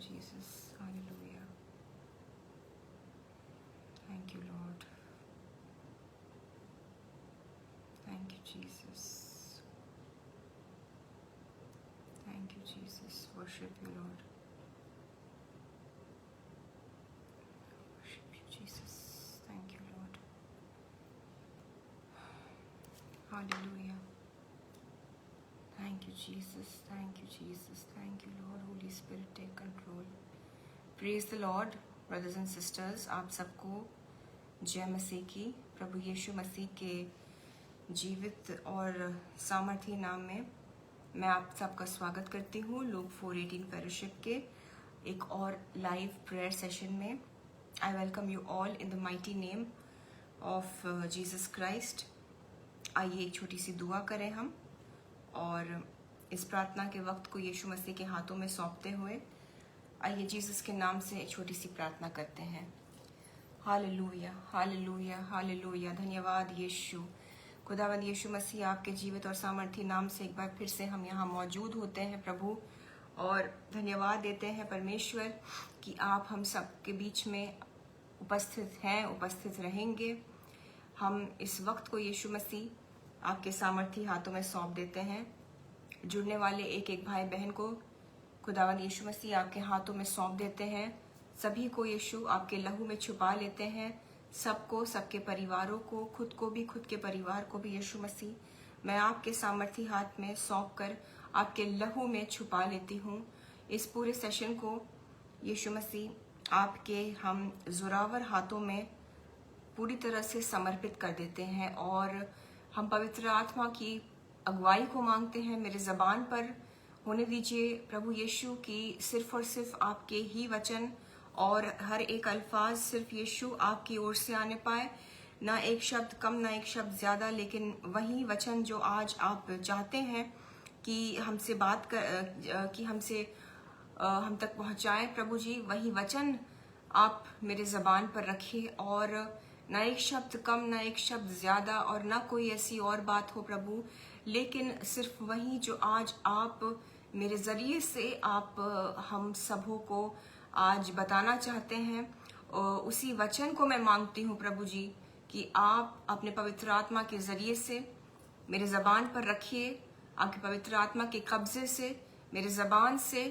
Jesus. Hallelujah. Thank you, Lord. Thank you, Jesus. Thank you, Jesus. Worship you, Lord. Worship you, Jesus. Thank you, Lord. Hallelujah. Thank you, Jesus. Thank you, Jesus. Thank you, Lord. Holy Spirit, take control. Praise the Lord, brothers and sisters. आप सबको जय मसीह की, प्रभु यीशु मसीह के जीवित और सामर्थी नाम में मैं आप सबका स्वागत करती हूँ लूक 4:18 फेलोशिप के एक और लाइव प्रेयर सेशन में। I welcome you all in the mighty name of Jesus Christ. आइए एक छोटी सी दुआ करें हम, और इस प्रार्थना के वक्त को यीशु मसीह के हाथों में सौंपते हुए आइए जीसस के नाम से एक छोटी सी प्रार्थना करते हैं। Hallelujah, hallelujah, hallelujah. धन्यवाद यीशु। खुदावंद यीशु मसीह, आपके जीवित और सामर्थी नाम से एक बार फिर से हम यहाँ मौजूद होते हैं प्रभु, और धन्यवाद देते हैं परमेश्वर कि आप हम सब के बीच में उपस्थित हैं, उपस्थित रहेंगे। हम इस वक्त को यीशु मसीह आपके सामर्थी हाथों में सौंप देते हैं। जुड़ने वाले एक एक भाई बहन को खुदावंद यीशु मसीह आपके हाथों में सौंप देते हैं। सभी को यीशु आपके लहू में छुपा लेते हैं, सबको, सबके परिवारों को, खुद को भी, खुद के परिवार को भी यीशु मसीह मैं आपके सामर्थी हाथ में सौंप कर आपके लहू में छुपा लेती हूँ। इस पूरे सेशन को यीशु मसीह आपके हम जोरावर हाथों में पूरी तरह से समर्पित कर देते हैं, और हम पवित्र आत्मा की अगुवाई को मांगते हैं। मेरे ज़बान पर होने दीजिए प्रभु यीशु की सिर्फ और सिर्फ आपके ही वचन, और हर एक अल्फाज सिर्फ यीशु आपकी ओर से आने पाए, ना एक शब्द कम ना एक शब्द ज़्यादा, लेकिन वही वचन जो आज आप चाहते हैं कि हमसे बात कर कि हमसे हम तक पहुँचाएं प्रभु जी, वही वचन आप मेरे ज़बान पर रखिए, और ना एक शब्द कम ना एक शब्द ज़्यादा, और ना कोई ऐसी और बात हो प्रभु, लेकिन सिर्फ वही जो आज आप मेरे ज़रिए से आप हम सबों को आज बताना चाहते हैं, उसी वचन को मैं मांगती हूँ प्रभु जी कि आप अपने पवित्र आत्मा के ज़रिए से मेरे ज़बान पर रखिए, आपके पवित्र आत्मा के कब्जे से मेरे ज़बान से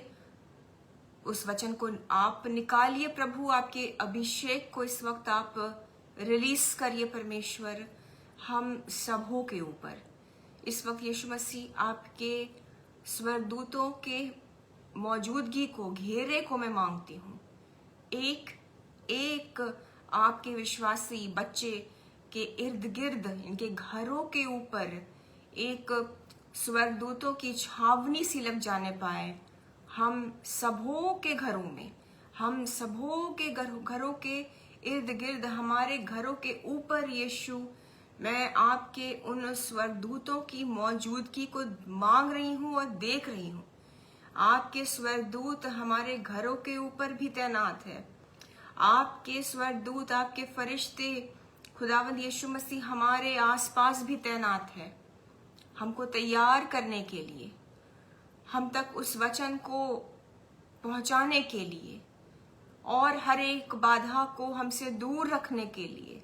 उस वचन को आप निकालिए प्रभु। आपके अभिषेक को इस वक्त आप रिलीज करिए परमेश्वर हम सबों के ऊपर। इस वक्त यीशु मसीह आपके स्वर्गदूतों के मौजूदगी को, घेरे को मैं मांगती हूँ। एक एक आपके विश्वासी बच्चे के इर्द गिर्द, इनके घरों के ऊपर एक स्वर्गदूतों की छावनी सी लग जाने पाए। हम सबों के घरों में, हम सबों के घरों के इर्द गिर्द, हमारे घरों के ऊपर यीशु मैं आपके उन स्वर्गदूतों की मौजूदगी को मांग रही हूँ और देख रही हूँ। आपके स्वर्गदूत हमारे घरों के ऊपर भी तैनात है। आपके स्वर्गदूत, आपके फरिश्ते खुदावंद यीशु मसीह हमारे आसपास भी तैनात है, हमको तैयार करने के लिए, हम तक उस वचन को पहुंचाने के लिए, और हर एक बाधा को हमसे दूर रखने के लिए,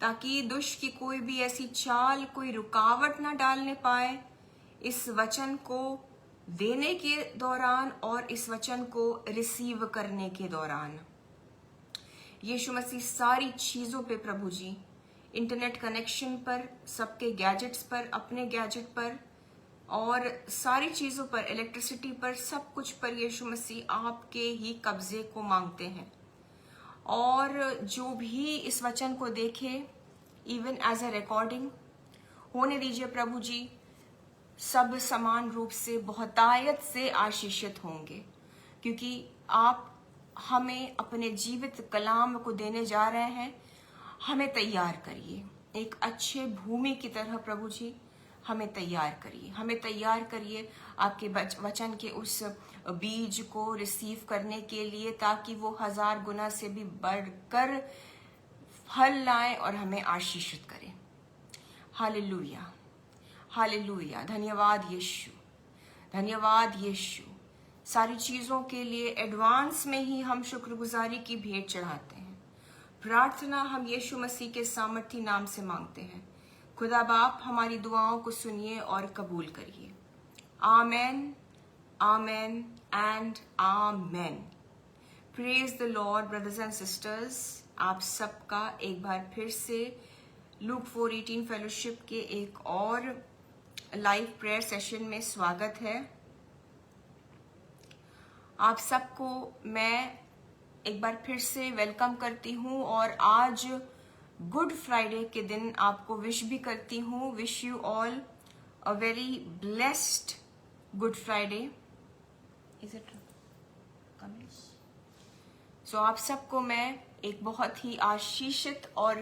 ताकि दुष्ट की कोई भी ऐसी चाल, कोई रुकावट ना डालने पाए इस वचन को देने के दौरान और इस वचन को रिसीव करने के दौरान। यीशु मसीह सारी चीज़ों पे प्रभु जी, इंटरनेट कनेक्शन पर, सबके गैजेट्स पर, अपने गैजेट पर, और सारी चीज़ों पर, इलेक्ट्रिसिटी पर, सब कुछ पर यीशु मसीह आपके ही कब्जे को मांगते हैं। और जो भी इस वचन को देखे, इवन एज अ रिकॉर्डिंग, होने दीजिए प्रभु जी, सब समान रूप से बहुतायत से आशीषित होंगे, क्योंकि आप हमें अपने जीवित कलाम को देने जा रहे हैं। हमें तैयार करिए एक अच्छे भूमि की तरह प्रभु जी, हमें तैयार करिए, हमें तैयार करिए आपके वचन के उस बीज को रिसीव करने के लिए, ताकि वो 1000 गुना से भी बढ़कर फल लाए और हमें आशीषित करें। Hallelujah, hallelujah. धन्यवाद यीशु, धन्यवाद यीशु। सारी चीज़ों के लिए एडवांस में ही हम शुक्रगुजारी की भेंट चढ़ाते हैं। प्रार्थना हम यीशु मसीह के सामर्थी नाम से मांगते हैं। खुदा बाप हमारी दुआओं को सुनिए और कबूल करिए। Amen, amen and amen. Praise the lord brothers and sisters, आप सबका एक बार फिर से लूक 4:18 फेलोशिप के एक और लाइव प्रेयर सेशन में स्वागत है। आप सबको मैं एक बार फिर से वेलकम करती हूँ और आज गुड फ्राइडे के दिन आपको विश भी करती हूँ। Wish you all a very blessed good Friday. Is it coming? So आप सबको मैं एक बहुत ही आशीषित और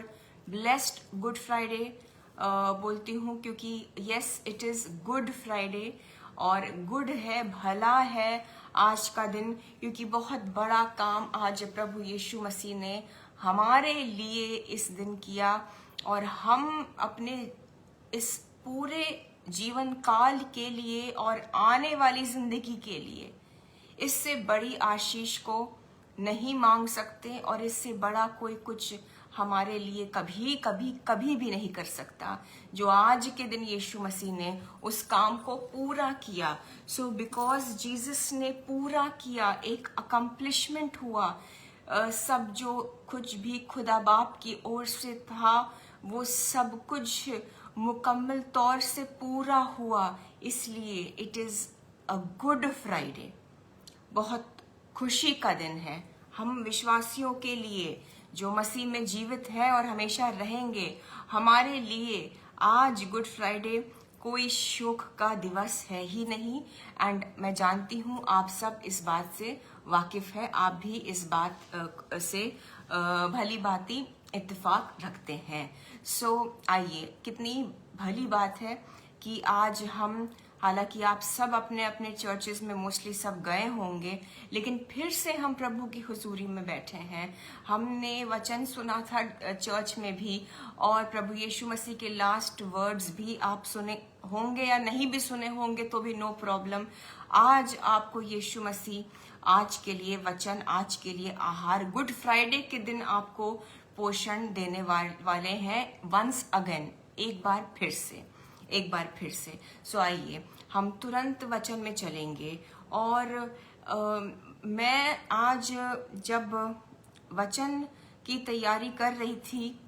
ब्लेस्ड गुड फ्राइडे बोलती हूँ, क्योंकि yes it is good Friday और गुड है, भला है आज का दिन, क्योंकि बहुत बड़ा काम आज प्रभु यीशु मसीह ने हमारे लिए इस दिन किया और हम अपने इस पूरे जीवन काल के लिए और आने वाली जिंदगी के लिए इससे बड़ी आशीष को नहीं मांग सकते और इससे बड़ा कोई कुछ हमारे लिए कभी कभी कभी भी नहीं कर सकता, जो आज के दिन यीशु मसीह ने उस काम को पूरा किया। सो बिकॉज जीसस ने पूरा किया, एक अकम्प्लिशमेंट हुआ, सब जो कुछ भी खुदा बाप की ओर से था वो सब कुछ मुकम्मल तौर से पूरा हुआ, इसलिए it is a good Friday. बहुत खुशी का दिन है हम विश्वासियों के लिए जो मसीह में जीवित है और हमेशा रहेंगे। हमारे लिए आज गुड फ्राइडे कोई शोक का दिवस है ही नहीं। एंड मैं जानती हूँ आप सब इस बात से वाकिफ है, आप भी इस बात से भली भांति इत्तेफाक रखते हैं। सो आइए, कितनी भली बात है कि आज हम, हालांकि आप सब अपने अपने चर्चेस में मोस्टली सब गए होंगे, लेकिन फिर से हम प्रभु की हुजूरी में बैठे हैं। हमने वचन सुना था चर्च में भी और प्रभु यीशु मसीह के लास्ट वर्ड्स भी आप सुने होंगे या नहीं भी सुने होंगे तो भी नो प्रॉब्लम। आज आपको यीशु मसीह आज के लिए वचन, आज के लिए आहार, गुड फ्राइडे के दिन आपको पोषण देने वाले हैं वंस अगेन, एक बार फिर से। सो आइए हम तुरंत वचन में चलेंगे। और मैं आज जब वचन की तैयारी कर रही थी,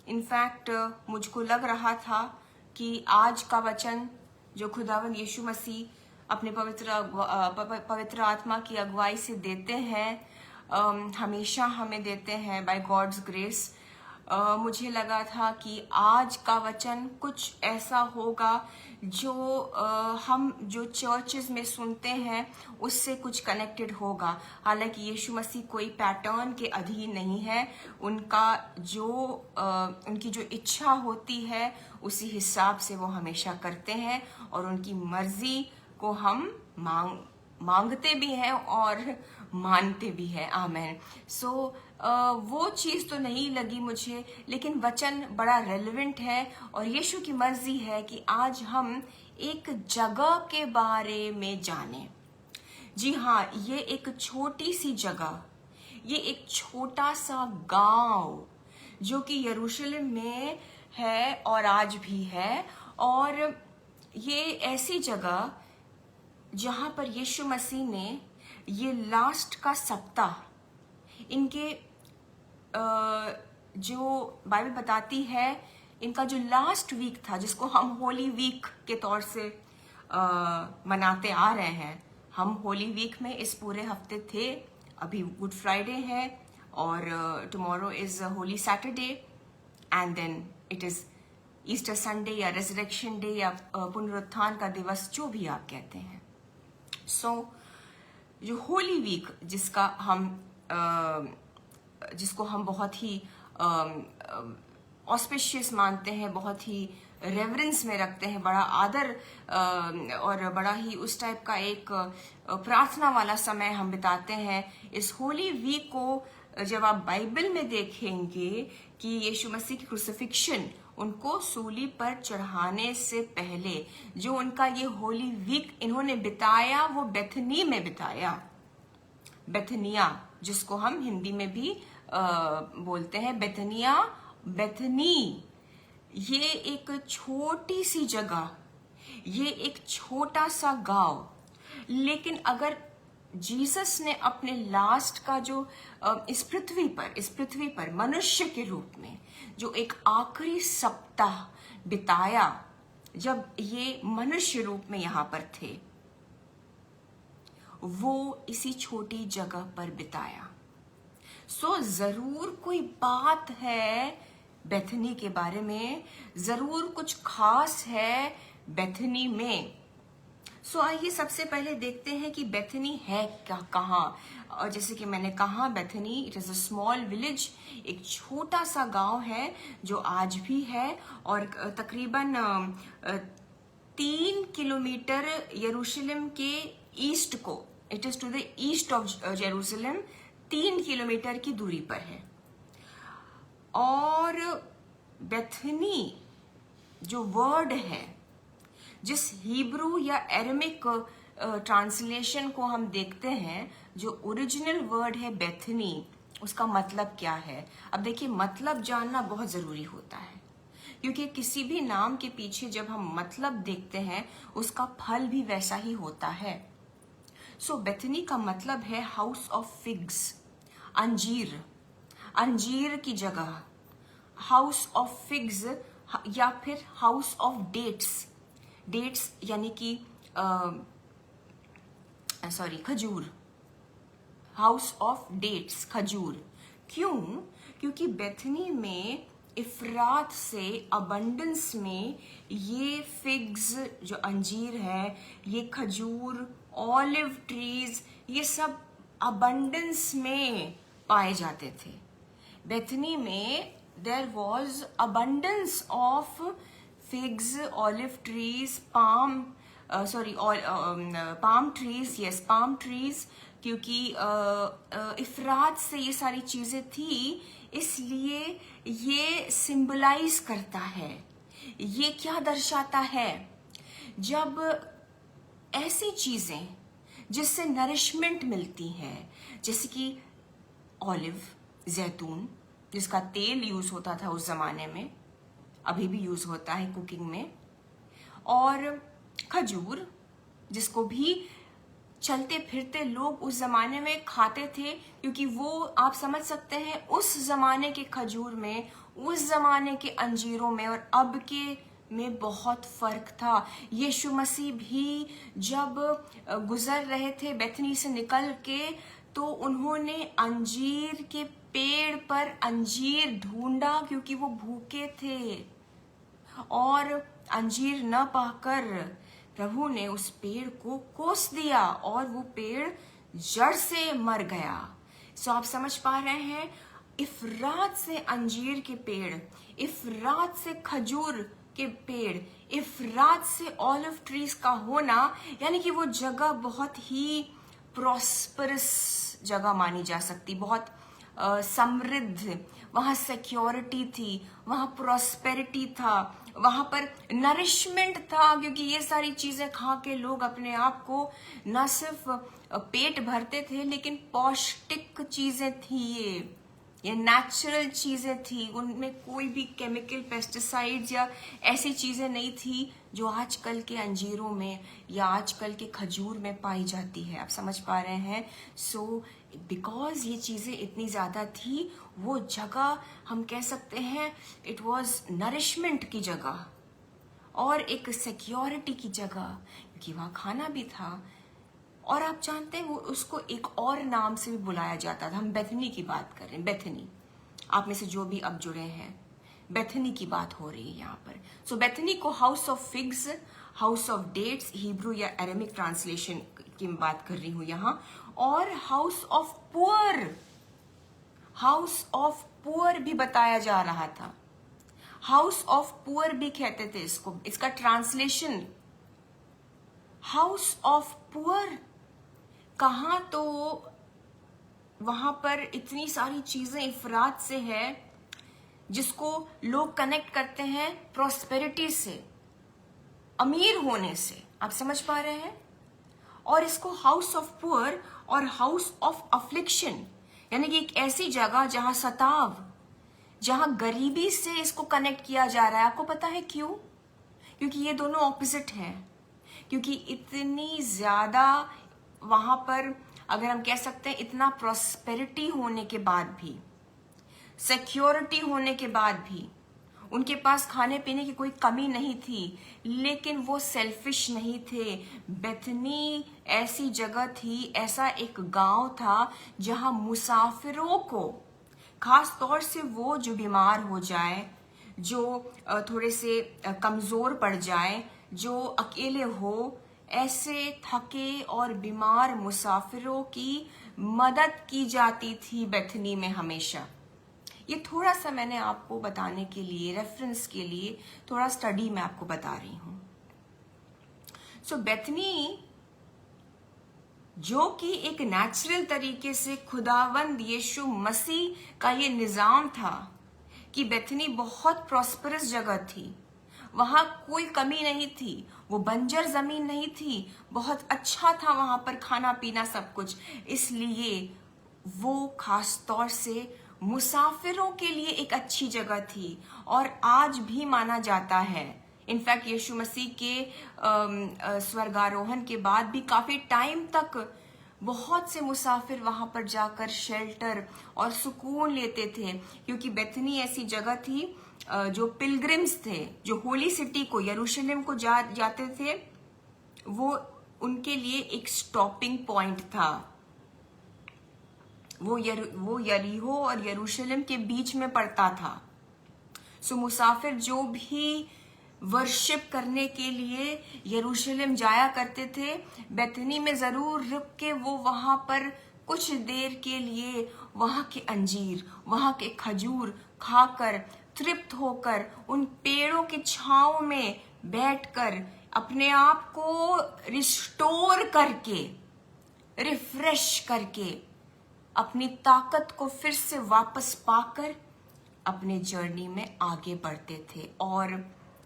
इनफैक्ट मुझको लग रहा था कि आज का वचन जो खुदावंद यीशु मसीह अपने पवित्र आत्मा की अगुवाई से देते हैं, हमेशा हमें देते हैं बाय गॉड्स ग्रेस, मुझे लगा था कि आज का वचन कुछ ऐसा होगा जो हम जो चर्चेस में सुनते हैं उससे कुछ कनेक्टेड होगा। हालांकि यीशु मसीह कोई पैटर्न के अधीन नहीं है, उनकी जो इच्छा होती है उसी हिसाब से वो हमेशा करते हैं और उनकी मर्जी को हम मांगते भी हैं और मानते भी हैं। आमेन। सो वो चीज़ तो नहीं लगी मुझे, लेकिन वचन बड़ा रेलेवेंट है और यीशु की मर्जी है कि आज हम एक जगह के बारे में जानें। जी हाँ, ये एक छोटी सी जगह, ये एक छोटा सा गांव जो कि यरूशलेम में है और आज भी है, और ये ऐसी जगह जहां पर यीशु मसीह ने ये लास्ट का सप्ताह, इनके जो बाइबल बताती है इनका जो लास्ट वीक था, जिसको हम होली वीक के तौर से मनाते आ रहे हैं। हम होली वीक में इस पूरे हफ्ते थे, अभी गुड फ्राइडे है और tomorrow is Holy Saturday and then it is Easter Sunday या रेजरेक्शन डे या पुनरुत्थान का दिवस, जो भी आप कहते हैं। सो जो होली वीक जिसको हम बहुत ही ऑस्पिशियस मानते हैं, बहुत ही रेवरेंस में रखते हैं, बड़ा आदर और बड़ा ही उस टाइप का एक प्रार्थना वाला समय हम बिताते हैं। इस होली वीक को जब आप बाइबल में देखेंगे कि यीशु मसीह की क्रूसिफिक्शन उनको सूली पर चढ़ाने से पहले जो उनका ये होली वीक इन्होंने बिताया वो बेथनी में बिताया। बेथनिया, जिसको हम हिंदी में भी बोलते हैं बेथनिया, बेथनी, ये एक छोटी सी जगह, ये एक छोटा सा गांव, लेकिन अगर जीसस ने अपने लास्ट का जो इस पृथ्वी पर मनुष्य के रूप में जो एक आखिरी सप्ताह बिताया, जब ये मनुष्य रूप में यहां पर थे, वो इसी छोटी जगह पर बिताया। सो जरूर कोई बात है बेथनी के बारे में, जरूर कुछ खास है बेथनी में। सो आइए सबसे पहले देखते हैं कि बेथनी है क्या, कहाँ। और जैसे कि मैंने कहा, Bethany it is a small village, एक छोटा सा गांव है जो आज भी है, और तकरीबन 3 किलोमीटर यरूशलेम के ईस्ट को, it is to the east of Jerusalem, 3 kilometre की दूरी पर है। और बेथनी जो वर्ड है, जिस हिब्रू या एरेमिक ट्रांसलेशन को हम देखते हैं, जो ओरिजिनल वर्ड है बेथनी, उसका मतलब क्या है। अब देखिए, मतलब जानना बहुत जरूरी होता है, क्योंकि किसी भी नाम के पीछे जब हम मतलब देखते हैं, उसका फल भी वैसा ही होता है। सो बेथनी का मतलब है हाउस ऑफ फिग्स, अंजीर, अंजीर की जगह, हाउस ऑफ फिग्स, या फिर हाउस ऑफ डेट्स, डेट्स यानी कि खजूर, हाउस ऑफ डेट्स, खजूर। क्यों? क्योंकि बेथनी में इफरात से अबंडेंस में ये फिग्स जो अंजीर है, ये खजूर, ऑलिव ट्रीज, ये सब अबंडेंस में पाए जाते थे। बेथनी में there was abundance of figs, olive trees, palm trees, yes, palm trees, क्योंकि इफरात से ये सारी चीजें थी, इसलिए ये सिंबलाइज करता है। ये क्या दर्शाता है? जब ऐसी चीजें जिससे नरिशमेंट मिलती है, जैसे कि ऑलिव, जैतून, जिसका तेल यूज होता था उस जमाने में, अभी भी यूज होता है कुकिंग में, और खजूर, जिसको भी चलते फिरते लोग उस जमाने में खाते थे, क्योंकि वो आप समझ सकते हैं उस जमाने के खजूर में, उस जमाने के अंजीरों में और अब के में बहुत फर्क था। यीशु मसीह भी जब गुजर रहे थे बेथनी से निकल के, तो उन्होंने अंजीर के पेड़ पर अंजीर ढूंढा, क्योंकि वो भूखे थे, और अंजीर न पाकर प्रभु ने उस पेड़ को कोस दिया और वो पेड़ जड़ से मर गया। सो आप समझ पा रहे हैं, इफरात से अंजीर के पेड़, इफरात से खजूर के पेड़, इफरात से ऑलिव ट्रीज का होना, यानी कि वो जगह बहुत ही प्रॉस्परस जगह मानी जा सकती, बहुत समृद्ध, वहां सिक्योरिटी थी, वहां प्रॉस्पेरिटी था, वहां पर नरिशमेंट था, क्योंकि ये सारी चीजें खा के लोग अपने आप को न सिर्फ पेट भरते थे, लेकिन पौष्टिक चीजें थी, ये नेचुरल चीजें थी, उनमें कोई भी केमिकल, पेस्टिसाइड्स या ऐसी चीजें नहीं थी जो आजकल के अंजीरों में या आजकल के खजूर में पाई जाती है। आप समझ पा रहे हैं? सो बिकॉज ये चीजें इतनी ज्यादा थी, वो जगह हम कह सकते हैं इट वॉज नरिशमेंट की जगह और एक सिक्योरिटी की जगह, क्योंकि वहां खाना भी था। और आप जानते हैं वो उसको एक और नाम से भी बुलाया जाता था। हम बेथनी की बात कर रहे हैं, बेथनी, आप में से जो भी अब जुड़े हैं, बेथनी की बात हो रही है यहाँ पर। सो बेथनी को house of figs, house of dates, Hebrew या एरेमिक ट्रांसलेशन की बात कर रही हूं यहाँ, और house of poor, house of poor भी बताया जा रहा था। हाउस ऑफ पुअर भी कहते थे इसको, इसका ट्रांसलेशन हाउस ऑफ पुअर। कहां? तो वहां पर इतनी सारी चीजें इफरात से है, जिसको लोग कनेक्ट करते हैं प्रॉस्पेरिटी से, अमीर होने से। आप समझ पा रहे हैं? और इसको हाउस ऑफ पुअर और हाउस ऑफ अफ्लिक्शन, यानी कि एक ऐसी जगह जहां सताव, जहां गरीबी से इसको कनेक्ट किया जा रहा है। आपको पता है क्यों? क्योंकि ये दोनों ऑपोजिट हैं। क्योंकि इतनी ज्यादा वहां पर, अगर हम कह सकते हैं, इतना प्रॉस्पेरिटी होने के बाद भी, सिक्योरिटी होने के बाद भी उनके पास खाने पीने की कोई कमी नहीं थी, लेकिन वो सेल्फिश नहीं थे। बेथनी ऐसी जगह थी, ऐसा एक गांव था जहां मुसाफिरों को, खास तौर से वो जो बीमार हो जाए, जो थोड़े से कमजोर पड़ जाए, जो अकेले हो, ऐसे थके और बीमार मुसाफिरों की मदद की जाती थी बेथनी में हमेशा। ये थोड़ा सा मैंने आपको बताने के लिए, रेफरेंस के लिए, थोड़ा स्टडी मैं आपको बता रही हूं। सो बेथनी, जो कि एक नेचुरल तरीके से खुदावंद यीशु मसीह का ये निजाम था कि बेथनी बहुत प्रॉस्परस जगह थी, वहां कोई कमी नहीं थी, वो बंजर जमीन नहीं थी, बहुत अच्छा था वहां पर खाना पीना सब कुछ। इसलिए वो खास तौर से मुसाफिरों के लिए एक अच्छी जगह थी और आज भी माना जाता है। इनफैक्ट यीशु मसीह के स्वर्गारोहण के बाद भी काफी टाइम तक बहुत से मुसाफिर वहां पर जाकर शेल्टर और सुकून लेते थे, क्योंकि बेथनी ऐसी जगह थी जो पिलग्रिम्स थे, जो होली सिटी को, यरूशलेम को जाते थे, वो उनके लिए एक स्टॉपिंग पॉइंट था। वो यरीहो और यरूशलेम के बीच में पड़ता था। सो मुसाफिर जो भी वर्शिप करने के लिए यरूशलेम जाया करते थे, बेथनी में जरूर रुक के वो वहां पर कुछ देर के लिए वहां के अंजीर, वहां के खजूर खाकर, तृप्त होकर, उन पेड़ों की छांव में बैठकर अपने आप को रिस्टोर करके, रिफ्रेश करके, अपनी ताकत को फिर से वापस पाकर अपने जर्नी में आगे बढ़ते थे। और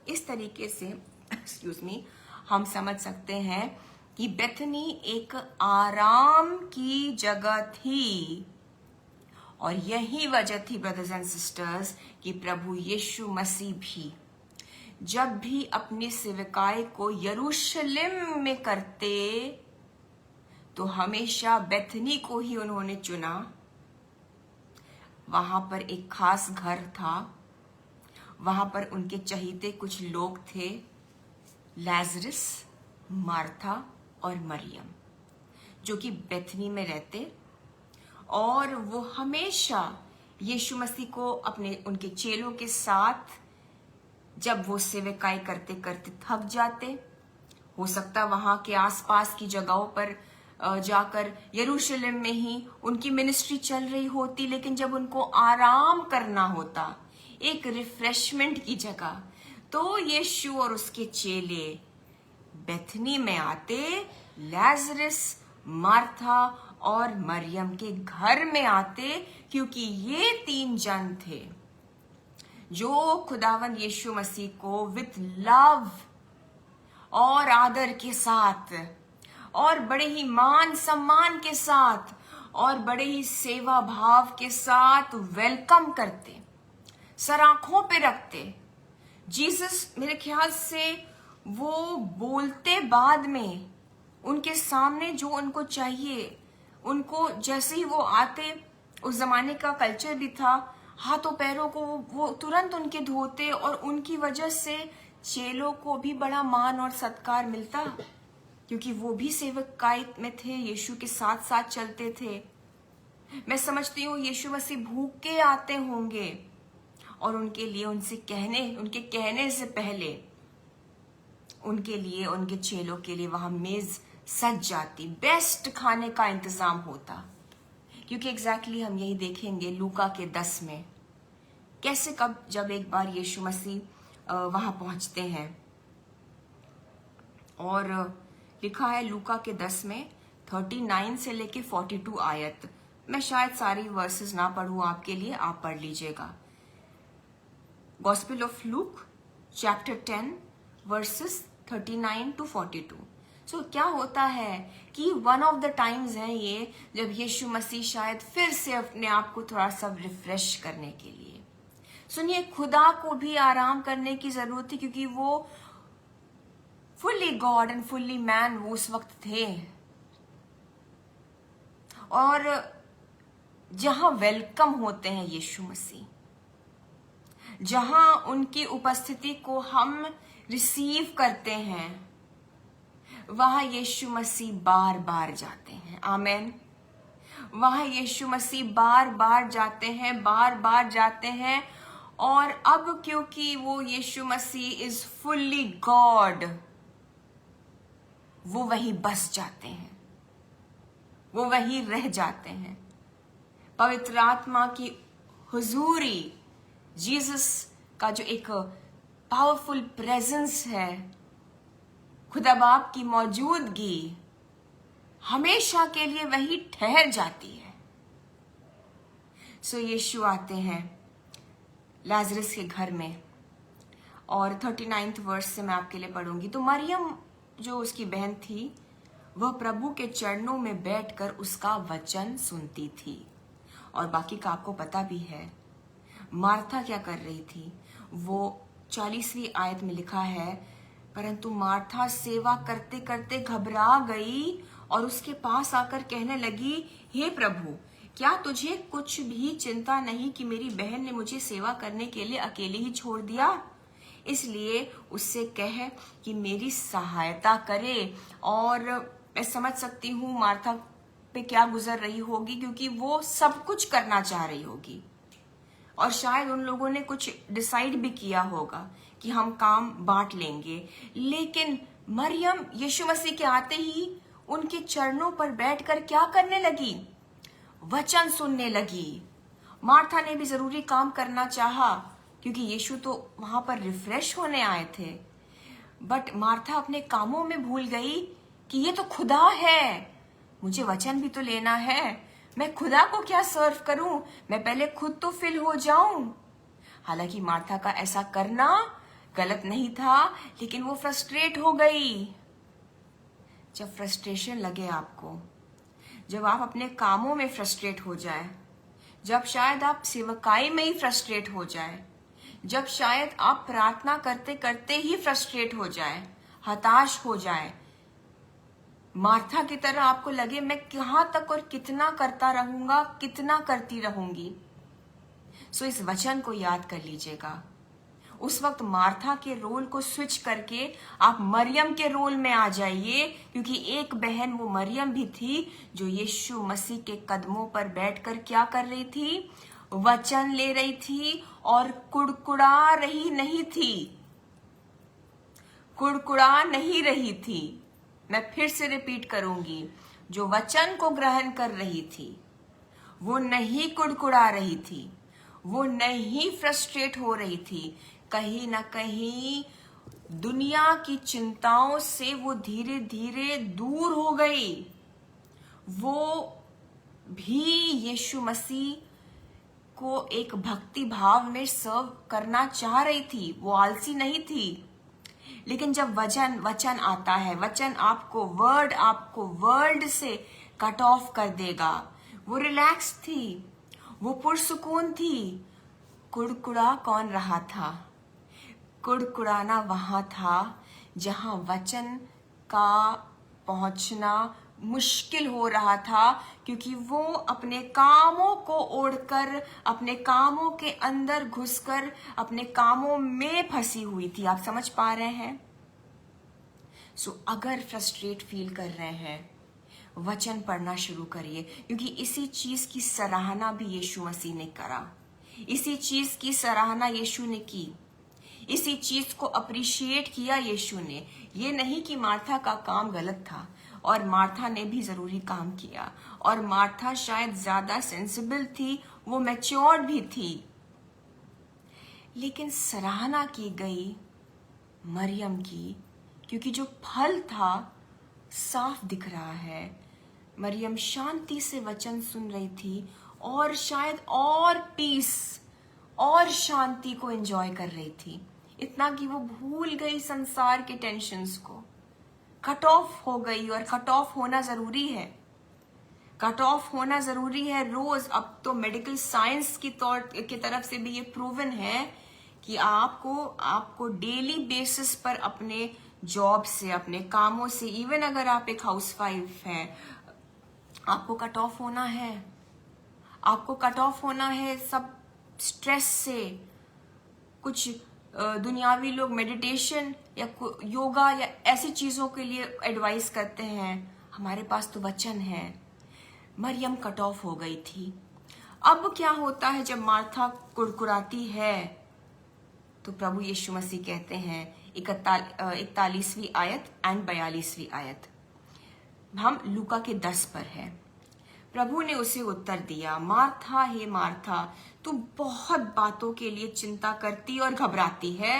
इस तरीके से एक्सक्यूज मी, हम समझ सकते हैं कि बेथनी एक आराम की जगह थी। और यही वजह थी ब्रदर्स एंड सिस्टर्स कि प्रभु यीशु मसीह भी जब भी अपनी सेवकाई को यरूशलेम में करते तो हमेशा बेथनी को ही उन्होंने चुना। वहां पर एक खास घर था, वहां पर उनके चहीते कुछ लोग थे, लाजरस, मार्था और मरियम, जो कि बेथनी में रहते। और वो हमेशा यीशु मसीह को अपने, उनके चेलों के साथ, जब वो सेवकाई करते करते थक जाते, हो सकता वहां के आसपास की जगहों पर जाकर यरूशलेम में ही उनकी मिनिस्ट्री चल रही होती, लेकिन जब उनको आराम करना होता, एक रिफ्रेशमेंट की जगह, तो यीशु और उसके चेले बेथनी में आते, लाजरस, मार्था और मरियम के घर में आते, क्योंकि ये 3 जन थे जो खुदावंद यीशु मसीह को विथ लव और आदर के साथ और बड़े ही मान सम्मान के साथ और बड़े ही सेवा भाव के साथ वेलकम करते, सराखों पे रखते। जीसस मेरे ख्याल से वो बोलते बाद में, उनके सामने जो उनको चाहिए, उनको जैसे ही वो आते, उस जमाने का कल्चर भी था, हाथों पैरों को वो तुरंत उनके धोते और उनकी वजह से चेलों को भी बड़ा मान और सत्कार मिलता, क्योंकि वो भी सेवकाई में थे, यीशु के साथ साथ चलते थे। मैं समझती हूँ यीशु मसीह भूखे आते होंगे और उनके लिए उनके कहने से पहले उनके लिए, उनके चेलों के लिए वहां मेज सज जाती, बेस्ट खाने का इंतजाम होता। क्योंकि एग्जैक्टली हम यही देखेंगे लूका के 10 में, कैसे कब जब एक बार यीशु मसीह वहां पहुंचते हैं, और लिखा है लूका के 10 में 39 से लेके 42 आयत। मैं शायद सारी वर्सेस ना पढ़ूं आपके लिए, आप पढ़ लीजिएगा। Gospel of Luke chapter 10 versus 39 to 42। सो क्या होता है कि वन ऑफ द टाइम्स है ये जब यीशु मसीह शायद फिर से अपने आप को थोड़ा सा रिफ्रेश करने के लिए, सुनिए, खुदा को भी आराम करने की जरूरत थी, क्योंकि वो fully God and fully man वो उस वक्त थे। और जहां वेलकम होते हैं यीशु मसीह, जहां उनकी उपस्थिति को हम रिसीव करते हैं, वहां यीशु मसीह बार बार जाते हैं। आमेन। वहां यीशु मसीह बार बार जाते हैं, बार बार जाते हैं। और अब क्योंकि वो यीशु मसीह इज फुल्ली गॉड, वो वहीं बस जाते हैं, वो वहीं रह जाते हैं। पवित्र आत्मा की हुजूरी, जीसस का जो एक पावरफुल प्रेजेंस है, खुदा बाप की मौजूदगी हमेशा के लिए वही ठहर जाती है। सो यीशु आते हैं लाजरस के घर में, और 39 वर्स से मैं आपके लिए पढ़ूंगी। तो मरियम जो उसकी बहन थी, वह प्रभु के चरणों में बैठकर उसका वचन सुनती थी। और बाकी का आपको पता भी है। मार्था क्या कर रही थी? वो 40वीं आयत में लिखा है, परंतु मार्था सेवा करते करते घबरा गई और उसके पास आकर कहने लगी, हे प्रभु, क्या तुझे कुछ भी चिंता नहीं कि मेरी बहन ने मुझे सेवा करने के लिए अकेले ही छोड़ दिया? इसलिए उससे कह कि मेरी सहायता करे। और मैं समझ सकती हूँ मार्था पे क्या गुजर रही होगी, क्योंकि वो सब कुछ करना चाह रही होगी। और शायद उन लोगों ने कुछ डिसाइड भी किया होगा कि हम काम बांट लेंगे। लेकिन मरियम यीशु मसीह के आते ही उनके चरणों पर बैठकर क्या करने लगी? वचन सुनने लगी। मार्था ने भी जरूरी काम करना चाहा, क्योंकि यीशु तो वहां पर रिफ्रेश होने आए थे। बट मार्था अपने कामों में भूल गई कि ये तो खुदा है, मुझे वचन भी तो लेना है। मैं खुदा को क्या सर्व करूं, मैं पहले खुद तो फिल हो जाऊं। हालांकि मार्था का ऐसा करना गलत नहीं था, लेकिन वो फ्रस्ट्रेट हो गई। जब फ्रस्ट्रेशन लगे आपको, जब आप अपने कामों में फ्रस्ट्रेट हो जाए, जब शायद आप सेवकाई में ही फ्रस्ट्रेट हो जाए, जब शायद आप प्रार्थना करते करते ही फ्रस्ट्रेट हो जाए, हताश हो जाए, मार्था की तरह आपको लगे मैं कहां तक और कितना करता रहूंगा, कितना करती रहूंगी, सो इस वचन को याद कर लीजिएगा। उस वक्त मार्था के रोल को स्विच करके आप मरियम के रोल में आ जाइए, क्योंकि एक बहन वो मरियम भी थी जो यीशु मसीह के कदमों पर बैठकर क्या कर रही थी? वचन ले रही थी और कुड़कुड़ा रही नहीं थी, कुड़कुड़ा नहीं रही थी। मैं फिर से रिपीट करूंगी, जो वचन को ग्रहण कर रही थी वो नहीं कुड़कुड़ा रही थी, वो नहीं फ्रस्ट्रेट हो रही थी। कहीं ना कहीं दुनिया की चिंताओं से वो धीरे धीरे दूर हो गई। वो भी यीशु मसीह को एक भक्ति भाव में सर्व करना चाह रही थी, वो आलसी नहीं थी। लेकिन जब वचन आता है, वचन आपको वर्ल्ड से कट ऑफ कर देगा। वो रिलैक्स थी, वो पुरसुकून थी। कुड़कुड़ा कौन रहा था? कुड़कुड़ाना वहां था जहां वचन का पहुंचना मुश्किल हो रहा था, क्योंकि वो अपने कामों को ओढ़कर, अपने कामों के अंदर घुसकर, अपने कामों में फंसी हुई थी। आप समझ पा रहे हैं? सो अगर फ्रस्ट्रेट फील कर रहे हैं, वचन पढ़ना शुरू करिए, क्योंकि इसी चीज की सराहना भी यीशु मसीह ने करा। इसी चीज की सराहना यीशु ने की, इसी चीज को अप्रिशिएट किया यीशु ने। ये नहीं कि मार्था का काम गलत था, और मार्था ने भी जरूरी काम किया, और मार्था शायद ज्यादा सेंसिबल थी, वो मैच्योर्ड भी थी। लेकिन सराहना की गई मरियम की, क्योंकि जो फल था साफ दिख रहा है। मरियम शांति से वचन सुन रही थी, और शायद और पीस और शांति को एंजॉय कर रही थी, इतना कि वो भूल गई संसार के टेंशन्स को, कट ऑफ हो गई। और कट ऑफ होना जरूरी है, कट ऑफ होना जरूरी है रोज। अब तो मेडिकल साइंस की तरफ से भी ये प्रूवन है कि आपको डेली बेसिस पर अपने जॉब से, अपने कामों से, इवन अगर आप एक हाउसवाइफ हैं, आपको कट ऑफ होना है। आपको कट ऑफ होना है सब स्ट्रेस से। कुछ दुनियावी लोग मेडिटेशन या योगा या ऐसी चीजों के लिए एडवाइस करते हैं, हमारे पास तो वचन है। मरियम कट ऑफ हो गई थी। अब क्या होता है जब मार्था कुड़कुड़ाती है, तो प्रभु यीशु मसीह कहते हैं 41वीं आयत एंड 42वीं आयत, हम लूका के 10 पर है। प्रभु ने उसे उत्तर दिया, मार्था हे मार्था, तू बहुत बातों के लिए चिंता करती और घबराती है।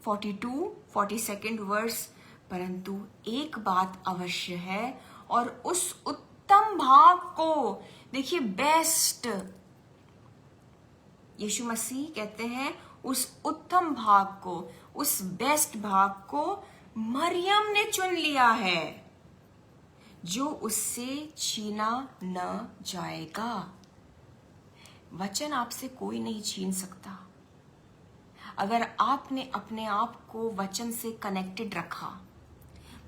42 वर्स, परंतु एक बात अवश्य है और उस उत्तम भाग को, देखिए बेस्ट, यीशु मसीह कहते हैं उस उत्तम भाग को, उस बेस्ट भाग को मरियम ने चुन लिया है, जो उससे छीना न जाएगा। वचन आपसे कोई नहीं छीन सकता। अगर आपने अपने आप को वचन से कनेक्टेड रखा,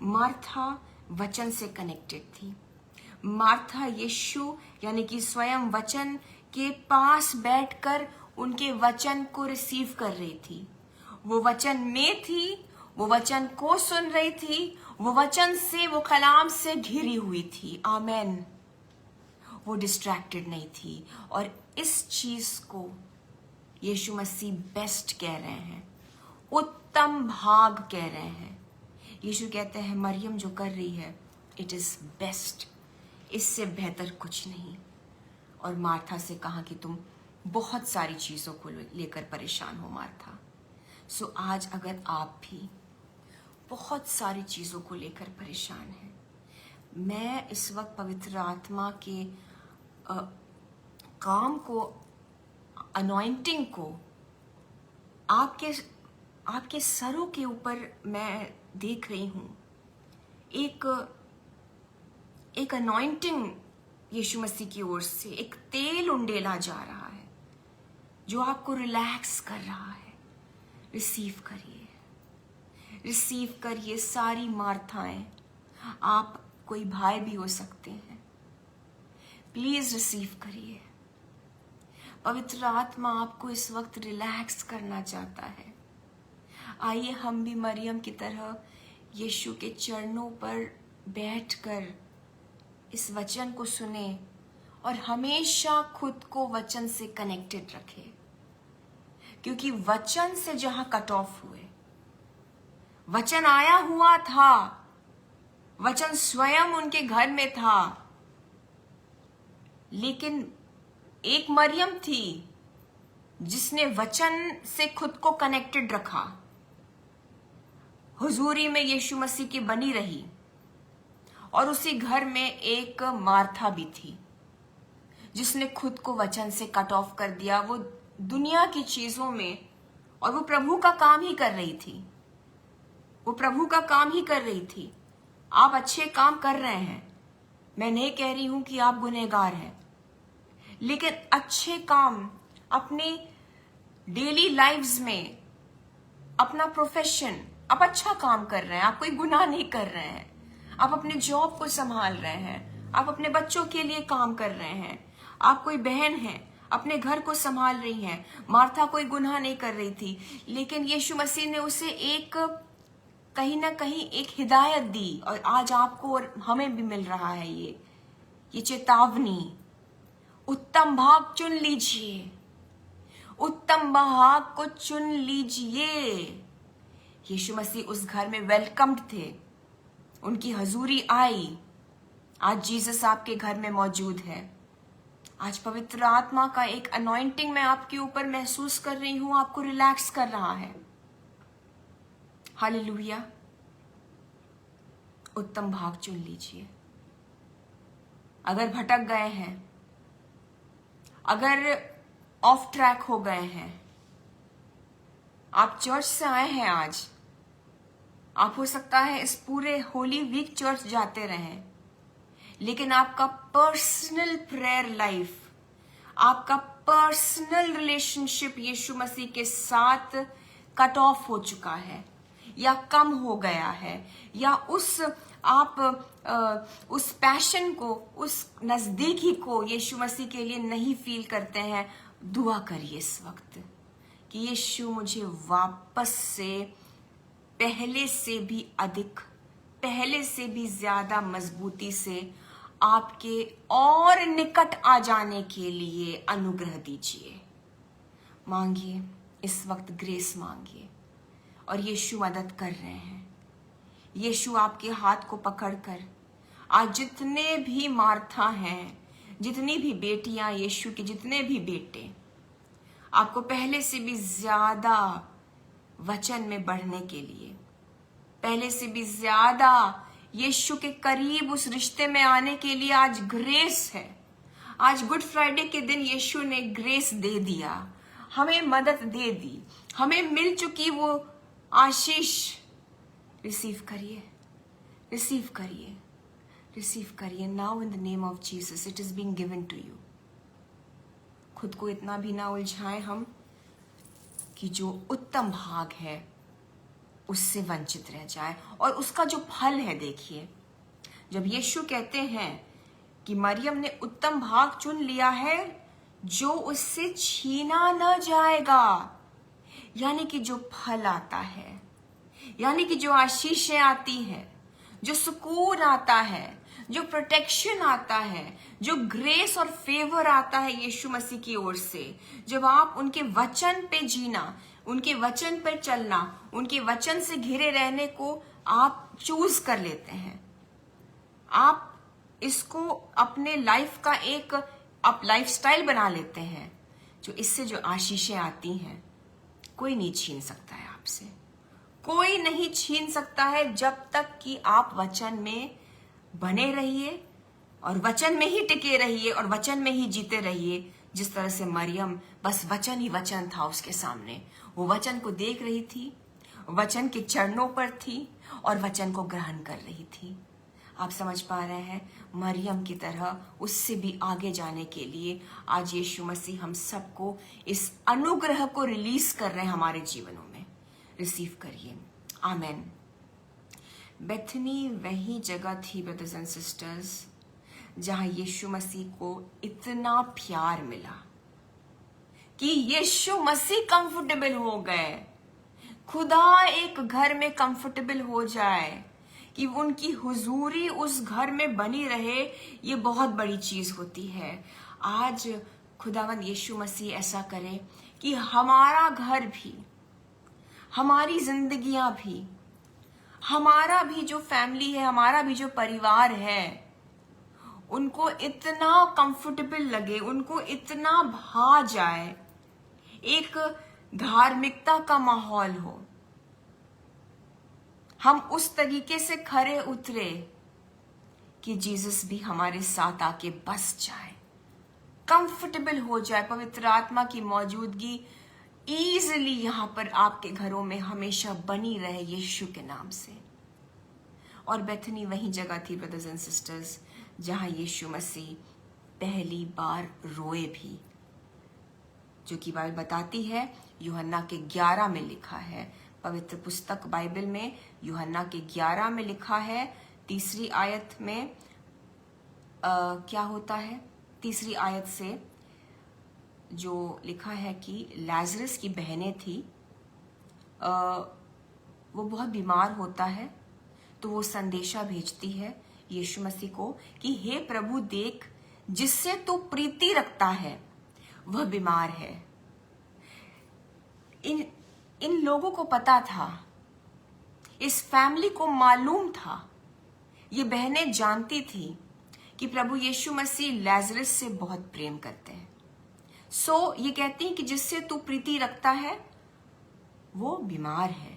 मार्था वचन से कनेक्टेड थी। मार्था यीशु यानी कि स्वयं वचन के पास बैठकर उनके वचन को रिसीव कर रही थी। वो वचन में थी, वो वचन को सुन रही थी, वो वचन से, वो कलाम से घिरी हुई थी। आमेन। वो डिस्ट्रैक्टेड नहीं थी। और इस चीज को यीशु मसीह बेस्ट कह रहे हैं, उत्तम भाग कह रहे हैं। यीशु कहते हैं मरियम जो कर रही है, इट इज बेस्ट, इससे बेहतर कुछ नहीं। और मार्था से कहा कि तुम बहुत सारी चीजों को लेकर परेशान हो मार्था। सो आज अगर आप भी बहुत सारी चीजों को लेकर परेशान हैं, मैं इस वक्त पवित्र आत्मा के काम को, अनॉइंटिंग को आपके सरों के ऊपर मैं देख रही हूं। एक अनॉइंटिंग यीशु मसीह की ओर से, एक तेल उंडेला जा रहा है जो आपको रिलैक्स कर रहा है। रिसीव करिए, रिसीव करिए। सारी मार्थाएं, आप कोई भाई भी हो सकते हैं, प्लीज रिसीव करिए। पवित्र आत्मा आपको इस वक्त रिलैक्स करना चाहता है। आइए हम भी मरियम की तरह यीशु के चरणों पर बैठकर इस वचन को सुने और हमेशा खुद को वचन से कनेक्टेड रखें, क्योंकि वचन से जहां कट ऑफ हुए, वचन आया हुआ था, वचन स्वयं उनके घर में था, लेकिन एक मरियम थी जिसने वचन से खुद को कनेक्टेड रखा, हुजूरी में यीशु मसीह की बनी रही। और उसी घर में एक मार्था भी थी जिसने खुद को वचन से कट ऑफ कर दिया, वो दुनिया की चीजों में, और वो प्रभु का काम ही कर रही थी। वो प्रभु का काम ही कर रही थी। आप अच्छे काम कर रहे हैं, मैं नहीं कह रही हूं कि आप गुनहगार हैं, लेकिन अच्छे काम अपने डेली लाइव्स में, अपना प्रोफेशन, आप अच्छा काम कर रहे हैं, आप कोई गुनाह नहीं कर रहे हैं, आप अपने जॉब को संभाल रहे हैं, आप अपने बच्चों के लिए काम कर रहे हैं, आप कोई बहन है अपने घर को संभाल रही हैं। मार्था कोई गुनाह नहीं कर रही थी, लेकिन यीशु मसीह ने उसे एक कहीं ना कहीं एक हिदायत दी, और आज आपको और हमें भी मिल रहा है ये चेतावनी, उत्तम भाग चुन लीजिए, उत्तम भाग को चुन लीजिए। यीशु मसीह उस घर में वेलकम्ड थे, उनकी हजूरी आई। आज जीसस आपके घर में मौजूद है। आज पवित्र आत्मा का एक अनॉइंटिंग मैं आपके ऊपर महसूस कर रही हूं, आपको रिलैक्स कर रहा है। हालेलुया। उत्तम भाग चुन लीजिए। अगर भटक गए हैं, अगर ऑफ ट्रैक हो गए हैं, आप चर्च से आए हैं आज, आप हो सकता है इस पूरे होली वीक चर्च जाते रहें, लेकिन आपका पर्सनल प्रेयर लाइफ, आपका पर्सनल रिलेशनशिप यीशु मसीह के साथ कट ऑफ हो चुका है या कम हो गया है, या उस पैशन को, उस नजदीकी को यीशु मसीह के लिए नहीं फील करते हैं। दुआ करिए इस वक्त कि यीशु मुझे वापस से पहले से भी अधिक, पहले से भी ज्यादा मजबूती से आपके और निकट आ जाने के लिए अनुग्रह दीजिए। मांगिए इस वक्त, ग्रेस मांगिए, और यीशु मदद कर रहे हैं। यीशु आपके हाथ को पकड़कर आज जितने भी मार्था हैं, जितनी भी बेटियां, यीशु के जितने भी बेटे, आपको पहले से भी ज्यादा वचन में बढ़ने के लिए, पहले से भी ज्यादा यीशु के करीब उस रिश्ते में आने के लिए आज ग्रेस है। आज गुड फ्राइडे के दिन यीशु ने ग्रेस दे दिया, हमें मदद दे दी, हमें मिल चुकी वो आशीष। रिसीव करिए, रिसीव करिए, रिसीव करिए। Now in the name of Jesus it is being given to you. खुद को इतना भी ना उलझाएं हम कि जो उत्तम भाग है उससे वंचित रह जाए, और उसका जो फल है, देखिए, जब यीशु कहते हैं कि मरियम ने उत्तम भाग चुन लिया है जो उससे छीना न जाएगा, यानी कि जो फल आता है, यानी कि जो आशीषें आती है, जो सुकून आता है, जो प्रोटेक्शन आता है, जो ग्रेस और फेवर आता है यीशु मसीह की ओर से, जब आप उनके वचन पे जीना, उनके वचन पर चलना, उनके वचन से घिरे रहने को आप चूज कर लेते हैं, आप इसको अपने लाइफ का एक लाइफस्टाइल बना लेते हैं, जो इससे जो आशीषें आती हैं कोई नहीं छीन सकता है आपसे, कोई नहीं छीन सकता है, जब तक कि आप वचन में बने रहिए और वचन में ही टिके रहिए और वचन में ही जीते रहिए। जिस तरह से मरियम बस वचन ही वचन था उसके सामने, वो वचन को देख रही थी, वचन के चरणों पर थी और वचन को ग्रहण कर रही थी। आप समझ पा रहे हैं, मरियम की तरह उससे भी आगे जाने के लिए आज यीशु मसीह हम सबको इस अनुग्रह को रिलीज कर रहे हैं हमारे जीवनों में। रिसीव करिए, आमेन। बेथनी वही जगह थी ब्रदर्स एंड सिस्टर्स जहां यीशु मसीह को इतना प्यार मिला कि यीशु मसीह कंफर्टेबल हो गए। खुदा एक घर में कंफर्टेबल हो जाए कि उनकी हुजूरी उस घर में बनी रहे, ये बहुत बड़ी चीज होती है। आज खुदावंद यीशु मसीह ऐसा करे कि हमारा घर भी, हमारी जिंदगियां भी, हमारा भी जो फैमिली है, हमारा भी जो परिवार है, उनको इतना कंफर्टेबल लगे, उनको इतना भा जाए, एक धार्मिकता का माहौल हो, हम उस तरीके से खरे उतरे कि जीसस भी हमारे साथ आके बस जाए, कंफर्टेबल हो जाए। पवित्र आत्मा की मौजूदगी इजीली यहाँ पर आपके घरों में हमेशा बनी रहे यीशु के नाम से। और बेथनी वही जगह थी ब्रदर्स एंड सिस्टर्स जहां यीशु मसीह पहली बार रोए भी, जो कि बाइबल बताती है, यूहन्ना के 11 में लिखा है, पवित्र पुस्तक बाइबल में यूहन्ना के 11 में लिखा है, 3 आयत में क्या होता है, 3 आयत से जो लिखा है कि लाजरस की बहनें थी, वो बहुत बीमार होता है, तो वो संदेशा भेजती है यीशु मसीह को कि हे प्रभु देख, जिससे तू प्रीति रखता है वह बीमार है। इन लोगों को पता था, इस फैमिली को मालूम था, ये बहनें जानती थी कि प्रभु यीशु मसीह लाजरस से बहुत प्रेम करते हैं। सो ये कहती हैं कि जिससे तू प्रीति रखता है वो बीमार है।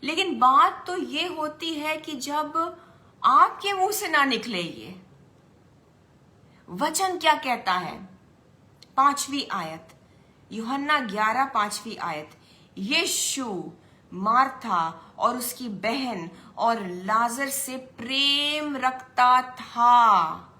लेकिन बात तो ये होती है कि जब आपके मुंह से ना निकले ये वचन क्या कहता है, 5वीं आयत, यूहन्ना 11 5वीं आयत, यीशु मार्था और उसकी बहन और लाजर से प्रेम रखता था।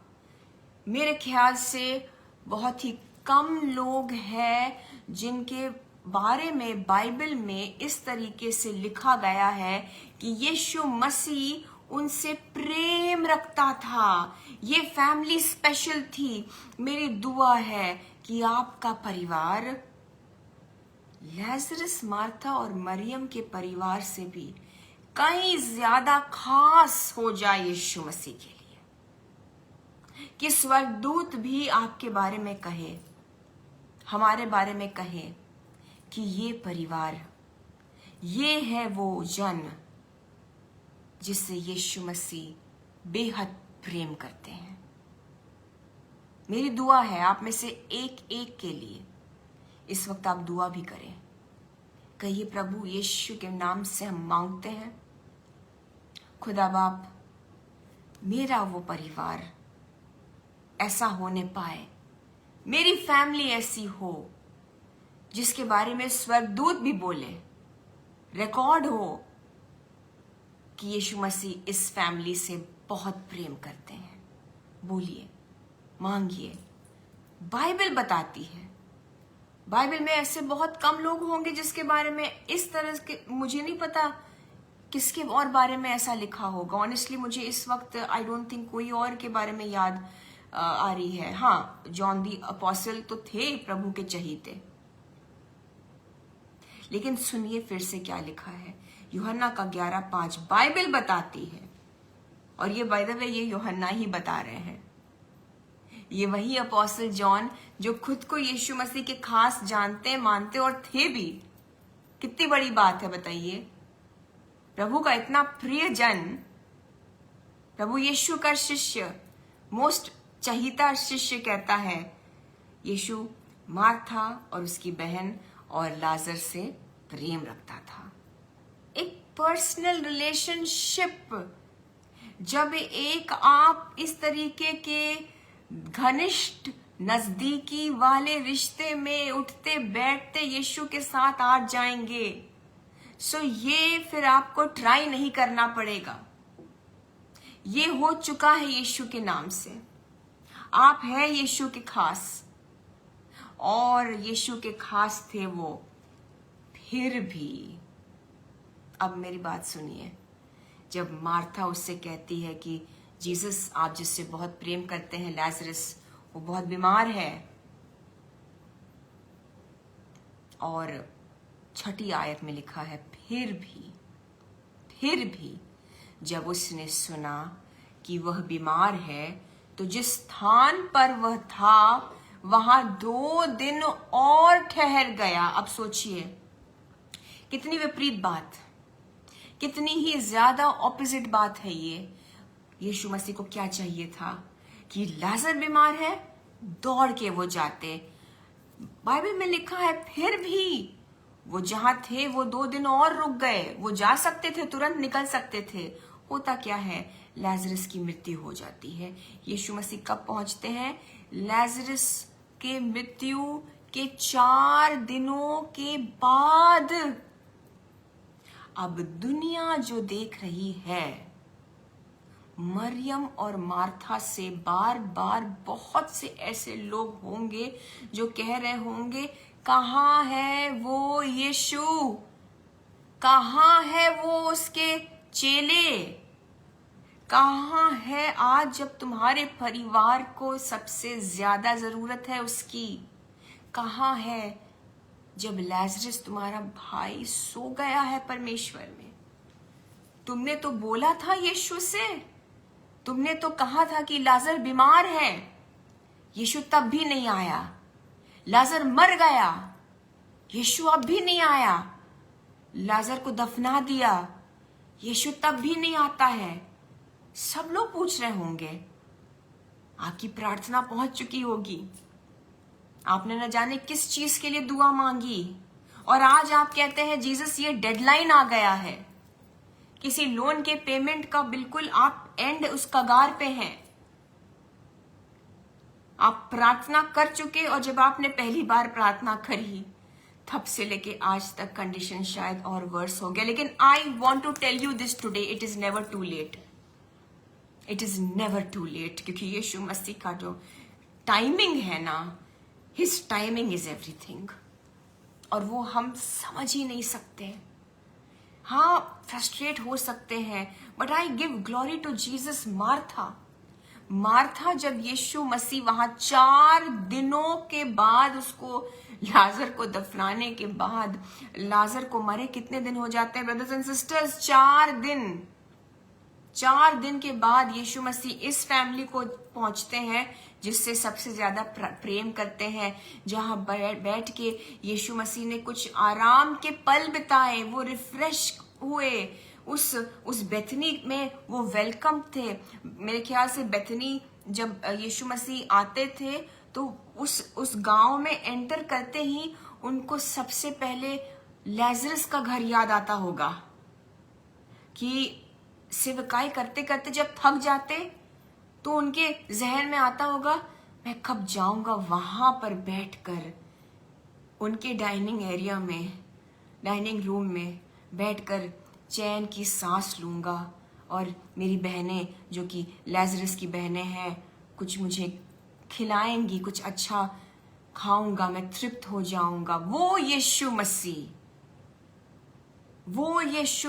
मेरे ख्याल से बहुत ही कम लोग हैं जिनके बारे में बाइबल में इस तरीके से लिखा गया है कि यीशु मसीह उनसे प्रेम रखता था। ये फैमिली स्पेशल थी। मेरी दुआ है कि आपका परिवार लाजरस, मार्था और मरियम के परिवार से भी कहीं ज्यादा खास हो जाए यीशु मसीह के लिए, कि स्वर्गदूत भी आपके बारे में कहे, हमारे बारे में कहे कि ये परिवार, ये है वो जन जिससे यीशु मसीह बेहद प्रेम करते हैं। मेरी दुआ है आप में से एक एक के लिए इस वक्त आप दुआ भी करें। कहिए, प्रभु यीशु के नाम से हम मांगते हैं, खुदा बाप, मेरा वो परिवार ऐसा होने पाए, मेरी फैमिली ऐसी हो जिसके बारे में स्वर्गदूत भी बोले, रिकॉर्ड हो कि यीशु मसीह इस फैमिली से बहुत प्रेम करते हैं। बोलिए, मांगिए। बाइबल बताती है, बाइबल में ऐसे बहुत कम लोग होंगे जिसके बारे में इस तरह के, मुझे नहीं पता किसके और बारे में ऐसा लिखा होगा। ऑनेस्टली मुझे इस वक्त आई डोंट थिंक कोई और के बारे में याद आ रही है। हाँ, जॉन दी अपोस्टल तो थे प्रभु के चहीते, लेकिन सुनिए फिर से क्या लिखा है। यूहन्ना का 11:5 बाइबल बताती है, और ये बाय द वे ये यूहन्ना ही बता रहे हैं। ये वही अपोस्टल जॉन जो खुद को यीशु मसीह के खास जानते, मानते और थे भी। कितनी बड़ी बात है बताइए। प्रभु का इतना प्रिय जन, प्रभु यीशु का शिष्य, मोस्ट चहीता शिष्य कहता है यीशु मार्था और उसकी बहन और लाजर से प्रेम रखता था। एक पर्सनल रिलेशनशिप। जब एक आप इस तरीके के घनिष्ठ नजदीकी वाले रिश्ते में उठते बैठते यीशु के साथ आ जाएंगे, सो ये फिर आपको ट्राई नहीं करना पड़ेगा। ये हो चुका है यीशु के नाम से। आप हैं यीशु के खास, और यीशु के खास थे वो। फिर भी अब मेरी बात सुनिए। जब मार्था उससे कहती है कि जीसस, आप जिससे बहुत प्रेम करते हैं, लाजरस वो बहुत बीमार है, और 6ठी आयत में लिखा है, फिर भी जब उसने सुना कि वह बीमार है, तो जिस स्थान पर वह था वहां 2 दिन और ठहर गया। अब सोचिए कितनी विपरीत बात, कितनी ही ज्यादा ऑपोजिट बात है ये। यीशु मसीह को क्या चाहिए था कि लाजर बीमार है, दौड़ के वो जाते। बाइबल में लिखा है फिर भी वो जहां थे वो 2 दिन और रुक गए। वो जा सकते थे, तुरंत निकल सकते थे। होता क्या है, लाजरस की मृत्यु हो जाती है। यीशु मसीह कब पहुंचते हैं? लाजरस के मृत्यु के 4 दिनों के बाद। अब दुनिया जो देख रही है, मरियम और मार्था से बार बार बहुत से ऐसे लोग होंगे जो कह रहे होंगे, कहाँ है वो यीशु, कहाँ है वो उसके चेले, कहाँ है आज जब तुम्हारे परिवार को सबसे ज्यादा जरूरत है उसकी, कहाँ है जब लाजरस तुम्हारा भाई सो गया है परमेश्वर में। तुमने तो बोला था यीशु से, तुमने तो कहा था कि लाजर बीमार है, यीशु तब भी नहीं आया। लाजर मर गया, यीशु अब भी नहीं आया। लाजर को दफना दिया, यीशु तब भी नहीं आता है। सब लोग पूछ रहे होंगे, आपकी प्रार्थना पहुंच चुकी होगी, आपने न जाने किस चीज के लिए दुआ मांगी, और आज आप कहते हैं जीसस ये डेडलाइन आ गया है, किसी लोन के पेमेंट का बिल्कुल आप एंड उस कगार पे हैं। आप प्रार्थना कर चुके, और जब आपने पहली बार प्रार्थना करी तब से लेके आज तक कंडीशन शायद और वर्स हो गया। लेकिन I want to tell you this today, it is never too late, it is never too late. क्योंकि यीशु मसीह का जो टाइमिंग है ना, हिज टाइमिंग इज एवरीथिंग, और वो हम समझ ही नहीं सकते। हाँ, फ्रस्ट्रेट हो सकते हैं, but I give glory to Jesus. Martha जब यीशु मसीह वहां 4 दिनों के बाद, उसको लाजर को दफनाने के बाद, लाजर को मरे कितने दिन हो जाते हैं ब्रदर्स एंड सिस्टर्स? 4 दिन के बाद यीशु मसीह इस फैमिली को पहुंचते हैं जिससे सबसे ज्यादा प्रेम करते हैं, जहां बैठ के यीशु मसीह ने कुछ आराम के पल बिताए, वो रिफ्रेश हुए। उस बेथनी में वो वेलकम थे। मेरे ख्याल से बेथनी जब यीशु मसीह आते थे तो उस गांव में एंटर करते ही उनको सबसे पहले लाजरस का घर याद आता होगा, कि सेवकाई करते करते जब थक जाते तो उनके जहन में आता होगा, मैं कब जाऊंगा वहां पर बैठकर उनके डाइनिंग रूम में बैठकर चैन की सांस लूंगा, और मेरी बहनें जो कि लाजरस की बहनें हैं कुछ मुझे खिलाएंगी, कुछ अच्छा खाऊंगा, मैं तृप्त हो जाऊंगा। वो यीशु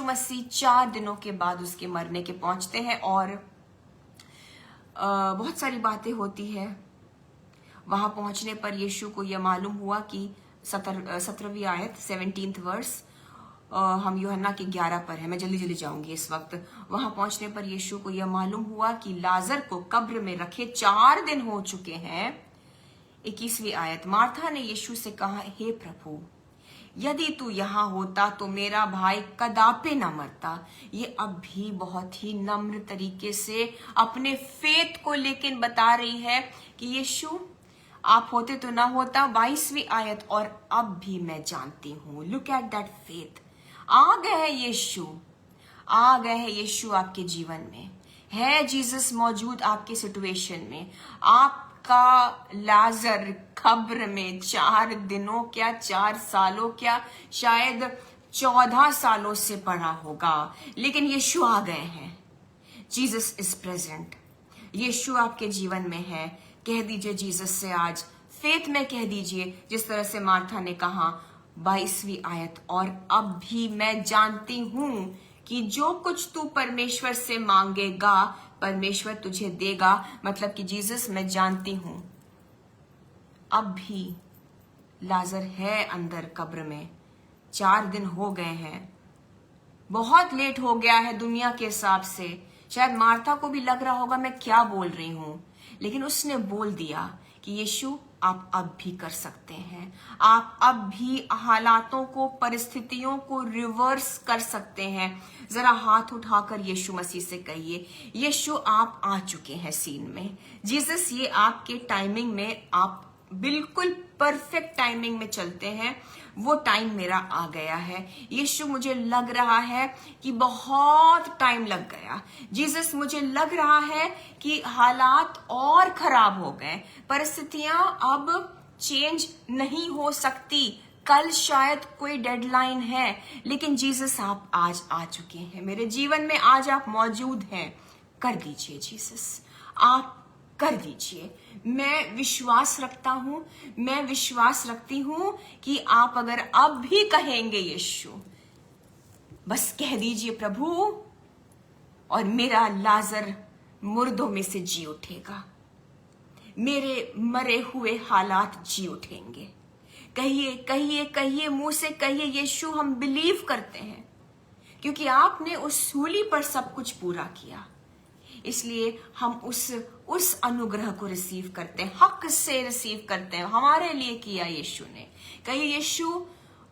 मसीह 4 दिनों के बाद उसके मरने के पहुंचते हैं। और बहुत सारी बातें होती है। वहां पहुंचने पर यीशु को यह मालूम हुआ कि 17वीं आयत 17th वर्स, हम यूहन्ना के 11 पर है, मैं जल्दी जाऊंगी इस वक्त। वहां पहुंचने पर यीशु को यह मालूम हुआ कि लाजर को कब्र में रखे 4 दिन हो चुके हैं। 21वीं आयत, मार्था ने यीशु से कहा, हे प्रभु, यदि तू यहाँ होता तो मेरा भाई कदापि न मरता। ये अब भी बहुत ही नम्र तरीके से अपने फेथ को लेकिन बता रही है कि यीशु आप होते तो ना होता। 22वीं आयत, और अब भी मैं जानती हूं। Look at that faith. आ गए हैं यीशु आपके जीवन में है। जीसस मौजूद आपके सिचुएशन में। आपका लाजर कब्र में 4 दिनों क्या, 4 सालों क्या, शायद 14 सालों से पड़ा होगा, लेकिन यीशु आ गए हैं। Jesus is present. यीशु आपके जीवन में है। कह दीजिए जीसस से आज फेथ में कह दीजिए, जिस तरह से मार्था ने कहा। 22वीं आयत, और अब भी मैं जानती हूं कि जो कुछ तू परमेश्वर से मांगेगा परमेश्वर तुझे देगा। मतलब कि जीसस, मैं जानती हूं अब भी लाजर है अंदर कब्र में। 4 दिन हो गए हैं, बहुत लेट हो गया है दुनिया के हिसाब से। शायद मार्था को भी लग रहा होगा मैं क्या बोल रही हूं, लेकिन उसने बोल दिया कि यीशु आप अब भी कर सकते हैं। आप अब भी हालातों को, परिस्थितियों को रिवर्स कर सकते हैं। जरा हाथ उठाकर यीशु मसीह से कहिए, यीशु आप आ चुके हैं सीन में। जीसस, ये आपके टाइमिंग में, आप बिल्कुल परफेक्ट टाइमिंग में चलते हैं। वो टाइम मेरा आ गया है। यीशु, मुझे लग रहा है कि बहुत टाइम लग गया। जीसस, मुझे लग रहा है कि हालात और खराब हो गए, परिस्थितियां अब चेंज नहीं हो सकती। कल शायद कोई डेडलाइन है, लेकिन जीसस आप आज आ चुके हैं मेरे जीवन में। आज आप मौजूद हैं। कर दीजिए जीसस, आप कर दीजिए। मैं विश्वास रखता हूं, मैं विश्वास रखती हूं कि आप अगर अब भी कहेंगे यीशु, बस कह दीजिए प्रभु, और मेरा लाजर मुर्दों में से जी उठेगा। मेरे मरे हुए हालात जी उठेंगे। कहिए कहिए कहिए, मुंह से कहिए यीशु, हम बिलीव करते हैं क्योंकि आपने उस सूली पर सब कुछ पूरा किया। इसलिए हम उस अनुग्रह को रिसीव करते हैं, हक से रिसीव करते हैं। हमारे लिए किया यीशु ने। कहिए यीशु,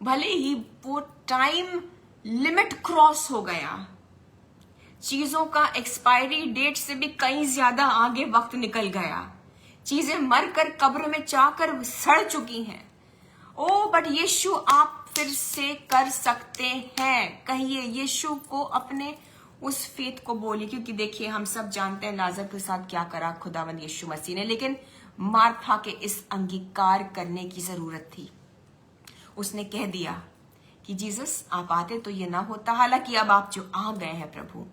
भले ही वो टाइम लिमिट क्रॉस हो गया, चीजों का एक्सपायरी डेट से भी कहीं ज्यादा आगे वक्त निकल गया, चीजें मरकर कब्र में जाकर सड़ चुकी हैं, ओ बट यीशु आप फिर से कर सकते हैं। कहिए यीशु को अपने उस फेथ को बोलिए, क्योंकि देखिए हम सब जानते हैं लाजर के साथ क्या करा खुदावंद यीशु मसीह ने, लेकिन मार्था के इस अंगीकार करने की जरूरत थी। उसने कह दिया कि जीसस आप आते तो ये ना होता, हालांकि अब आप जो आ गए हैं प्रभु,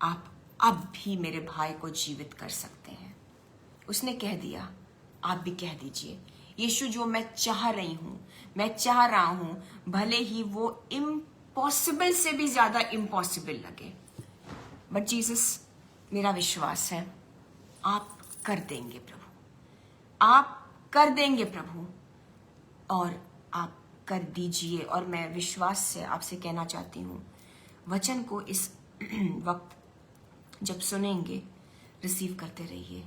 आप अब भी मेरे भाई को जीवित कर सकते हैं। उसने कह दिया, आप भी कह दीजिए, यीशु जो मैं चाह रही हूं, मैं चाह रहा हूं, भले ही वो इम्पॉसिबल से भी ज्यादा इम्पॉसिबल लगे, बट जीसस मेरा विश्वास है आप कर देंगे प्रभु, आप कर देंगे प्रभु, और आप कर दीजिए। और मैं विश्वास से आपसे कहना चाहती हूँ, वचन को इस वक्त जब सुनेंगे रिसीव करते रहिए।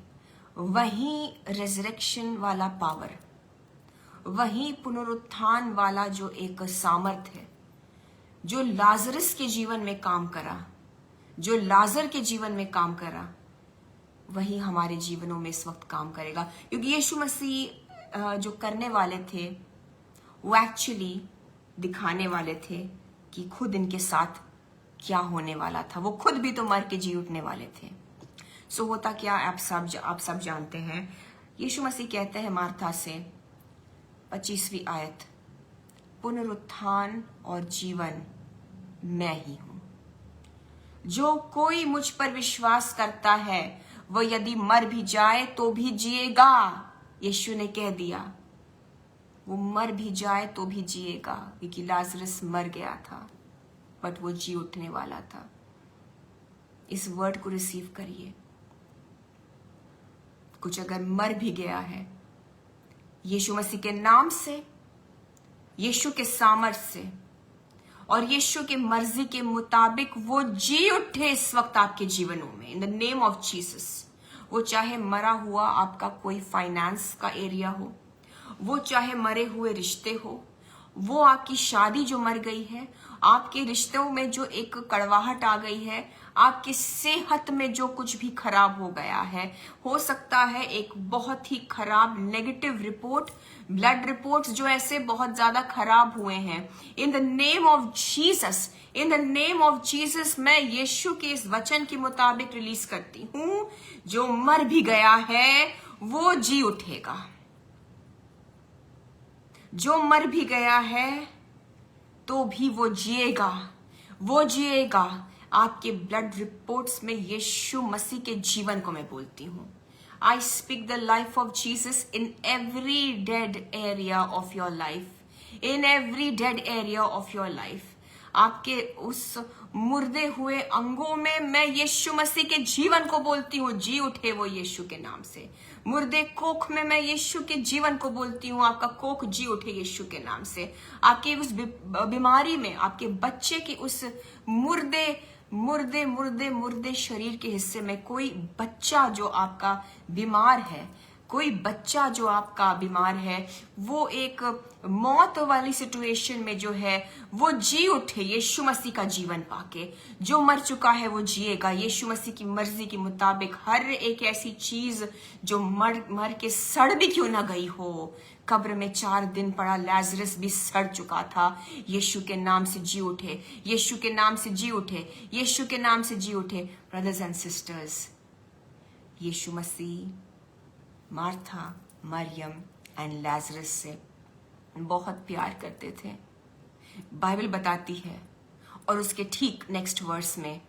वही रेजरेक्शन वाला पावर, वही पुनरुत्थान वाला जो एक सामर्थ्य है, जो लाजरस के जीवन में काम करा, जो लाजर के जीवन में काम करा, वही हमारे जीवनों में इस वक्त काम करेगा। क्योंकि यीशु मसीह जो करने वाले थे वो एक्चुअली दिखाने वाले थे कि खुद इनके साथ क्या होने वाला था। वो खुद भी तो मर के जी उठने वाले थे। सो होता क्या, आप सब जानते हैं। यीशु मसीह कहते हैं मार्था से, 25वीं आयत, पुनरुत्थान और जीवन मैं ही हूं, जो कोई मुझ पर विश्वास करता है वो यदि मर भी जाए तो भी जिएगा। यीशु ने कह दिया वो मर भी जाए तो भी जिएगा, क्योंकि लाजरस मर गया था बट वो जी उठने वाला था। इस वर्ड को रिसीव करिए। कुछ अगर मर भी गया है, यीशु मसीह के नाम से, यीशु के सामर्थ से और यीशु के मर्जी के मुताबिक वो जी उठे इस वक्त आपके जीवनों में, इन द नेम ऑफ जीसस। वो चाहे मरा हुआ आपका कोई फाइनेंस का एरिया हो, वो चाहे मरे हुए रिश्ते हो, वो आपकी शादी जो मर गई है, आपके रिश्तों में जो एक कड़वाहट आ गई है, आपकी सेहत में जो कुछ भी खराब हो गया है, हो सकता है एक बहुत ही खराब नेगेटिव रिपोर्ट, ब्लड रिपोर्ट्स जो ऐसे बहुत ज्यादा खराब हुए हैं। In the name of Jesus, in the name of Jesus, मैं यीशु के इस वचन के मुताबिक रिलीज करती हूं, जो मर भी गया है वो जी उठेगा। जो मर भी गया है तो भी वो जिएगा, वो जिएगा। आपके ब्लड रिपोर्ट्स में यीशु मसीह के जीवन को मैं बोलती हूं। I speak the life of Jesus in every dead area of your life, in every dead area of your life. आपके उस मुर्दे हुए अंगों में मैं यीशु मसीह के जीवन को बोलती हूँ, जी उठे वो यीशु के नाम से। मुर्दे कोख में मैं यीशु के जीवन को बोलती हूँ, आपका कोख जी उठे यीशु के नाम से। आपके उस बीमारी में, आपके बच्चे की उस मुर्दे मुर्दे मुर्दे मुर्दे शरीर के हिस्से में कोई बच्चा जो आपका बीमार है, कोई बच्चा जो आपका बीमार है, वो एक मौत वाली सिचुएशन में जो है वो जी उठे यीशु मसीह का जीवन पाके। जो मर चुका है वो जिएगा यीशु मसीह की मर्जी के मुताबिक। हर एक ऐसी चीज जो मर के सड़ भी क्यों ना गई हो, कब्र में 4 दिन पड़ा लाजरस भी सड़ चुका था, यीशु के नाम से जी उठे, यीशु के नाम से जी उठे, यीशु के नाम से जी उठे। ब्रदर्स एंड सिस्टर्स, यीशु मसीह मार्था, मरियम एंड लाजरस से बहुत प्यार करते थे, बाइबल बताती है। और उसके ठीक नेक्स्ट वर्स में,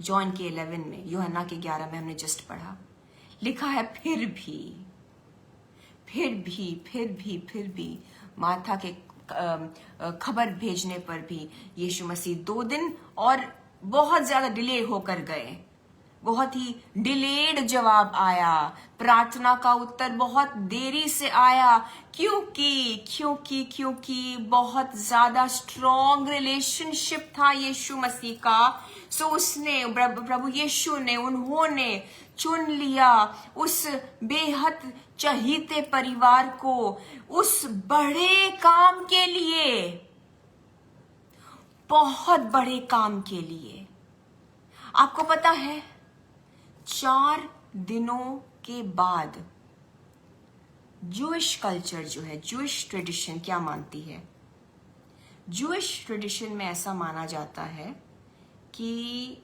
जॉन के 11 में, यूहन्ना के 11 में हमने जस्ट पढ़ा, लिखा है फिर भी मार्था के खबर भेजने पर भी यीशु मसीह 2 दिन और बहुत ज्यादा डिले होकर गए। बहुत ही डिलेड जवाब आया, प्रार्थना का उत्तर बहुत देरी से आया, क्योंकि बहुत ज्यादा स्ट्रॉन्ग रिलेशनशिप था यीशु मसीह का। सो उसने, प्रभु यीशु ने, उन्होंने चुन लिया उस बेहद चहीते परिवार को उस बड़े काम के लिए, बहुत बड़े काम के लिए। आपको पता है 4 दिनों के बाद जूइश कल्चर जो है, जूइश ट्रेडिशन क्या मानती है? जूइश ट्रेडिशन में ऐसा माना जाता है कि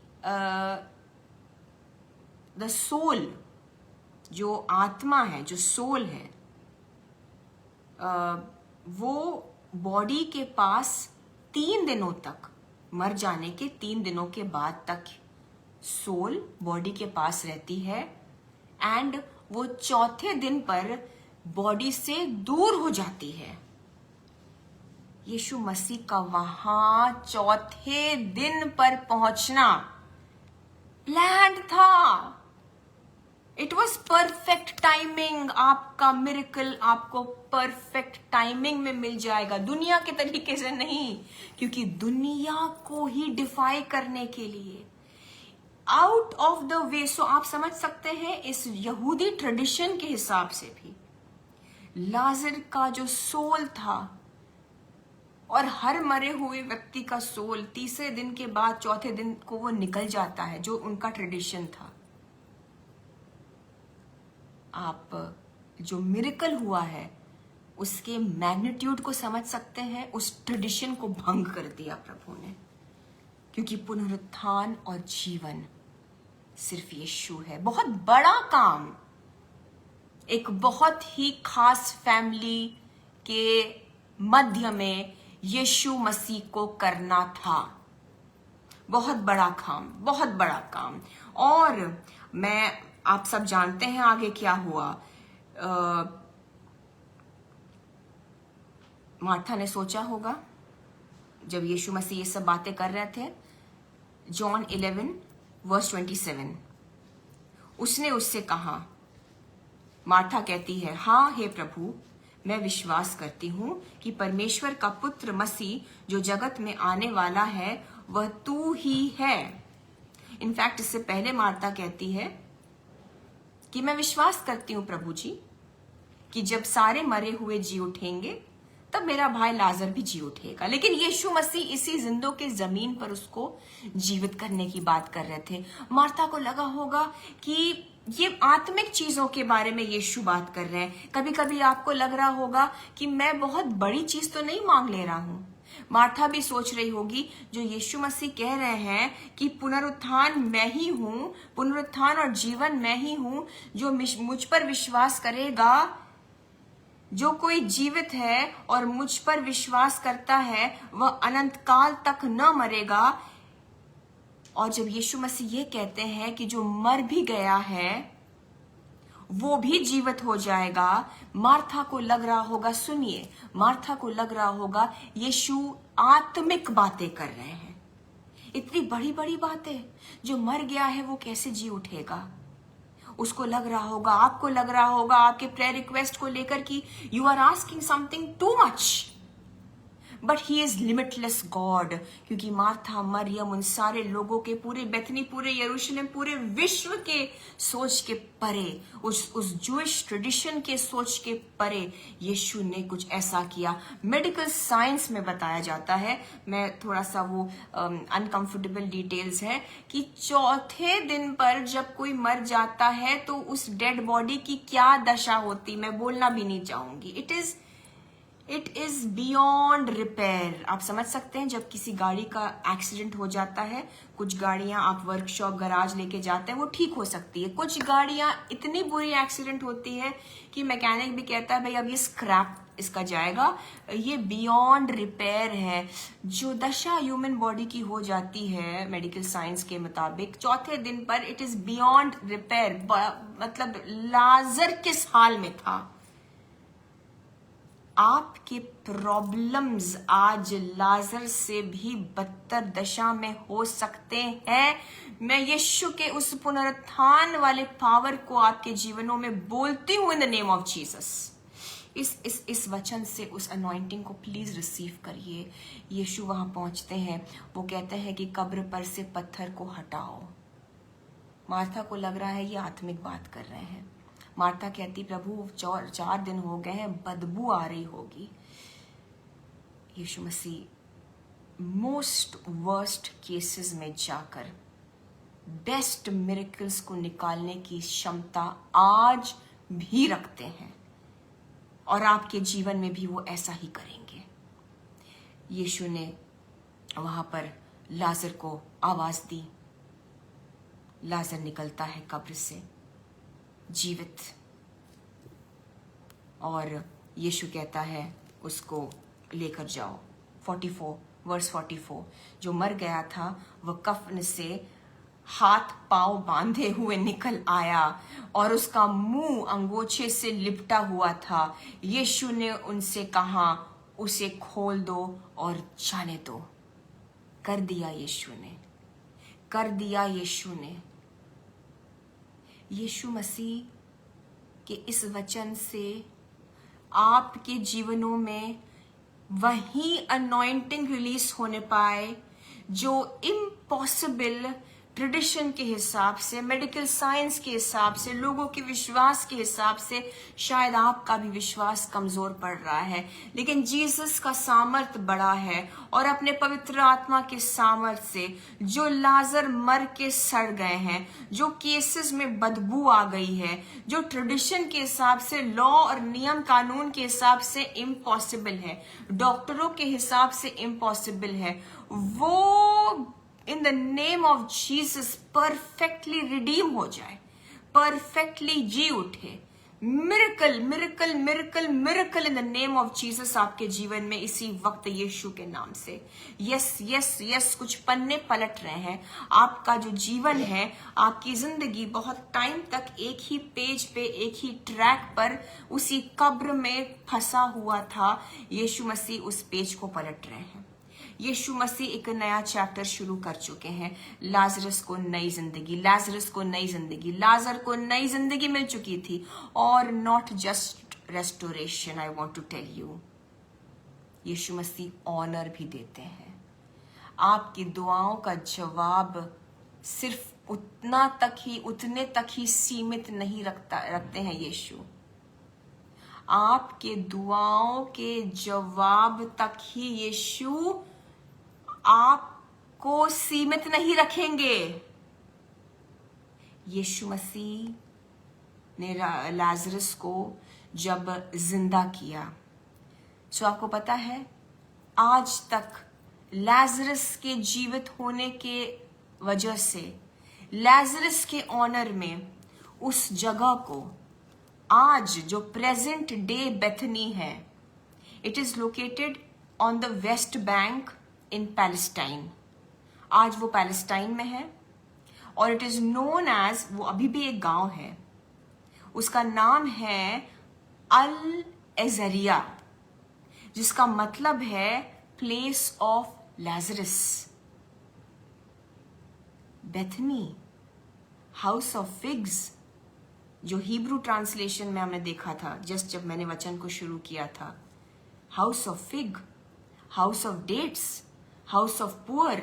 द सोल, जो आत्मा है, जो सोल है, वो बॉडी के पास 3 दिनों तक, मर जाने के 3 दिनों के बाद तक सोल बॉडी के पास रहती है, एंड वो चौथे दिन पर बॉडी से दूर हो जाती है। यीशु मसीह का वहां चौथे दिन पर पहुंचना प्लान था। It was perfect timing. आपका मिरेकल आपको परफेक्ट टाइमिंग में मिल जाएगा, दुनिया के तरीके से नहीं, क्योंकि दुनिया को ही डिफाई करने के लिए, आउट ऑफ द वे। सो आप समझ सकते हैं इस यहूदी ट्रेडिशन के हिसाब से भी लाजर का जो सोल था, और हर मरे हुए व्यक्ति का सोल तीसरे दिन के बाद चौथे दिन को वो निकल जाता है, जो उनका ट्रेडिशन था। आप जो मिरेकल हुआ है उसके मैग्नीट्यूड को समझ सकते हैं। उस ट्रेडिशन को भंग कर दिया प्रभु ने, क्योंकि पुनरुत्थान और जीवन सिर्फ यीशु है। बहुत बड़ा काम एक बहुत ही खास फैमिली के मध्य में यीशु मसीह को करना था। बहुत बड़ा काम, बहुत बड़ा काम। और मैं, आप सब जानते हैं आगे क्या हुआ। मार्था ने सोचा होगा जब यीशु मसीह ये सब बातें कर रहे थे, जॉन 11:27, उसने उससे कहा, मार्था कहती है, हाँ हे प्रभु, मैं विश्वास करती हूं कि परमेश्वर का पुत्र मसीह जो जगत में आने वाला है वह तू ही है। इनफैक्ट इससे पहले मार्था कहती है कि मैं विश्वास करती हूं प्रभु जी कि जब सारे मरे हुए जी उठेंगे तब मेरा भाई लाजर भी जी उठेगा। लेकिन यीशु मसीह इसी जिंदों के जमीन पर उसको जीवित करने की बात कर रहे थे। मार्था को लगा होगा कि ये आत्मिक चीजों के बारे में यीशु बात कर रहे हैं। कभी कभी आपको लग रहा होगा कि मैं बहुत बड़ी चीज तो नहीं मांग ले रहा हूं। मार्था भी सोच रही होगी, जो यीशु मसीह कह रहे हैं कि पुनरुत्थान मैं ही हूं, पुनरुत्थान और जीवन मैं ही हूं, जो मुझ पर विश्वास करेगा, जो कोई जीवित है और मुझ पर विश्वास करता है वह अनंत काल तक न मरेगा। और जब यीशु मसीह ये कहते हैं कि जो मर भी गया है वो भी जीवित हो जाएगा, मार्था को लग रहा होगा, सुनिए, मार्था को लग रहा होगा यीशु आत्मिक बातें कर रहे हैं। इतनी बड़ी बड़ी बातें, जो मर गया है वो कैसे जी उठेगा। उसको लग रहा होगा, आपको लग रहा होगा आपके प्रेयर रिक्वेस्ट को लेकर कि you are asking something too much, but he is limitless God. क्योंकि मार्था, मरियम, उन सारे लोगों के, पूरे बेथनी, पूरे यरूशलेम, पूरे विश्व के सोच के परे, उस जूइश ट्रेडिशन के सोच के परे यीशु ने कुछ ऐसा किया। मेडिकल साइंस में बताया जाता है, मैं थोड़ा सा वो अनकंफर्टेबल डिटेल्स है, कि चौथे दिन पर जब कोई मर जाता है तो उस डेड बॉडी की क्या दशा होती, मैं बोलना भी नहीं चाहूंगी। It is beyond repair. आप समझ सकते हैं, जब किसी गाड़ी का एक्सीडेंट हो जाता है, कुछ गाड़ियां आप वर्कशॉप, गराज लेके जाते हैं, वो ठीक हो सकती है। कुछ गाड़ियां इतनी बुरी एक्सीडेंट होती है कि मैकेनिक भी कहता है भाई अब ये स्क्रैप इसका जाएगा, ये बियॉन्ड रिपेयर है। जो दशा ह्यूमन बॉडी की हो जाती है मेडिकल साइंस के मुताबिक चौथे दिन पर, इट इज बियॉन्ड रिपेयर। मतलब लाजर किस हाल में था। आपके प्रॉब्लम्स आज लाजर से भी बदतर दशा में हो सकते हैं। मैं यीशु के उस पुनरुत्थान वाले पावर को आपके जीवनों में बोलती हूं इन द नेम ऑफ जीसस। इस वचन से उस अनॉइंटिंग को प्लीज रिसीव करिए। यीशु वहां पहुंचते हैं, वो कहते हैं कि कब्र पर से पत्थर को हटाओ। मार्था को लग रहा है ये आत्मिक बात कर रहे हैं। मार्था कहती, प्रभु 4 दिन हो गए हैं, बदबू आ रही होगी। यीशु मसीह मोस्ट वर्स्ट केसेस में जाकर बेस्ट मिरेकल्स को निकालने की क्षमता आज भी रखते हैं, और आपके जीवन में भी वो ऐसा ही करेंगे। यीशु ने वहां पर लाजर को आवाज दी, लाजर निकलता है कब्र से जीवित, और यीशु कहता है उसको लेकर जाओ। 44 वर्स 44, जो मर गया था वह कफन से हाथ पांव बांधे हुए निकल आया और उसका मुंह अंगोछे से लिपटा हुआ था। यीशु ने उनसे कहा, उसे खोल दो और जाने दो। कर दिया यीशु ने, कर दिया यीशु ने। यीशु मसीह के इस वचन से आपके जीवनों में वही अनॉइंटिंग रिलीज होने पाए जो इम्पॉसिबल ट्रेडिशन के हिसाब से, मेडिकल साइंस के हिसाब से, लोगों के विश्वास के हिसाब से शायद आपका भी विश्वास कमजोर पड़ रहा है, लेकिन जीसस का सामर्थ बड़ा है। और अपने पवित्र आत्मा के सामर्थ से जो लाजर मर के सड़ गए हैं, जो केसेस में बदबू आ गई है, जो ट्रेडिशन के हिसाब से, लॉ और नियम कानून के हिसाब से इम्पॉसिबल है, डॉक्टरों के हिसाब से इम्पॉसिबल है, वो इन the name of Jesus perfectly redeem हो जाए, परफेक्टली जी उठे। Miracle miracle miracle miracle in the name of Jesus आपके जीवन में इसी वक्त यीशु के नाम से। यस यस यस, कुछ पन्ने पलट रहे हैं। आपका जो जीवन है, आपकी जिंदगी बहुत टाइम तक एक ही पेज पे, एक ही ट्रैक पर, उसी कब्र में फंसा हुआ था। यीशु मसीह उस पेज को पलट रहे हैं। यीशु मसीह एक नया चैप्टर शुरू कर चुके हैं। लाजरस को नई जिंदगी, लाजरस को नई जिंदगी, लाजर को नई जिंदगी मिल चुकी थी। और not just restoration, I want to tell you, यीशु मसीह ऑनर भी देते हैं। आपकी दुआओं का जवाब सिर्फ उतना तक ही, उतने तक ही सीमित नहीं रखते हैं यीशु। आपके दुआओं के जवाब तक ही यीशु आपको सीमित नहीं रखेंगे। यीशु मसीह ने लाजरस को जब जिंदा किया, तो आपको पता है आज तक लाजरस के जीवित होने के वजह से, लाजरस के ऑनर में उस जगह को आज जो प्रेजेंट डे बेथनी है, it is located on the West Bank in Palestine. आज वो पैलेस्टाइन में है और इट इज नोन एज, वो अभी भी एक गांव है, उसका नाम है अल एजरिया, जिसका मतलब है place of Lazarus. Bethany, house of figs, जो हिब्रू ट्रांसलेशन में हमने देखा था जस्ट जब मैंने वचन को शुरू किया था, house of fig, house of dates, house of poor,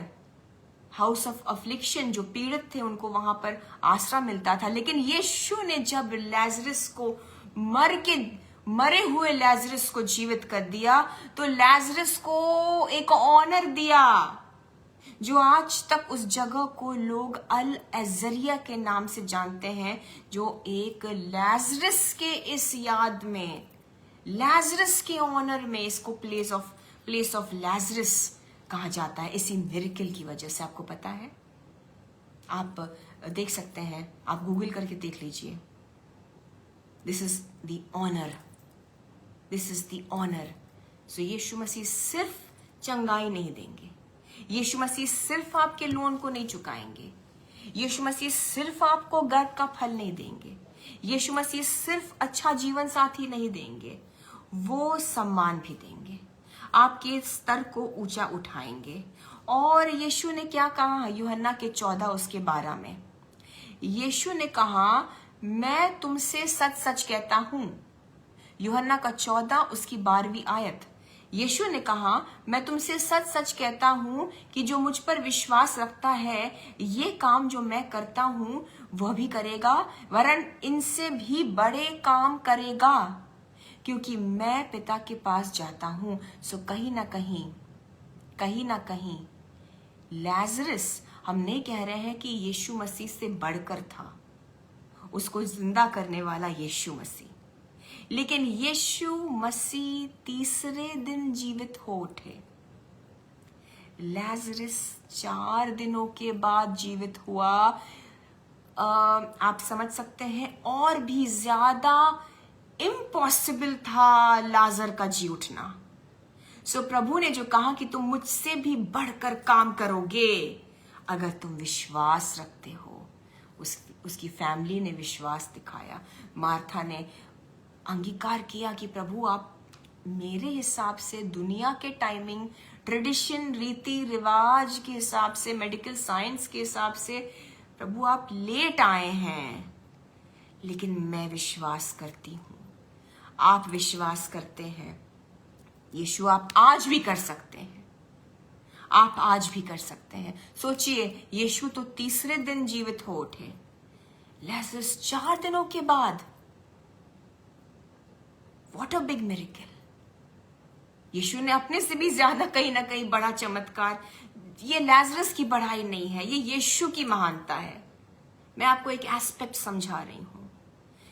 house of affliction, जो पीड़ित थे उनको वहां पर आसरा मिलता था। लेकिन यीशु ने जब लाजरस को मरे हुए लाजरस को जीवित कर दिया, तो लाजरस को एक ऑनर दिया, जो आज तक उस जगह को लोग अल एजरिया के नाम से जानते हैं, जो एक लाजरस के इस याद में, लाजरस के ऑनर में इसको प्लेस ऑफ लाजरस कहा जाता है, इसी मिरेकल की वजह से। आपको पता है, आप देख सकते हैं, आप गूगल करके देख लीजिए। This is the honour, this is the honour. So यीशु मसीह सिर्फ चंगाई नहीं देंगे, यीशु मसीह सिर्फ आपके लोन को नहीं चुकाएंगे, यीशु मसीह सिर्फ आपको गर्व का फल नहीं देंगे, यीशु मसीह सिर्फ अच्छा जीवन साथी नहीं देंगे, वो सम्मान भी देंगे, आपके स्तर को ऊंचा उठाएंगे। और यीशु ने क्या कहा यूहन्ना के 14 उसके 12 में? यीशु ने कहा, मैं तुमसे सच सच कहता हूं। यूहन्ना का 14 उसकी 12वीं आयत। यीशु ने कहा, मैं तुमसे सच सच कहता हूं कि जो मुझ पर विश्वास रखता है, ये काम जो मैं करता हूं वह भी करेगा, वरन इनसे भी बड़े काम करेगा, क्योंकि मैं पिता के पास जाता हूं। सो कहीं ना कहीं लाजरस, हम नहीं कह रहे हैं कि यीशु मसीह से बढ़कर था, उसको जिंदा करने वाला यीशु मसीह, लेकिन यीशु मसीह तीसरे दिन जीवित हो उठे। लाजरस 4 दिनों के बाद जीवित हुआ, आप समझ सकते हैं और भी ज्यादा इम्पॉसिबल था लाजर का जी उठना। सो प्रभु ने जो कहा कि तुम मुझसे भी बढ़कर काम करोगे अगर तुम विश्वास रखते हो, उसकी फैमिली ने विश्वास दिखाया। मार्था ने अंगीकार किया कि प्रभु आप मेरे हिसाब से, दुनिया के टाइमिंग, ट्रेडिशन, रीति रिवाज के हिसाब से, मेडिकल साइंस के हिसाब से प्रभु आप लेट आए हैं, लेकिन मैं विश्वास करती हूं। आप विश्वास करते हैं यीशु, आप आज भी कर सकते हैं, आप आज भी कर सकते हैं। सोचिए, यीशु तो तीसरे दिन जीवित हो उठे, लाजरस 4 दिनों के बाद। What a big miracle. यीशु ने अपने से भी ज्यादा कहीं ना कहीं बड़ा चमत्कार, ये लाजरस की बढ़ाई नहीं है, ये यीशु की महानता है। मैं आपको एक एस्पेक्ट समझा रही हूं,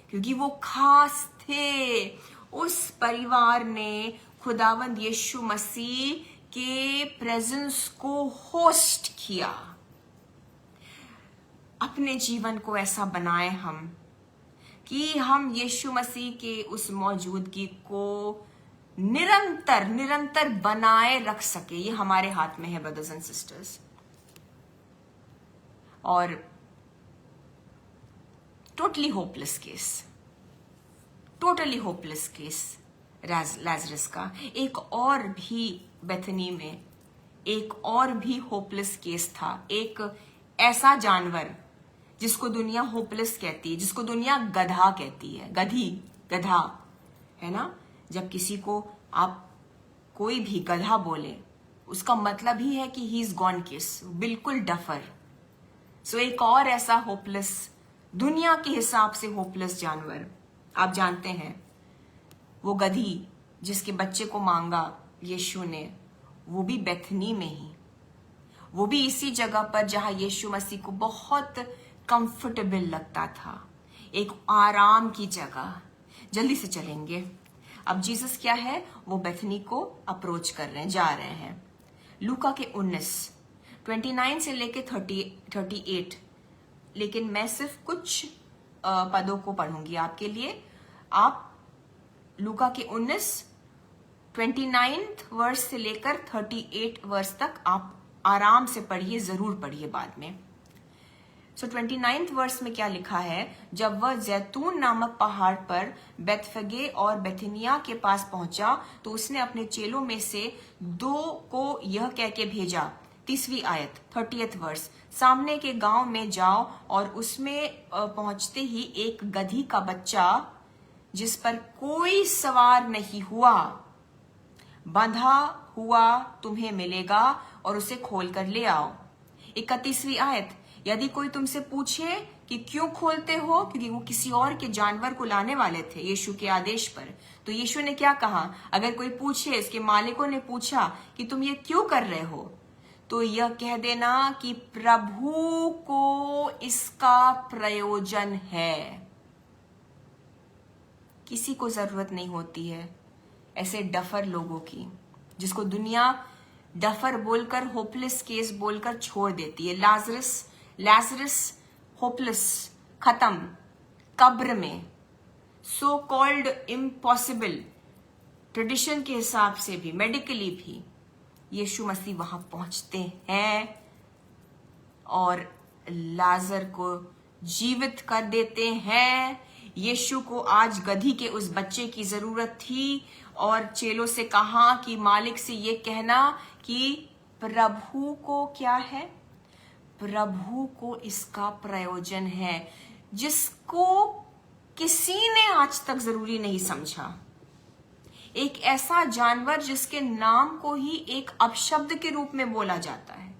क्योंकि वो खास थे। उस परिवार ने खुदावंद यीशु मसीह के प्रेजेंस को होस्ट किया। अपने जीवन को ऐसा बनाए हम कि हम यीशु मसीह के उस मौजूदगी को निरंतर निरंतर बनाए रख सके। ये हमारे हाथ में है ब्रदर्स एंड सिस्टर्स। और टोटली होपलेस केस लाजरस का। एक और भी बेथनी में एक और भी होपलेस केस था। एक ऐसा जानवर जिसको दुनिया होपलेस कहती है, जिसको दुनिया गधा कहती है, गधा है ना। जब किसी को आप कोई भी गधा बोले, उसका मतलब ही है कि ही इज गॉन केस, बिल्कुल डफर। सो एक और ऐसा होपलेस, दुनिया के हिसाब से होपलेस जानवर आप जानते हैं, वो गधी जिसके बच्चे को मांगा यीशु ने, वो भी बेथनी में ही, वो भी इसी जगह पर जहां यीशु मसीह को बहुत कंफर्टेबल लगता था, एक आराम की जगह। जल्दी से चलेंगे। अब जीसस क्या है, वो बेथनी को अप्रोच कर रहे हैं, जा रहे हैं। लूका के 29 से लेके 38, लेकिन मैं सिर्फ कुछ पदों को पढ़ूंगी आपके लिए। आप लूका के 29 वर्स से लेकर 38 वर्स तक आप आराम से पढ़िए, जरूर पढ़िए बाद में। सो 29 वर्स में क्या लिखा है, जब वह जैतून नामक पहाड़ पर बेतफगे और बेथनिया के पास पहुंचा तो उसने अपने चेलों में से 2 को यह कह के भेजा। 30वीं आयत 30th वर्स, सामने के गांव में जाओ और उसमें पहुंचते ही एक गधी का बच्चा जिस पर कोई सवार नहीं हुआ, बंधा हुआ तुम्हें मिलेगा और उसे खोल कर ले आओ। 31वीं आयत, यदि कोई तुमसे पूछे कि क्यों खोलते हो, क्योंकि वो किसी और के जानवर को लाने वाले थे यीशु के आदेश पर, तो यीशु ने क्या कहा, अगर कोई पूछे, इसके मालिकों ने पूछा कि तुम ये क्यों कर रहे हो, तो यह कह देना कि प्रभु को इसका प्रयोजन है। किसी को जरूरत नहीं होती है ऐसे डफर लोगों की, जिसको दुनिया डफर बोलकर, होपलेस केस बोलकर छोड़ देती है। लाजरस होपलेस, खत्म, कब्र में, सो कॉल्ड इम्पॉसिबल, ट्रेडिशन के हिसाब से भी, मेडिकली भी। यीशु मसीह वहां पहुंचते हैं और लाजर को जीवित कर देते हैं। यीशु को आज गधी के उस बच्चे की जरूरत थी और चेलों से कहा कि मालिक से ये कहना कि प्रभु को क्या है, प्रभु को इसका प्रयोजन है, जिसको किसी ने आज तक जरूरी नहीं समझा। एक ऐसा जानवर जिसके नाम को ही एक अपशब्द के रूप में बोला जाता है।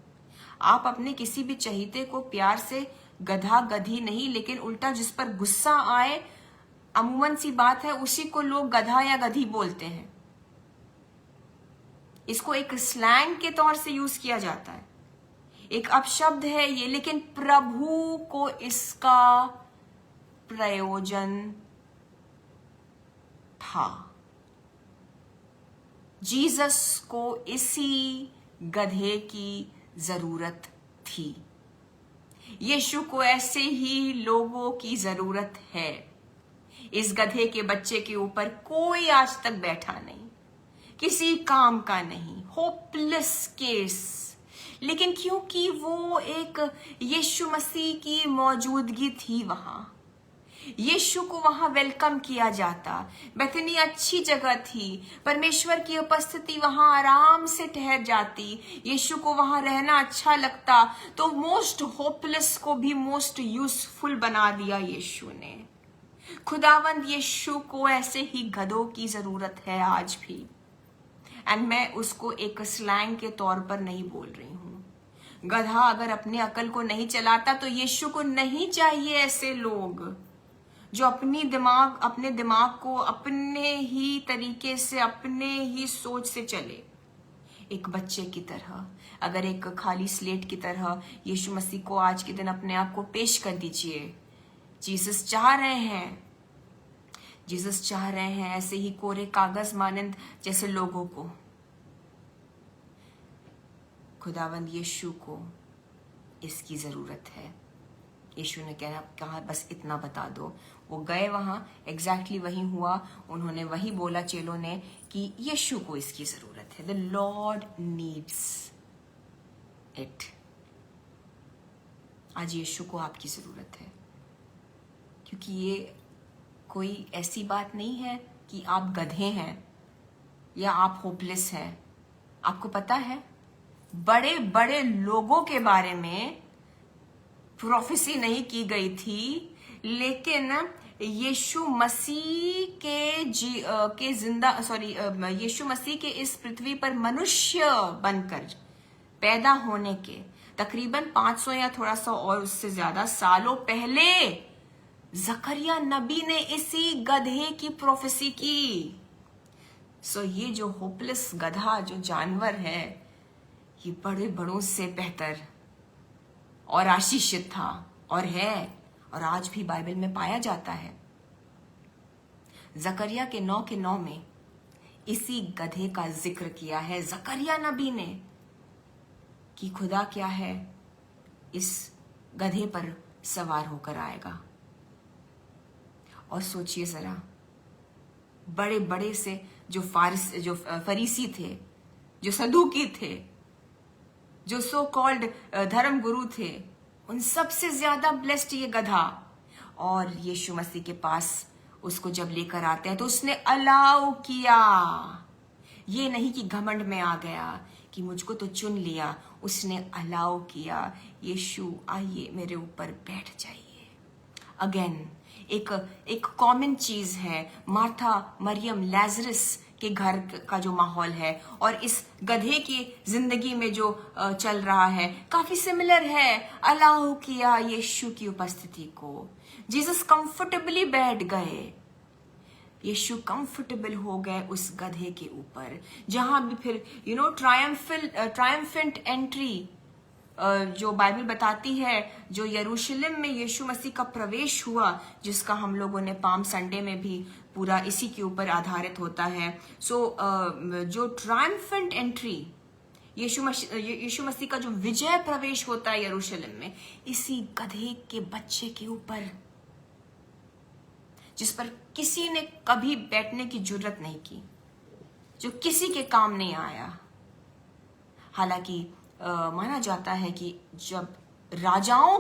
आप अपने किसी भी चहीते को प्यार से गधा, गधी नहीं, लेकिन उल्टा जिस पर गुस्सा आए, अमूमन सी बात है, उसी को लोग गधा या गधी बोलते हैं। इसको एक स्लैंग के तौर से यूज किया जाता है, एक अपशब्द है ये, लेकिन प्रभु को इसका प्रयोजन था। जीसस को इसी गधे की जरूरत थी। यीशु को ऐसे ही लोगों की जरूरत है। इस गधे के बच्चे के ऊपर कोई आज तक बैठा नहीं, किसी काम का नहीं, होपलेस केस, लेकिन क्योंकि वो एक यीशु मसीह की मौजूदगी थी वहां, यीशु को वहां वेलकम किया जाता। बेथनी अच्छी जगह थी, परमेश्वर की उपस्थिति वहां आराम से ठहर जाती, यीशु को वहां रहना अच्छा लगता, तो मोस्ट होपलेस को भी मोस्ट यूजफुल बना दिया यीशु ने। खुदावंद यीशु को ऐसे ही गधों की जरूरत है आज भी। एंड मैं उसको एक स्लैंग के तौर पर नहीं बोल रही हूं। गधा अगर अपने अकल को नहीं चलाता तो यीशु को नहीं चाहिए ऐसे लोग जो अपने दिमाग को अपने ही तरीके से, अपने ही सोच से चले। एक बच्चे की तरह, अगर एक खाली स्लेट की तरह यीशु मसीह को आज के दिन अपने आप को पेश कर दीजिए। जीसस चाह रहे हैं ऐसे ही कोरे कागज मानंद जैसे लोगों को। खुदावंद यीशु को इसकी जरूरत है। यीशु ने कहा बस इतना बता दो। वो गए वहां, एग्जैक्टली वही हुआ। उन्होंने वही बोला चेलों ने कि यीशु को इसकी जरूरत है। The Lord needs it. आज यीशु को आपकी जरूरत है, क्योंकि ये कोई ऐसी बात नहीं है कि आप गधे हैं या आप होपलेस हैं। आपको पता है, बड़े बड़े लोगों के बारे में प्रोफेसी नहीं की गई थी, लेकिन यीशु मसीह यीशु मसीह के इस पृथ्वी पर मनुष्य बनकर पैदा होने के तकरीबन 500 या थोड़ा सा और उससे ज्यादा सालों पहले जकरिया नबी ने इसी गधे की प्रोफेसी की। सो ये जो होपलेस गधा, जो जानवर है, ये बड़े बड़ों से बेहतर और आशीषित था और है, और आज भी बाइबल में पाया जाता है। जकरिया के 9 में इसी गधे का जिक्र किया है जकरिया नबी ने कि खुदा क्या है, इस गधे पर सवार होकर आएगा। और सोचिए जरा, बड़े बड़े से जो फरीसी थे, जो सदूकी थे, जो सो कॉल्ड धर्म गुरु थे, उन सबसे ज्यादा ब्लेस्ड ये गधा। और यीशु मसीह के पास उसको जब लेकर आते हैं तो उसने अलाउ किया। ये नहीं कि घमंड में आ गया कि मुझको तो चुन लिया, उसने अलाउ किया, यीशु आइए मेरे ऊपर बैठ जाइए। अगेन एक कॉमन चीज है, मार्था, मरियम, लाजरस के घर का जो माहौल है और इस गधे की जिंदगी में जो चल रहा है काफी सिमिलर है। अलाउ किया यीशु की उपस्थिति को। जीसस कंफर्टेबली बैठ गए, यीशु कंफर्टेबल हो गए उस गधे के ऊपर। जहां भी फिर ट्रायम्फेंट एंट्री जो बाइबल बताती है, जो यरूशलेम में यीशु मसीह का प्रवेश हुआ, जिसका हम लोगों ने पाम संडे में भी पूरा इसी के ऊपर आधारित होता है। जो ट्रायम्फेंट एंट्री, यीशु मसीह का जो विजय प्रवेश होता है यरूशलेम में, इसी गधे के बच्चे के ऊपर, जिस पर किसी ने कभी बैठने की जुर्रत नहीं की, जो किसी के काम नहीं आया। हालांकि माना जाता है कि जब राजाओं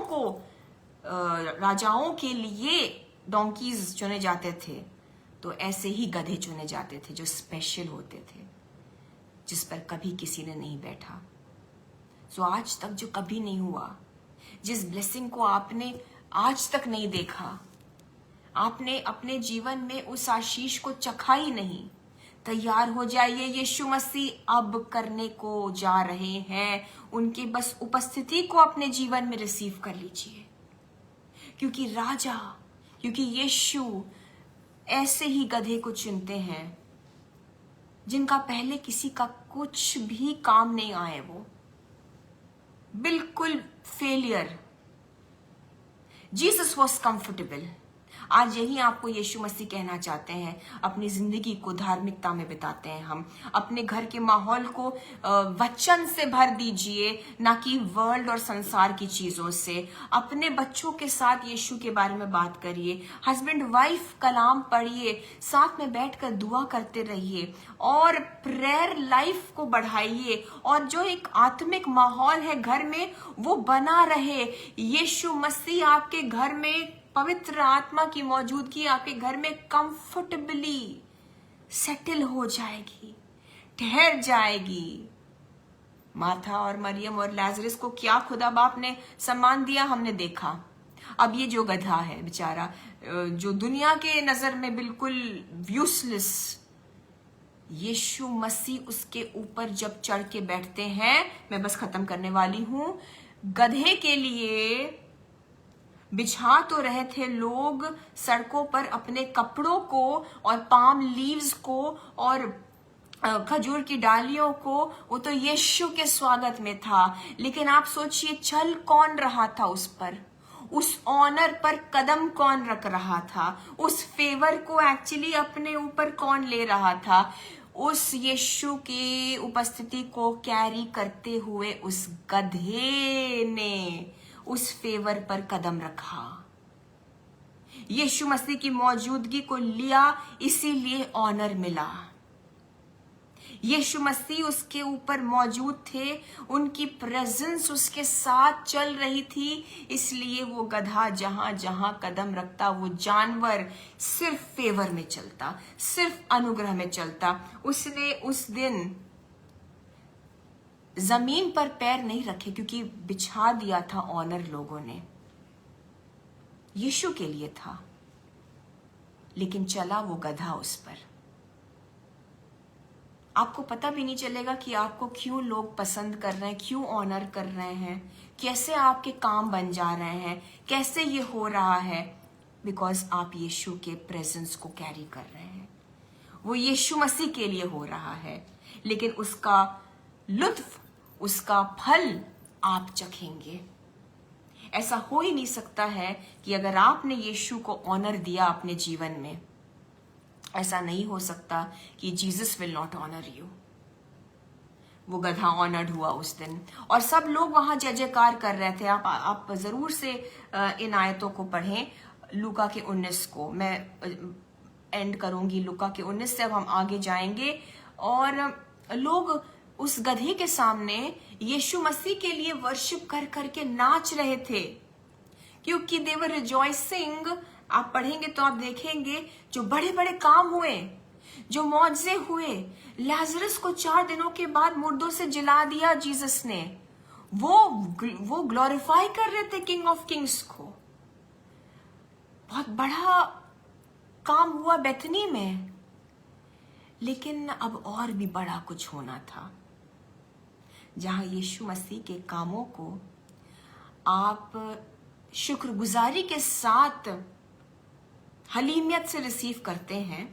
के लिए डोंकीज चुने जाते थे, तो ऐसे ही गधे चुने जाते थे जो स्पेशल होते थे, जिस पर कभी किसी ने नहीं बैठा। सो आज तक जो कभी नहीं हुआ, जिस ब्लेसिंग को आपने आज तक नहीं देखा, आपने अपने जीवन में उस आशीष को चखा ही नहीं, तैयार हो जाइए, यीशु मसीह अब करने को जा रहे हैं। उनकी बस उपस्थिति को अपने जीवन में रिसीव कर लीजिए, क्योंकि यीशु ऐसे ही गधे को चुनते हैं जिनका पहले किसी का कुछ भी काम नहीं आए, वो बिल्कुल फेलियर। Jesus was comfortable. आज यही आपको यीशु मसीह कहना चाहते हैं। अपनी जिंदगी को धार्मिकता में बिताते हैं हम। अपने घर के माहौल को वचन से भर दीजिए, ना कि वर्ल्ड और संसार की चीजों से। अपने बच्चों के साथ यीशु के बारे में बात करिए। हस्बैंड वाइफ कलाम पढ़िए, साथ में बैठकर दुआ करते रहिए और प्रेयर लाइफ को बढ़ाइए। और जो एक आत्मिक माहौल है घर में, वो बना रहे। यीशु मसीह आपके घर में, पवित्र आत्मा की मौजूदगी आपके घर में कंफर्टेबली सेटल हो जाएगी, ठहर जाएगी। मार्था और मरियम और लाजरस को क्या खुदा बाप ने सम्मान दिया, हमने देखा। अब ये जो गधा है बेचारा, जो दुनिया के नजर में बिल्कुल यूजलेस, यीशु मसीह उसके ऊपर जब चढ़ के बैठते हैं, मैं बस खत्म करने वाली हूं। गधे के लिए बिछा तो रहे थे लोग सड़कों पर अपने कपड़ों को और पाम लीव्स को और खजूर की डालियों को, वो तो यीशु के स्वागत में था। लेकिन आप सोचिए, चल कौन रहा था उस पर, उस ऑनर पर कदम कौन रख रहा था, उस फेवर को एक्चुअली अपने ऊपर कौन ले रहा था। उस यीशु की उपस्थिति को कैरी करते हुए उस गधे ने उस फेवर पर कदम रखा, यीशु मसीह की मौजूदगी को लिया, इसीलिए ऑनर मिला। यीशु मसीह उसके ऊपर मौजूद थे, उनकी प्रेजेंस उसके साथ चल रही थी, इसलिए वो गधा जहां जहां कदम रखता, वो जानवर सिर्फ फेवर में चलता, सिर्फ अनुग्रह में चलता। उसने उस दिन जमीन पर पैर नहीं रखे, क्योंकि बिछा दिया था ऑनर लोगों ने, यीशु के लिए था। लेकिन चला वो गधा उस पर। आपको पता भी नहीं चलेगा कि आपको क्यों लोग पसंद कर रहे हैं, क्यों ऑनर कर रहे हैं, कैसे आपके काम बन जा रहे हैं, कैसे ये हो रहा है। बिकॉज आप यीशु के प्रेजेंस को कैरी कर रहे हैं। वो यीशु मसीह के लिए हो रहा है, लेकिन उसका लुत्फ, उसका फल आप चखेंगे। ऐसा हो ही नहीं सकता है कि अगर आपने यीशु को ऑनर दिया अपने जीवन में, ऐसा नहीं हो सकता कि Jesus will not honour you. वो गधा ऑनर्ड हुआ उस दिन, और सब लोग वहां जय जयकार कर रहे थे। आप जरूर से इन आयतों को पढ़ें। लूका के 19 को मैं एंड करूंगी, लूका के 19 से अब हम आगे जाएंगे। और लोग उस गधे के सामने यीशु मसीह के लिए वर्शिप कर करके नाच रहे थे, क्योंकि दे वर रिजॉइसिंग। आप पढ़ेंगे तो आप देखेंगे जो बड़े बड़े काम हुए, जो मौजज़े हुए। लाजरस को 4 दिनों के बाद मुर्दों से जिला दिया जीसस ने। वो ग्लोरीफाई कर रहे थे किंग ऑफ किंग्स को। बहुत बड़ा काम हुआ बेथनी में, लेकिन अब और भी बड़ा कुछ होना था, जहां यीशु मसीह के कामों को आप शुक्रगुजारी के साथ हलीमियत से रिसीव करते हैं।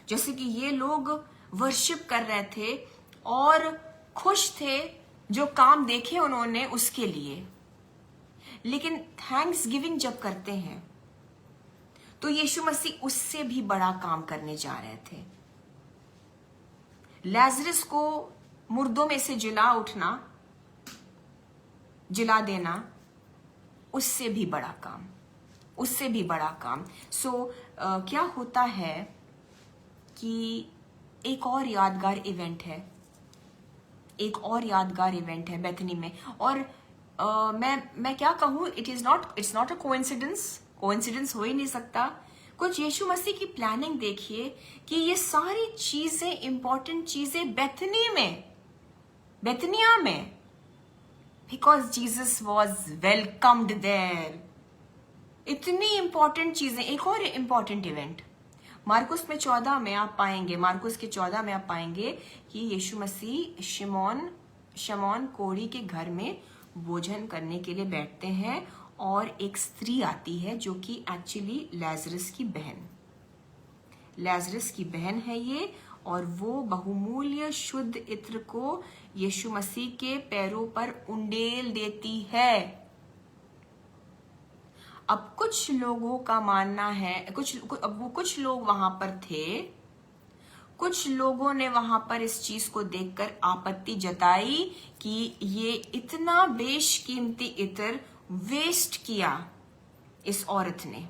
जैसे कि ये लोग वर्शिप कर रहे थे और खुश थे जो काम देखे उन्होंने उसके लिए, लेकिन थैंक्स गिविंग जब करते हैं तो यीशु मसीह उससे भी बड़ा काम करने जा रहे थे। लाजरस को मुर्दों में से जिला उठना, जिला देना, उससे भी बड़ा काम, उससे भी बड़ा काम। क्या होता है कि एक और यादगार इवेंट है, एक और यादगार इवेंट है बेथनी में। और मैं क्या कहूँ, इट्स नॉट अ कोइंसिडेंस हो ही नहीं सकता। कुछ यीशु मसीह की प्लानिंग देखिए कि ये सारी चीजें, इंपॉर्टेंट चीजें बेथनिया में, because Jesus was welcomed there. इतनी इंपॉर्टेंट चीजें। एक और इंपॉर्टेंट इवेंट मार्कुस में 14 में आप पाएंगे, मार्कुस के 14 में आप पाएंगे कि यीशु मसीह शमौन कोढ़ी के घर में भोजन करने के लिए बैठते हैं, और एक स्त्री आती है जो कि एक्चुअली लाजरस की बहन है ये, और वो बहुमूल्य शुद्ध इत्र को यीशु मसीह के पैरों पर उंडेल देती है। अब कुछ लोगों का मानना है, कुछ लोग वहां पर थे, कुछ लोगों ने वहां पर इस चीज को देखकर आपत्ति जताई कि ये इतना बेशकीमती इत्र वेस्ट किया इस औरत ने।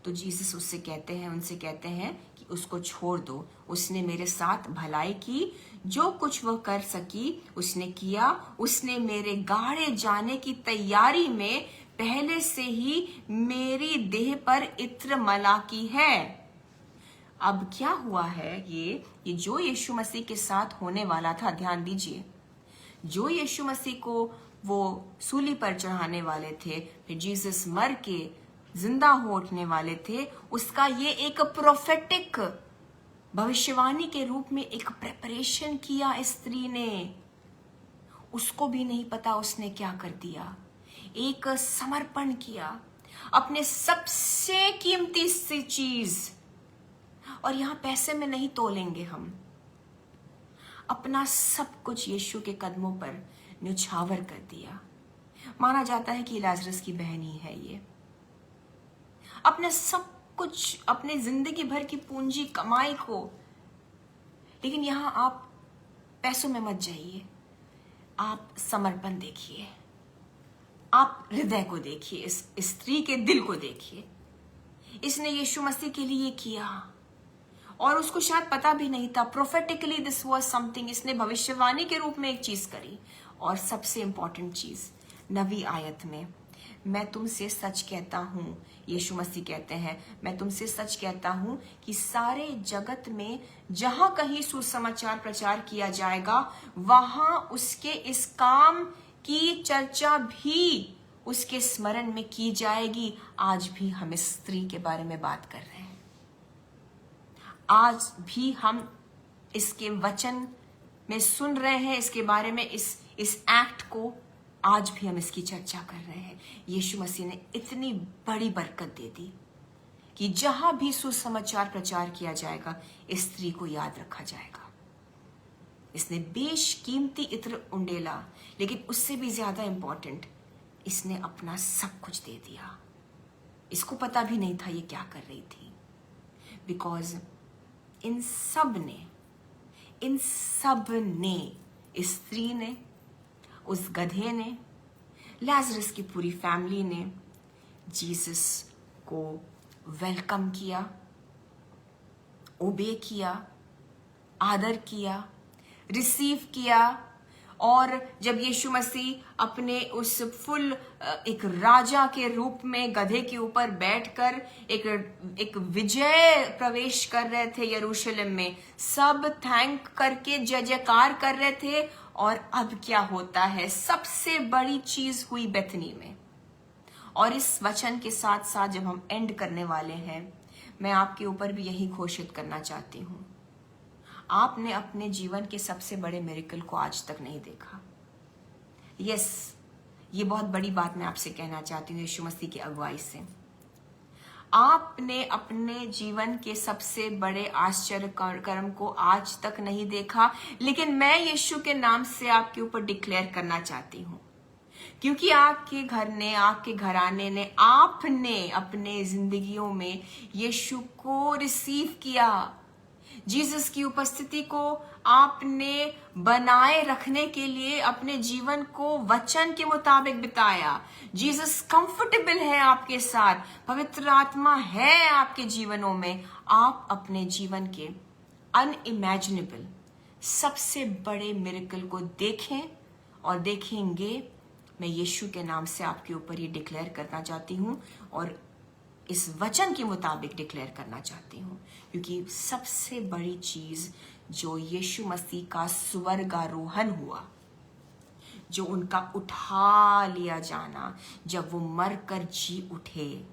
तो जीसस उनसे कहते हैं कि उसको छोड़ दो, उसने मेरे साथ भलाई की, जो कुछ वह कर सकी उसने किया, उसने मेरे गाड़े जाने की तैयारी में पहले से ही मेरी देह पर इत्र मला की है। अब क्या हुआ है, ये जो यीशु मसीह के साथ होने वाला था, ध्यान दीजिए, जो यीशु मसीह को वो सूली पर चढ़ाने वाले थे, फिर जीसस मर के जिंदा हो उठने वाले थे, उसका ये एक प्रोफेटिक भविष्यवाणी के रूप में एक प्रेपरेशन किया इस स्त्री ने। उसको भी नहीं पता उसने क्या कर दिया, एक समर्पण किया, अपने सबसे कीमती सी चीज, और यहां पैसे में नहीं तोलेंगे हम, अपना सब कुछ यीशु के कदमों पर न्यौछावर कर दिया। माना जाता है कि लाजरस की बहन ही है ये। अपने सब कुछ, अपने जिंदगी भर की पूंजी कमाई को, लेकिन यहां आप पैसों में मत जाइए, आप समर्पण देखिए, आप हृदय को देखिए, इस स्त्री के दिल को देखिए। इसने यीशु मसीह के लिए किया और उसको शायद पता भी नहीं था, प्रोफेटिकली दिस वाज समथिंग, इसने भविष्यवाणी के रूप में एक चीज करी। और सबसे इंपॉर्टेंट चीज 9वीं आयत में, मैं तुमसे सच कहता हूं, यीशु मसीह कहते हैं, मैं तुमसे सच कहता हूं कि सारे जगत में जहां कहीं सुसमाचार प्रचार किया जाएगा, वहां उसके इस काम की चर्चा भी उसके स्मरण में की जाएगी। आज भी हम इस स्त्री के बारे में बात कर रहे हैं, आज भी हम इसके वचन में सुन रहे हैं, इसके बारे में, इस एक्ट को आज भी हम इसकी चर्चा कर रहे हैं। यीशु मसीह ने इतनी बड़ी बरकत दे दी कि जहां भी सुसमाचार प्रचार किया जाएगा, इस स्त्री को याद रखा जाएगा। इसने बेशकीमती इत्र उंडेला, लेकिन उससे भी ज्यादा इंपॉर्टेंट, इसने अपना सब कुछ दे दिया। इसको पता भी नहीं था ये क्या कर रही थी, बिकॉज इन सब ने, इस स्त्री ने, उस गधे ने, लाजरस की पूरी फैमिली ने जीसस को वेलकम किया, ओबे किया, आदर किया, रिसीव किया। और जब यीशु मसीह अपने उस फुल एक राजा के रूप में गधे के ऊपर बैठकर एक विजय प्रवेश कर रहे थे यरूशलेम में, सब थैंक करके जय जयकार कर रहे थे। और अब क्या होता है, सबसे बड़ी चीज हुई बेथनी में। और इस वचन के साथ साथ जब हम एंड करने वाले हैं, मैं आपके ऊपर भी यही घोषित करना चाहती हूं, आपने अपने जीवन के सबसे बड़े मिरेकल को आज तक नहीं देखा। यस, ये बहुत बड़ी बात मैं आपसे कहना चाहती हूँ यीशु मसीह की अगुवाई से। आपने अपने जीवन के सबसे बड़े आश्चर्य कर्म को आज तक नहीं देखा, लेकिन मैं यीशु के नाम से आपके ऊपर डिक्लेयर करना चाहती हूँ, क्योंकि आपके घर ने, आपके घराने ने, आपने अपने जिंदगियों में यीशु को रिसीव किया। जीसस की उपस्थिति को आपने बनाए रखने के लिए अपने जीवन को वचन के मुताबिक बिताया। जीसस कंफर्टेबल है आपके साथ, पवित्र आत्मा है आपके जीवनों में। आप अपने जीवन के अनइमेजिनेबल सबसे बड़े मिरेकल को देखें और देखेंगे। मैं यीशु के नाम से आपके ऊपर ये डिक्लेयर करना चाहती हूँ और इस वचन के मुताबिक डिक्लेयर करना चाहती हूँ, क्योंकि सबसे बड़ी चीज जो यीशु मसीह का स्वर्गारोहण हुआ, जो उनका उठा लिया जाना, जब वो मरकर जी उठे,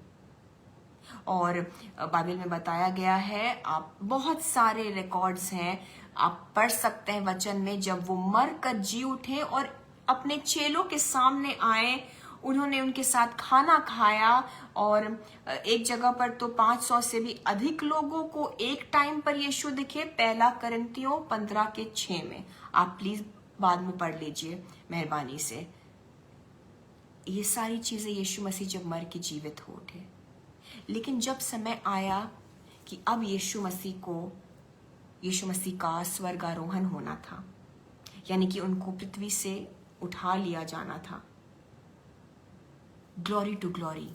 और बाइबल में बताया गया है, आप बहुत सारे रिकॉर्ड्स हैं, आप पढ़ सकते हैं वचन में, जब वो मरकर जी उठे और अपने चेलों के सामने आए, उन्होंने उनके साथ खाना खाया, और एक जगह पर तो 500 से भी अधिक लोगों को एक टाइम पर यीशु दिखे। 1 कोरिन्थियों 15:6 में, आप प्लीज बाद में पढ़ लीजिए मेहरबानी से। ये सारी चीज़ें यीशु मसीह जब मर के जीवित हो उठे, लेकिन जब समय आया कि अब यीशु मसीह का स्वर्गारोहण होना था, यानी कि उनको पृथ्वी से उठा लिया जाना था, glory to glory,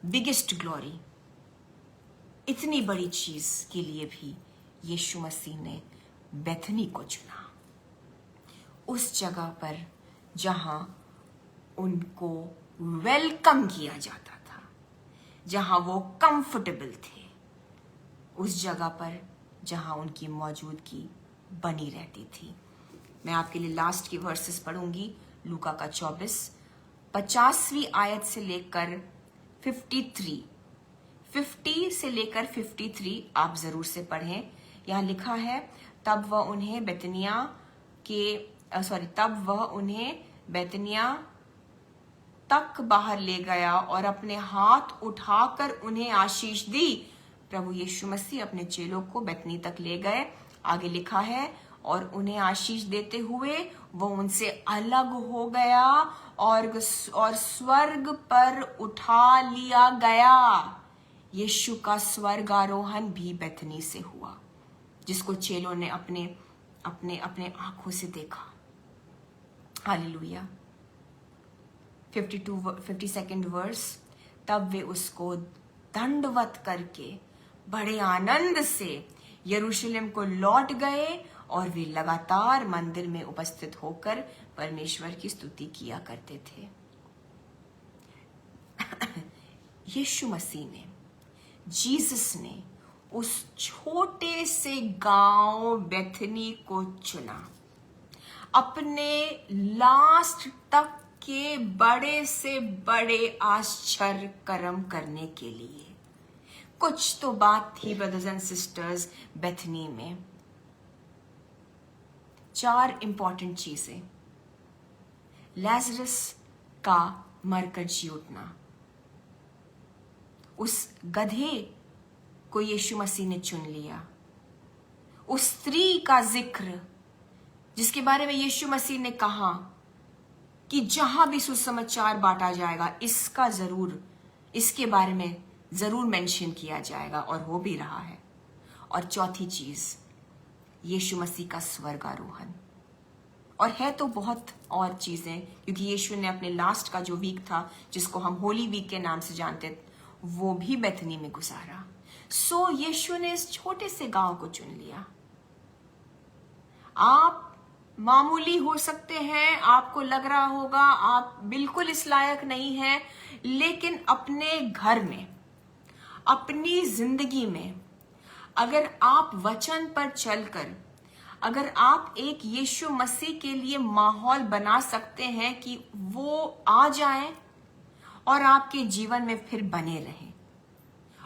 biggest glory, इतनी बड़ी चीज के लिए भी यीशु मसीह ने बेथनी को चुना, उस जगह पर जहां उनको वेलकम किया जाता था, जहां वो कंफर्टेबल थे, उस जगह पर जहां उनकी मौजूदगी बनी रहती थी। मैं आपके लिए लास्ट की वर्सेस पढ़ूंगी, लूका का 24, 50वीं आयत से लेकर 50 से लेकर 53 आप जरूर से पढ़ें। यहाँ लिखा है, तब वह उन्हें बेतनिया तक बाहर ले गया और अपने हाथ उठाकर उन्हें आशीष दी। प्रभु यीशु मसीह अपने चेलों को बेतनी तक ले गए। आगे लिखा है, और उन्हें आशीष देते हुए वो उनसे अलग हो गया और स्वर्ग पर उठा लिया गया। यीशु का स्वर्गारोहण भी बेथनी से हुआ, जिसको चेलों ने अपने अपने अपने आंखों से देखा। हालेलुया। 52nd वर्स, तब वे उसको दंडवत करके बड़े आनंद से यरूशलेम को लौट गए और वे लगातार मंदिर में उपस्थित होकर परमेश्वर की स्तुति किया करते थे। यीशु मसीह ने, जीसस ने उस छोटे से गांव बेथनी को चुना अपने लास्ट तक के बड़े से बड़े आश्चर्य कर्म करने के लिए। कुछ तो बात थी ब्रदर्स एंड सिस्टर्स बेथनी में। 4 इंपॉर्टेंट चीजें। लाजरस का मरकर जी उठना, उस गधे को यीशु मसीह ने चुन लिया, उस स्त्री का जिक्र जिसके बारे में यीशु मसीह ने कहा कि जहां भी सुसमाचार बांटा जाएगा इसके बारे में जरूर मेंशन किया जाएगा, और हो भी रहा है। और चौथी चीज, यीशु मसीह का स्वर्गारोहण। और है तो बहुत और चीजें, क्योंकि यीशु ने अपने लास्ट का जो वीक था, जिसको हम होली वीक के नाम से जानते, वो भी बेथनी में गुजारा। सो यीशु ने इस छोटे से गांव को चुन लिया। आप मामूली हो सकते हैं, आपको लग रहा होगा आप बिल्कुल इस लायक नहीं हैं, लेकिन अपने घर में, अपनी जिंदगी में, अगर आप वचन पर चलकर, अगर आप एक यीशु मसीह के लिए माहौल बना सकते हैं कि वो आ जाएं और आपके जीवन में फिर बने रहें,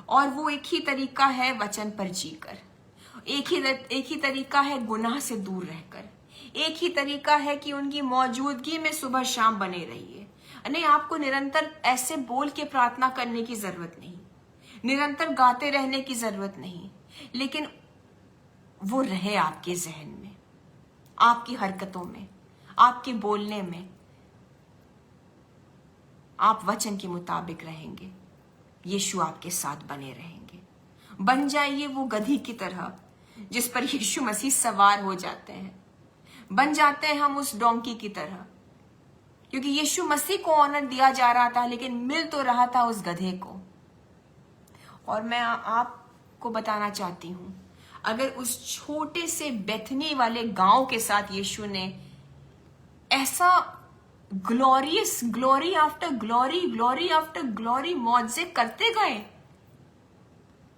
और वो एक ही तरीका है वचन पर जीकर, एक ही तरीका है गुनाह से दूर रहकर, एक ही तरीका है कि उनकी मौजूदगी में सुबह शाम बने रहिए। नहीं, आपको निरंतर ऐसे बोल के प्रार्थना करने की जरूरत नहीं, निरंतर गाते रहने की जरूरत नहीं, लेकिन वो रहे आपके जहन में, आपकी हरकतों में, आपके बोलने में। आप वचन के मुताबिक रहेंगे, यीशु आपके साथ बने रहेंगे। बन जाइए वो गधी की तरह जिस पर यीशु मसीह सवार हो जाते हैं। बन जाते हैं हम उस डोंकी की तरह, क्योंकि यीशु मसीह को ऑनर दिया जा रहा था, लेकिन मिल तो रहा था उस गधे को। और मैं आपको बताना चाहती हूं, अगर उस छोटे से बेथनी वाले गांव के साथ यीशु ने ऐसा ग्लोरी आफ्टर ग्लोरी मौजे करते गए,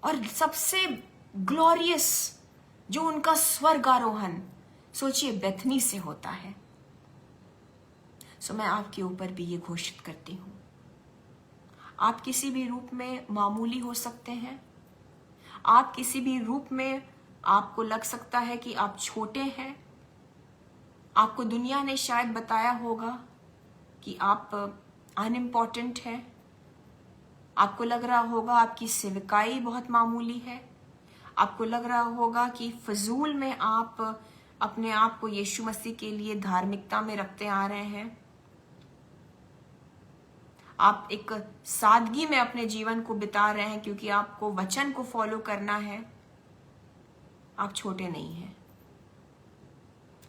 और सबसे ग्लोरियस जो उनका स्वर्गारोहण, सोचिए, बेथनी से होता है। सो मैं आपके ऊपर भी ये घोषित करती हूं, आप किसी भी रूप में मामूली हो सकते हैं, आप किसी भी रूप में आपको लग सकता है कि आप छोटे हैं, आपको दुनिया ने शायद बताया होगा कि आप अनइम्पॉर्टेंट हैं, आपको लग रहा होगा आपकी सेवकाई बहुत मामूली है, आपको लग रहा होगा कि फजूल में आप अपने आप को यीशु मसीह के लिए धार्मिकता में रखते आ रहे हैं। आप एक सादगी में अपने जीवन को बिता रहे हैं क्योंकि आपको वचन को फॉलो करना है। आप छोटे नहीं हैं,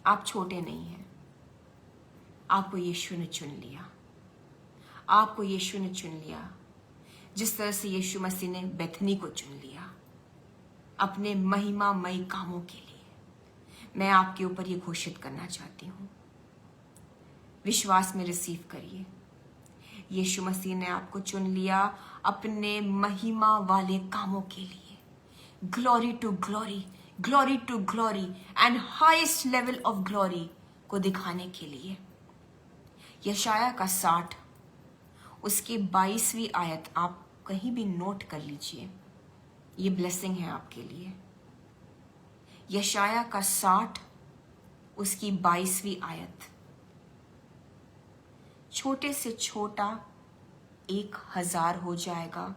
आप छोटे नहीं हैं। आपको यीशु ने चुन लिया, आपको यीशु ने चुन लिया। जिस तरह से यीशु मसीह ने बेथनी को चुन लिया अपने महिमामय कामों के लिए, मैं आपके ऊपर ये घोषित करना चाहती हूँ। विश्वास में रिसीव करिए। यीशु मसीह ने आपको चुन लिया अपने महिमा वाले कामों के लिए। Glory to glory, glory to glory and highest level of glory को दिखाने के लिए। यशाया का 60 उसकी 22वीं आयत आप कहीं भी नोट कर लीजिए, ये ब्लेसिंग है आपके लिए। यशाया का 60 उसकी 22वीं आयत। छोटे से छोटा 1000 हो जाएगा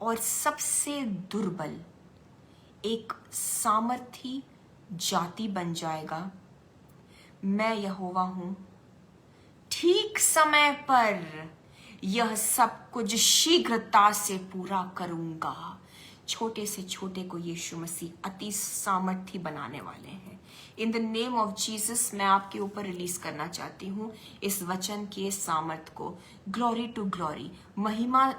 और सबसे दुर्बल एक सामर्थी जाति बन जाएगा। मैं यहोवा हूं, ठीक समय पर यह सब कुछ शीघ्रता से पूरा करूंगा। छोटे से छोटे को यीशु मसीह अति सामर्थी बनाने वाले हैं। In the name of Jesus मैं आपके ऊपर रिलीज करना चाहती हूँ इस वचन के सामर्थ को। ग्लोरी टू ग्लोरी, महिमा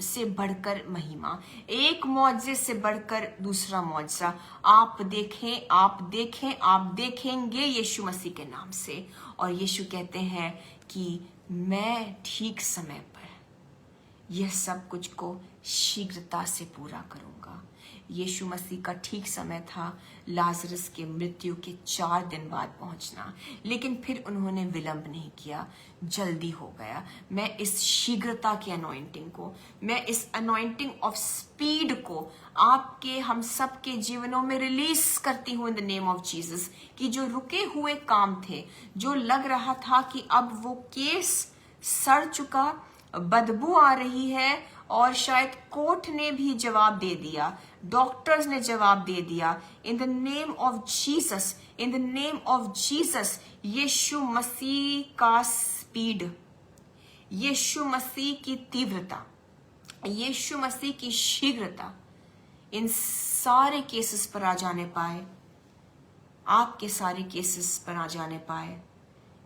से बढ़कर महिमा, एक मौजे से बढ़कर दूसरा मौजा आप देखें, आप देखें, आप देखेंगे यीशु मसीह के नाम से। और यीशु कहते हैं कि मैं ठीक समय पर यह सब कुछ को शीघ्रता से पूरा करूंगा। यीशु मसीह का ठीक समय था लाजरस के मृत्यु के 4 दिन बाद पहुंचना, लेकिन फिर उन्होंने विलंब नहीं किया, जल्दी हो गया। मैं इस शीघ्रता की अनॉइंटिंग को, मैं इस अनॉइंटिंग ऑफ स्पीड को आपके हम सब के जीवनों में रिलीज करती हूँ इन द नेम ऑफ जीसस। कि जो रुके हुए काम थे, जो लग रहा था कि अब वो केस सड़ चुका, बदबू आ रही है और शायद कोर्ट ने भी जवाब दे दिया, डॉक्टर्स ने जवाब दे दिया, in the name of Jesus, in the name of Jesus, यीशु मसीह का स्पीड, यीशु मसीह की तीव्रता, यीशु मसीह की शीघ्रता इन सारे केसेस पर आ जाने पाए, आपके सारे केसेस पर आ जाने पाए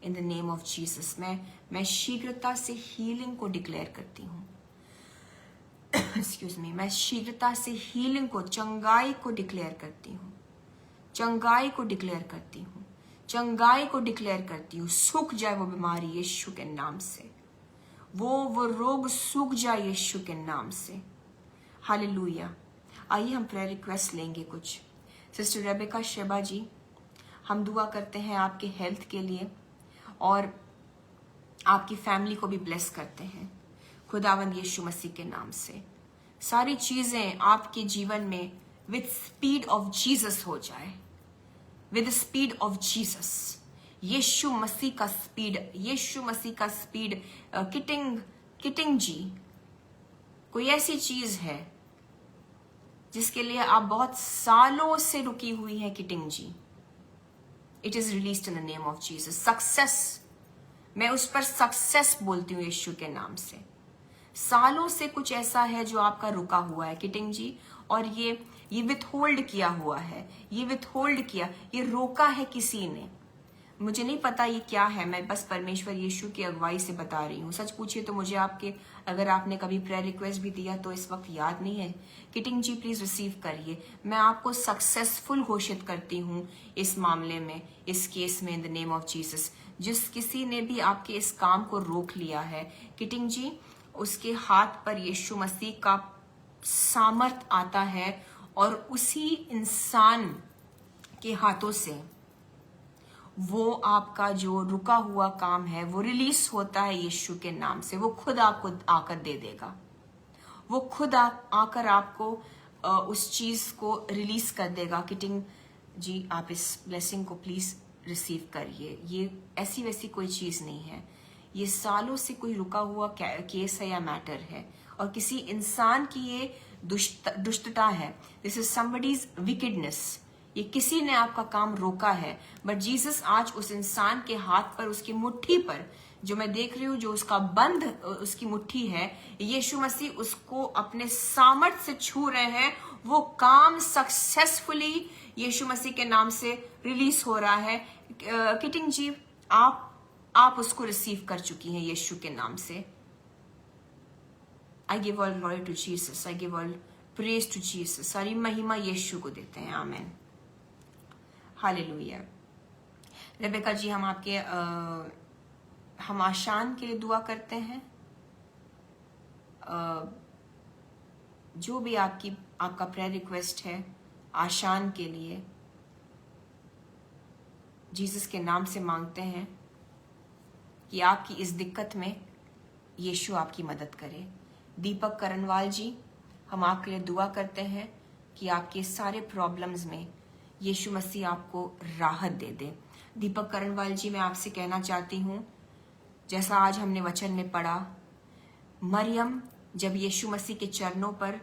इन द नेम ऑफ जीसस। मैं शीघ्रता से हीलिंग को डिक्लेयर करती हूँ। एक्सक्यूज मी, मैं शीघ्रता से हीलिंग को, चंगाई को डिक्लेयर करती हूँ, चंगाई को डिक्लेयर करती हूँ, चंगाई को डिक्लेयर करती हूँ। सूख जाए वो बीमारी यीशु के नाम से, वो रोग सूख जाए यीशु के नाम से। हालेलुया। आइए हम प्रेयर रिक्वेस्ट लेंगे कुछ। सिस्टर रेबेका शेबा जी, हम दुआ करते हैं आपके हेल्थ के लिए और आपकी फैमिली को भी ब्लेस करते हैं खुदावंद यीशु मसीह के नाम से। सारी चीजें आपके जीवन में विद स्पीड ऑफ जीसस हो जाए, विद स्पीड ऑफ जीसस, यीशु मसीह का स्पीड, यीशु मसीह का स्पीड। किटिंग जी, कोई ऐसी चीज है जिसके लिए आप बहुत सालों से रुकी हुई हैं Keating ji, it is released in the name of Jesus. Success, मैं उस पर सक्सेस बोलती हूँ यीशु के नाम से। सालों से कुछ ऐसा है जो आपका रुका हुआ है किटिंग जी, और ये विथहोल्ड किया हुआ है, ये विथहोल्ड किया, ये रोका है किसी ने। मुझे नहीं पता ये क्या है, मैं बस परमेश्वर यीशु की अगुवाई से बता रही हूँ। सच पूछिए तो मुझे आपके, अगर आपने कभी प्रेयर रिक्वेस्ट भी दिया तो इस वक्त याद नहीं है। किटिंग जी प्लीज रिसीव करिए। मैं आपको सक्सेसफुल घोषित करती हूँ इस मामले में, इस केस में, इन द नेम ऑफ जीसस। जिस किसी ने भी आपके इस काम को रोक लिया है किटिंग जी, उसके हाथ पर यीशु मसीह का सामर्थ आता है और उसी इंसान के हाथों से वो आपका जो रुका हुआ काम है वो रिलीज होता है यीशु के नाम से। वो खुद आपको आकर दे देगा, वो खुद आकर आपको उस चीज को रिलीज कर देगा। किटिंग जी, आप इस ब्लेसिंग को प्लीज रिसीव करिए। ये ऐसी वैसी कोई चीज नहीं है, ये सालों से कोई रुका हुआ केस है या मैटर है, और किसी इंसान की ये दुष्टता है। This is somebody's wickedness. ये किसी ने आपका काम रोका है, बट जीसस आज उस इंसान के हाथ पर, उसकी मुट्ठी पर जो मैं देख रही हूँ, जो उसका बंध उसकी मुट्ठी है, यीशु मसीह उसको अपने सामर्थ से छू रहे हैं। वो काम सक्सेसफुली यीशु मसीह के नाम से रिलीज हो रहा है। किटिंग जी, आप उसको रिसीव कर चुकी हैं यीशु के नाम से। I give all glory to Jesus, I give all praise to Jesus. सारी महिमा यीशु को देते हैं। आमेन, हालेलुया। रेबेका जी, हम आशान के लिए दुआ करते हैं। जो भी आपका प्रेयर रिक्वेस्ट है आशान के लिए, जीसस के नाम से मांगते हैं कि आपकी इस दिक्कत में यीशु आपकी मदद करे। दीपक करनवाल जी, हम आपके लिए दुआ करते हैं कि आपके सारे प्रॉब्लम्स में यीशु मसीह आपको राहत दे दे। दीपक करनवाल जी, मैं आपसे कहना चाहती हूँ, जैसा आज हमने वचन में पढ़ा, मरियम जब यीशु मसीह के चरणों पर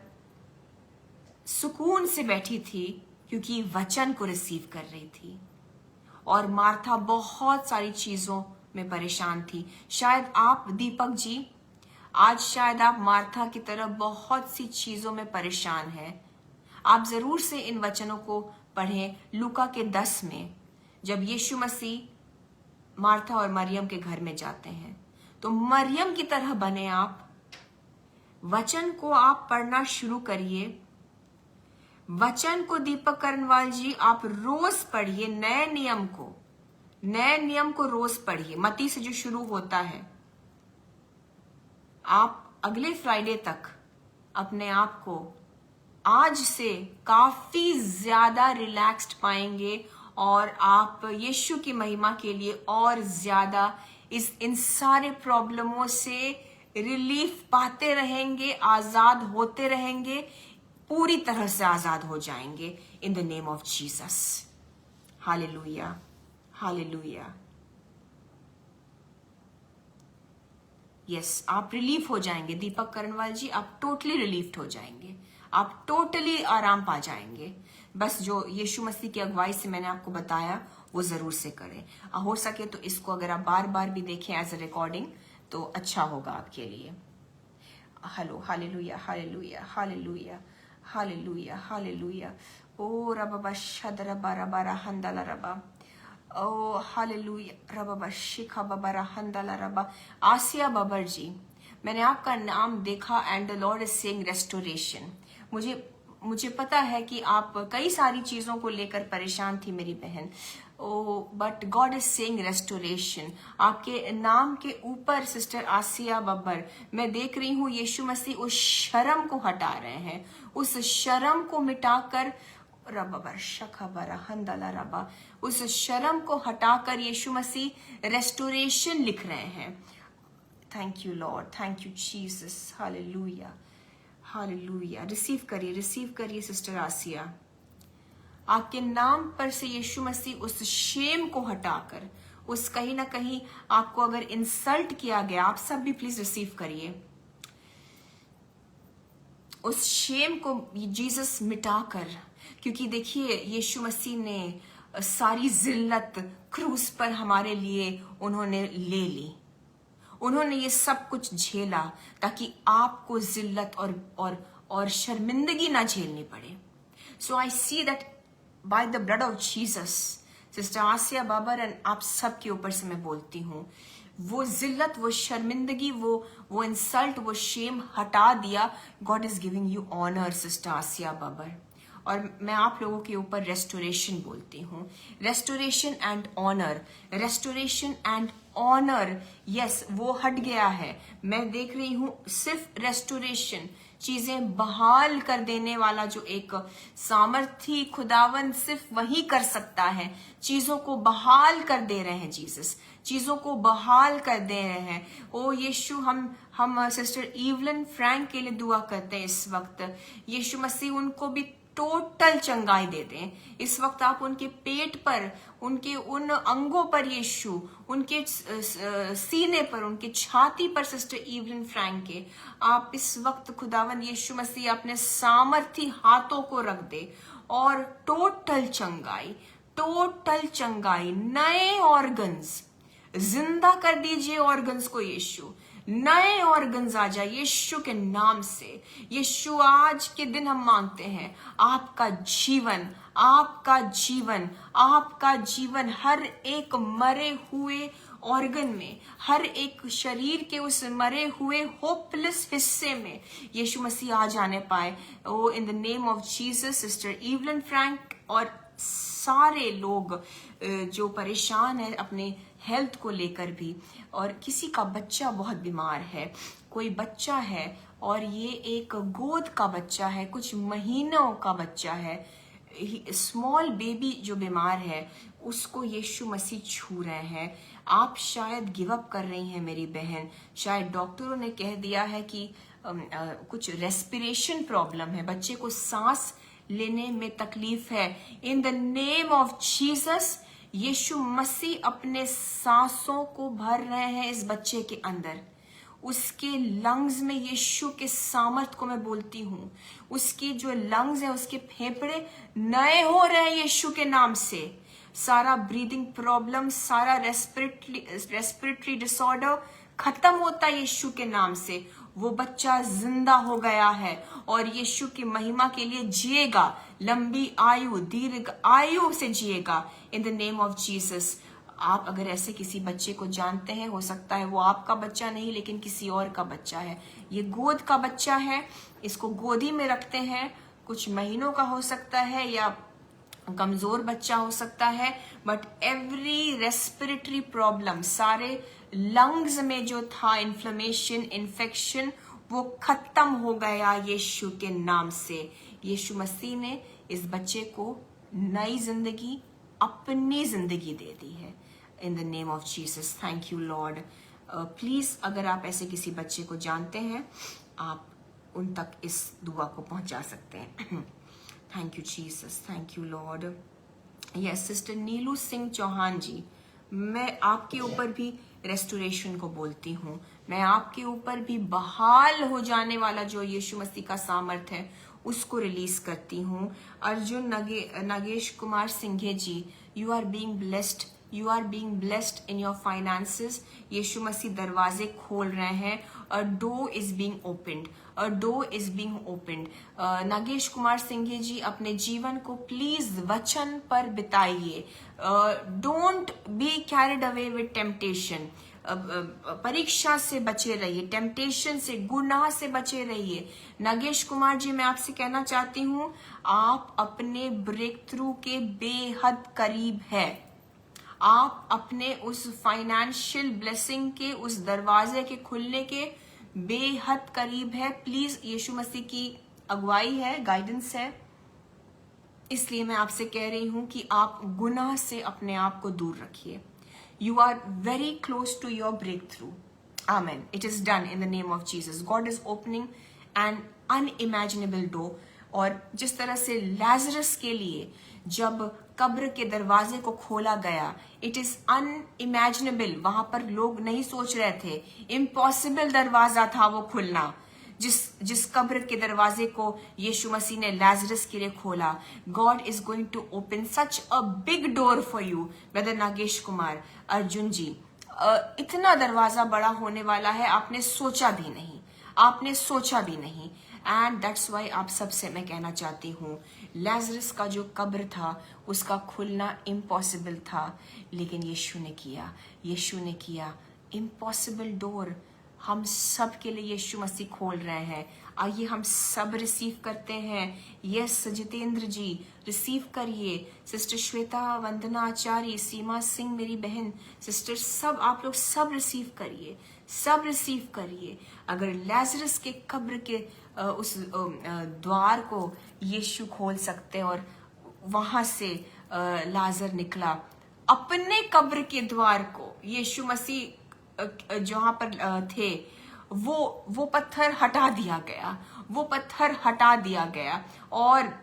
सुकून से बैठी थी क्योंकि वचन को रिसीव कर रही थी, और मार्था बहुत सारी चीजों में परेशान थी। शायद आप दीपक जी आज शायद आप मार्था की तरह बहुत सी चीजों में परेशान हैं। आप जरूर से इन वचनों को पढ़ें। लूका के 10 में जब यीशु मसीह मार्था और मरियम के घर में जाते हैं, तो मरियम की तरह बने आप। वचन को आप पढ़ना शुरू करिए। वचन को दीपक करनवाल जी आप रोज पढ़िए। नए नियम को रोज पढ़िए। मत्ती से जो शुरू होता है, आप अगले फ्राइडे तक अपने आप को आज से काफी ज्यादा रिलैक्स्ड पाएंगे, और आप यीशु की महिमा के लिए और ज्यादा इन सारे प्रॉब्लमों से रिलीफ पाते रहेंगे, आजाद होते रहेंगे, पूरी तरह से आजाद हो जाएंगे इन the name of Jesus. Hallelujah, hallelujah. Yes, आप रिलीफ हो जाएंगे दीपक करनवाल जी, आप टोटली रिलीफ्ड हो जाएंगे, आप टोटली आराम पा जाएंगे। बस जो यीशु मसीह की अगुवाई से मैंने आपको बताया वो जरूर से करें। हो सके तो इसको अगर आप बार बार भी देखें एज अ रिकॉर्डिंग तो अच्छा होगा आपके लिए। Hello, hallelujah, hallelujah, hallelujah, hallelujah, hallelujah. ओ रबा शदरबा रबा हंदला रबा, ओ हालेलुया रबा शिखा बबा हंदला रबा। आसिया बबर जी, मैंने आपका नाम देखा and the Lord is saying restoration. मुझे पता है कि आप कई सारी चीजों को लेकर परेशान थी मेरी बहन, but God is saying restoration. आपके नाम के ऊपर सिस्टर आसिया बब्बर, मैं देख रही हूँ यीशु मसीह उस शर्म को हटा रहे हैं, उस शर्म को मिटाकर रबर शखबर हंदला रबा, उस शर्म को हटाकर यीशु मसीह रेस्टोरेशन लिख रहे हैं। Thank you Lord, thank you Jesus, hallelujah, hallelujah. Receive करिए सिस्टर आसिया। आपके नाम पर से यीशु मसीह उस शेम को हटाकर, उस कहीं ना कहीं आपको अगर इंसल्ट किया गया, आप सब भी प्लीज रिसीव करिए, उस शेम को जीसस मिटाकर, क्योंकि देखिए यीशु मसीह ने सारी जिल्लत क्रूस पर हमारे लिए उन्होंने ले ली, उन्होंने ये सब कुछ झेला ताकि आपको जिल्लत और शर्मिंदगी ना झेलनी पड़े। So I see that by the blood of Jesus, sister Asia Babar and आप सब के ऊपर से मैं बोलती हूँ, वो जिल्लत, वो शर्मिंदगी, वो इंसल्ट, वो शेम हटा दिया। God is giving you honour sister Asia Babar. और मैं आप लोगों के ऊपर रेस्टोरेशन बोलती हूँ, restoration and honour, restoration and honour. Yes, वो हट गया है। मैं देख रही हूँ सिर्फ रेस्टोरेशन, चीजें बहाल कर देने वाला जो एक सामर्थी खुदावन सिर्फ वही कर सकता है। चीजों को बहाल कर दे रहे हैं जीसस, चीजों को बहाल कर दे रहे हैं। ओ यीशु, हम सिस्टर इवलिन फ्रैंक के लिए दुआ करते हैं इस वक्त। यीशु मसीह उनको भी टोटल चंगाई दे दें इस वक्त। आप उनके पेट पर, उनके उन अंगों पर यीशु, उनके सीने पर, उनके छाती पर सिस्टर इवलिन फ्रैंक के आप इस वक्त खुदावन यीशु मसीह अपने सामर्थी हाथों को रख दे और टोटल चंगाई, नए ऑर्गन्स, जिंदा कर दीजिए ऑर्गन्स को यीशु, नए ऑर्गन्स आ जाए यीशु के नाम से। यीशु आज के दिन हम मांगते हैं आपका जीवन, आपका जीवन, आपका जीवन हर एक मरे हुए ऑर्गन में, हर एक शरीर के उस मरे हुए होपलेस हिस्से में यीशु मसीह आ जाने पाए। Oh in the name of Jesus. Sister Evelyn Frank और सारे लोग जो परेशान है अपने हेल्थ को लेकर भी, और किसी का बच्चा बहुत बीमार है, कोई बच्चा है और ये एक गोद का बच्चा है, कुछ महीनों का बच्चा है, स्मॉल बेबी जो बीमार है, उसको यीशु मसीह छू रहे हैं। आप शायद गिव अप कर रही हैं मेरी बहन, शायद डॉक्टरों ने कह दिया है कि कुछ रेस्पिरेशन प्रॉब्लम है, बच्चे को सांस लेने में तकलीफ है। In the name of Jesus यीशु मसीह अपने सांसों को भर रहे हैं इस बच्चे के अंदर, उसके लंग्स में यीशु के सामर्थ को मैं बोलती हूँ। उसकी जो लंग्स है, उसके फेफड़े नए हो रहे हैं यीशु के नाम से। सारा ब्रीदिंग प्रॉब्लम, सारा रेस्पिरेटरी डिसऑर्डर खत्म होता है यीशु के नाम से। वो बच्चा जिंदा हो गया है और यीशु की महिमा के लिए जिएगा, लंबी आयु, दीर्घ आयु से जिएगा in the name of Jesus. आप अगर ऐसे किसी बच्चे को जानते हैं, हो सकता है वो आपका बच्चा नहीं लेकिन किसी और का बच्चा है, ये गोद का बच्चा है, इसको गोदी में रखते हैं, कुछ महीनों का हो सकता है या कमजोर बच्चा हो सकता है, बट एवरी रेस्पिरेटरी प्रॉब्लम, सारे लंग्स में जो था इन्फ्लेमेशन, इन्फेक्शन, वो खत्म हो गया यीशु के नाम से। यीशु मसीह ने इस बच्चे को नई जिंदगी, अपनी जिंदगी दे दी है in the name of Jesus. Thank you Lord. Please अगर आप ऐसे किसी बच्चे को जानते हैं, आप उन तक इस दुआ को पहुंचा सकते हैं। Thank you Jesus, thank you lord. Yes sister Neelu Singh Chauhan ji, मैं आपके ऊपर भी रेस्टोरेशन को बोलती हूँ, मैं आपके ऊपर भी बहाल हो जाने वाला जो यीशु मसीह का सामर्थ है उसको रिलीज करती हूँ। Arjun Nagesh Kumar Singhe ji, you are being blessed, you are being blessed in your finances. यीशु मसीह दरवाजे खोल रहे हैं, a door is being opened, a door is being opened. Nagesh Kumar Singhe ji, अपने जीवन को प्लीज वचन पर बिताइए। Don't be carried away with temptation. परीक्षा से बचे रहिए, टेम्पटेशन से, गुनाह से बचे रहिए। नागेश कुमार जी, मैं आपसे कहना चाहती हूँ, आप अपने ब्रेक थ्रू के बेहद करीब है। आप अपने उस फाइनेंशियल ब्लेसिंग के, उस दरवाजे के खुलने के बेहद करीब है। प्लीज, यीशु मसीह की अगुवाई है, गाइडेंस है, इसलिए मैं आपसे कह रही हूं कि आप गुनाह से अपने आप को दूर रखिए। You are very close to your breakthrough. Amen. It is done in the name of Jesus. God is opening an unimaginable door. और जिस तरह से लाजरस के लिए जब कब्र के दरवाजे को खोला गया, इट इज अनइमेजिनेबल, वहां पर लोग नहीं सोच रहे थे, इम्पॉसिबल दरवाजा था वो खुलना। जिस कब्र के दरवाजे को यीशु मसीह ने लाजरस के लिए खोला, God is going to open such a big door for you. Brother Nagesh Kumar, Arjun ji, इतना दरवाजा बड़ा होने वाला है, आपने सोचा भी नहीं, आपने सोचा भी नहीं। एंड दैट्स वाई आप सबसे मैं कहना चाहती हूँ, लाजरस का जो कब्र था उसका खुलना इम्पॉसिबल था, लेकिन यीशु ने किया, यीशु ने किया। इम्पॉसिबल डोर हम सब के लिए यीशु मसीह खोल रहे हैं। आइए हम सब रिसीव करते हैं। यस जितेंद्र जी, रिसीव करिए। सिस्टर श्वेता, वंदना आचार्य, सीमा सिंह मेरी बहन, सिस्टर, सब आप लोग सब रिसीव करिए, सब रिसीव करिए। अगर लाजरस के कब्र के उस द्वार को यीशु खोल सकते और वहां से लाजर निकला, अपने कब्र के द्वार को यीशु मसीह जहां पर थे वो पत्थर हटा दिया गया, वो पत्थर हटा दिया गया। और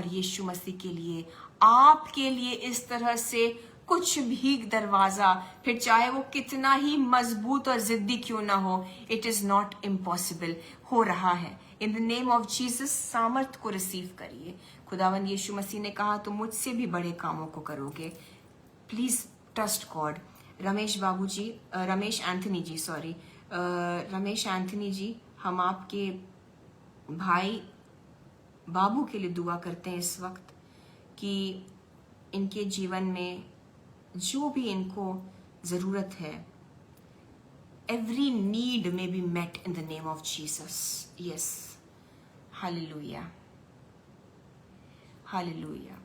यीशु मसीह के लिए, आपके लिए इस तरह से कुछ भी दरवाजा, फिर चाहे वो कितना ही मजबूत और जिद्दी क्यों ना हो, इट इज नॉट इम्पॉसिबल, हो रहा है। In the name of Jesus सामर्थ को रिसीव करिए। खुदावन यीशु मसीह ने कहा, तो मुझसे भी बड़े कामों को करोगे। Please trust God. Ramesh Anthony ji, हम आपके भाई बाबू के लिए दुआ करते हैं इस वक्त कि इनके जीवन में जो भी इनको जरूरत है, every need may be met in the name of Jesus. Yes. Hallelujah. Hallelujah.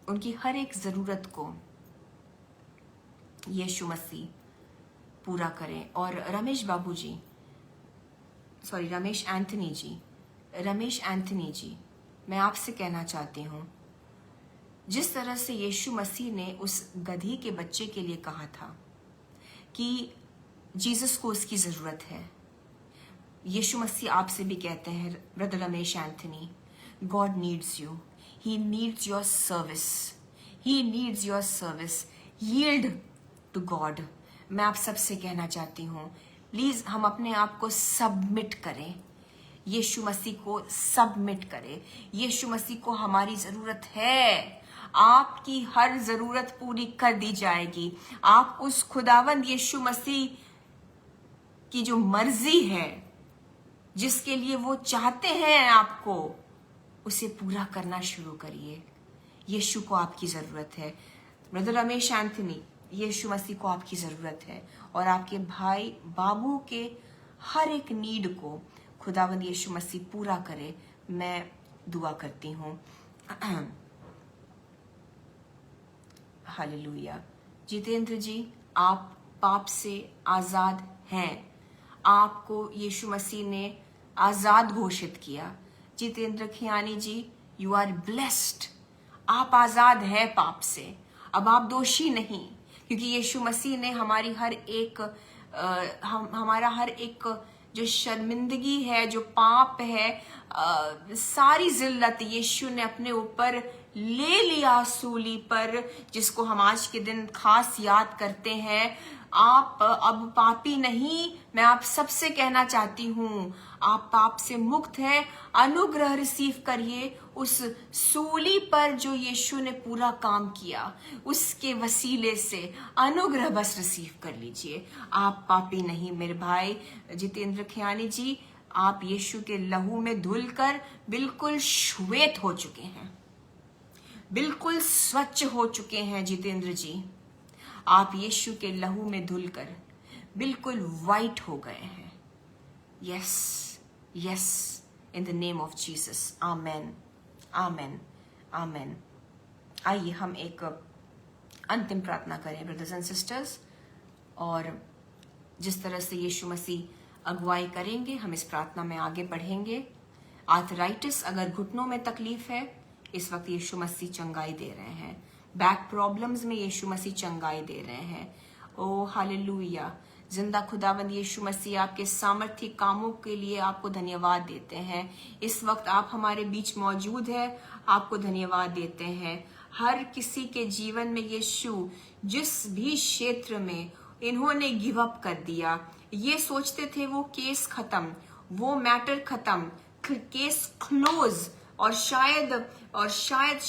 उनकी हर एक जरूरत को यीशु मसीह पूरा करें। और रमेश एंथनी जी, मैं आपसे कहना चाहती हूँ, जिस तरह से यीशु मसीह ने उस गधी के बच्चे के लिए कहा था कि जीसस को उसकी जरूरत है, यीशु मसीह आपसे भी कहते हैं, brother Ramesh Anthony, God needs you, he needs your service, he needs your service, yield to God. मैं आप सबसे कहना चाहती हूँ, प्लीज हम अपने आप को सबमिट करें, यीशु मसीह को सबमिट करें। यीशु मसीह को हमारी जरूरत है, आपकी हर जरूरत पूरी कर दी जाएगी। आप उस खुदावंद यीशु मसीह की जो मर्जी है, जिसके लिए वो चाहते हैं आपको, उसे पूरा करना शुरू करिए। यीशु को आपकी जरूरत है। ब्रदर रमेश एंथनी, यीशु मसीह को आपकी जरूरत है, और आपके भाई बाबू के हर एक नीड को खुदावंद यीशु मसीह पूरा करे, मैं दुआ करती हूँ। हालेलुया। जितेंद्र जी, आप पाप से आजाद हैं, आपको यीशु मसीह ने आजाद घोषित किया। जितेंद्र खियानी जी, यू आर ब्लेस्ड, आप आजाद है पाप से, अब आप दोषी नहीं, क्योंकि यीशु मसीह ने हमारी हर एक हमारा हर एक जो शर्मिंदगी है, जो पाप है, सारी जिल्लत यीशु ने अपने ऊपर ले लिया सूली पर, जिसको हम आज के दिन खास याद करते हैं। आप अब पापी नहीं, मैं आप सबसे कहना चाहती हूँ, आप पाप से मुक्त हैं। अनुग्रह रिसीव करिए उस सूली पर जो यीशु ने पूरा काम किया, उसके वसीले से अनुग्रह बस रिसीव कर लीजिए। आप पापी नहीं मेरे भाई जितेंद्र खियानी जी, आप यीशु के लहू में धुलकर बिल्कुल श्वेत हो चुके हैं, बिल्कुल स्वच्छ हो चुके हैं। जितेंद्र जी, आप यीशु के लहू में धुलकर बिल्कुल वाइट हो गए हैं। Yes yes, in the name of Jesus, amen amen amen. आइए हम एक अंतिम प्रार्थना करें ब्रदर्स एंड सिस्टर्स, और जिस तरह से यीशु मसीह अगुवाई करेंगे हम इस प्रार्थना में आगे बढ़ेंगे। आर्थराइटिस, अगर घुटनों में तकलीफ है, इस वक्त यीशु मसीह चंगाई दे रहे हैं। बैक प्रॉब्लम्स में यीशु मसीह चंगाई दे रहे हैं। ओ हालेलुया। जिंदा खुदावंद यीशु मसीह, आपके सामर्थ्य कामों के लिए आपको धन्यवाद देते हैं। इस वक्त आप हमारे बीच मौजूद है, आपको धन्यवाद देते हैं। हर किसी के जीवन में यीशु, जिस भी क्षेत्र में इन्होंने गिव अप कर दिया, ये सोचते थे वो केस खत्म, वो मैटर खत्म, केस क्लोज, और शायद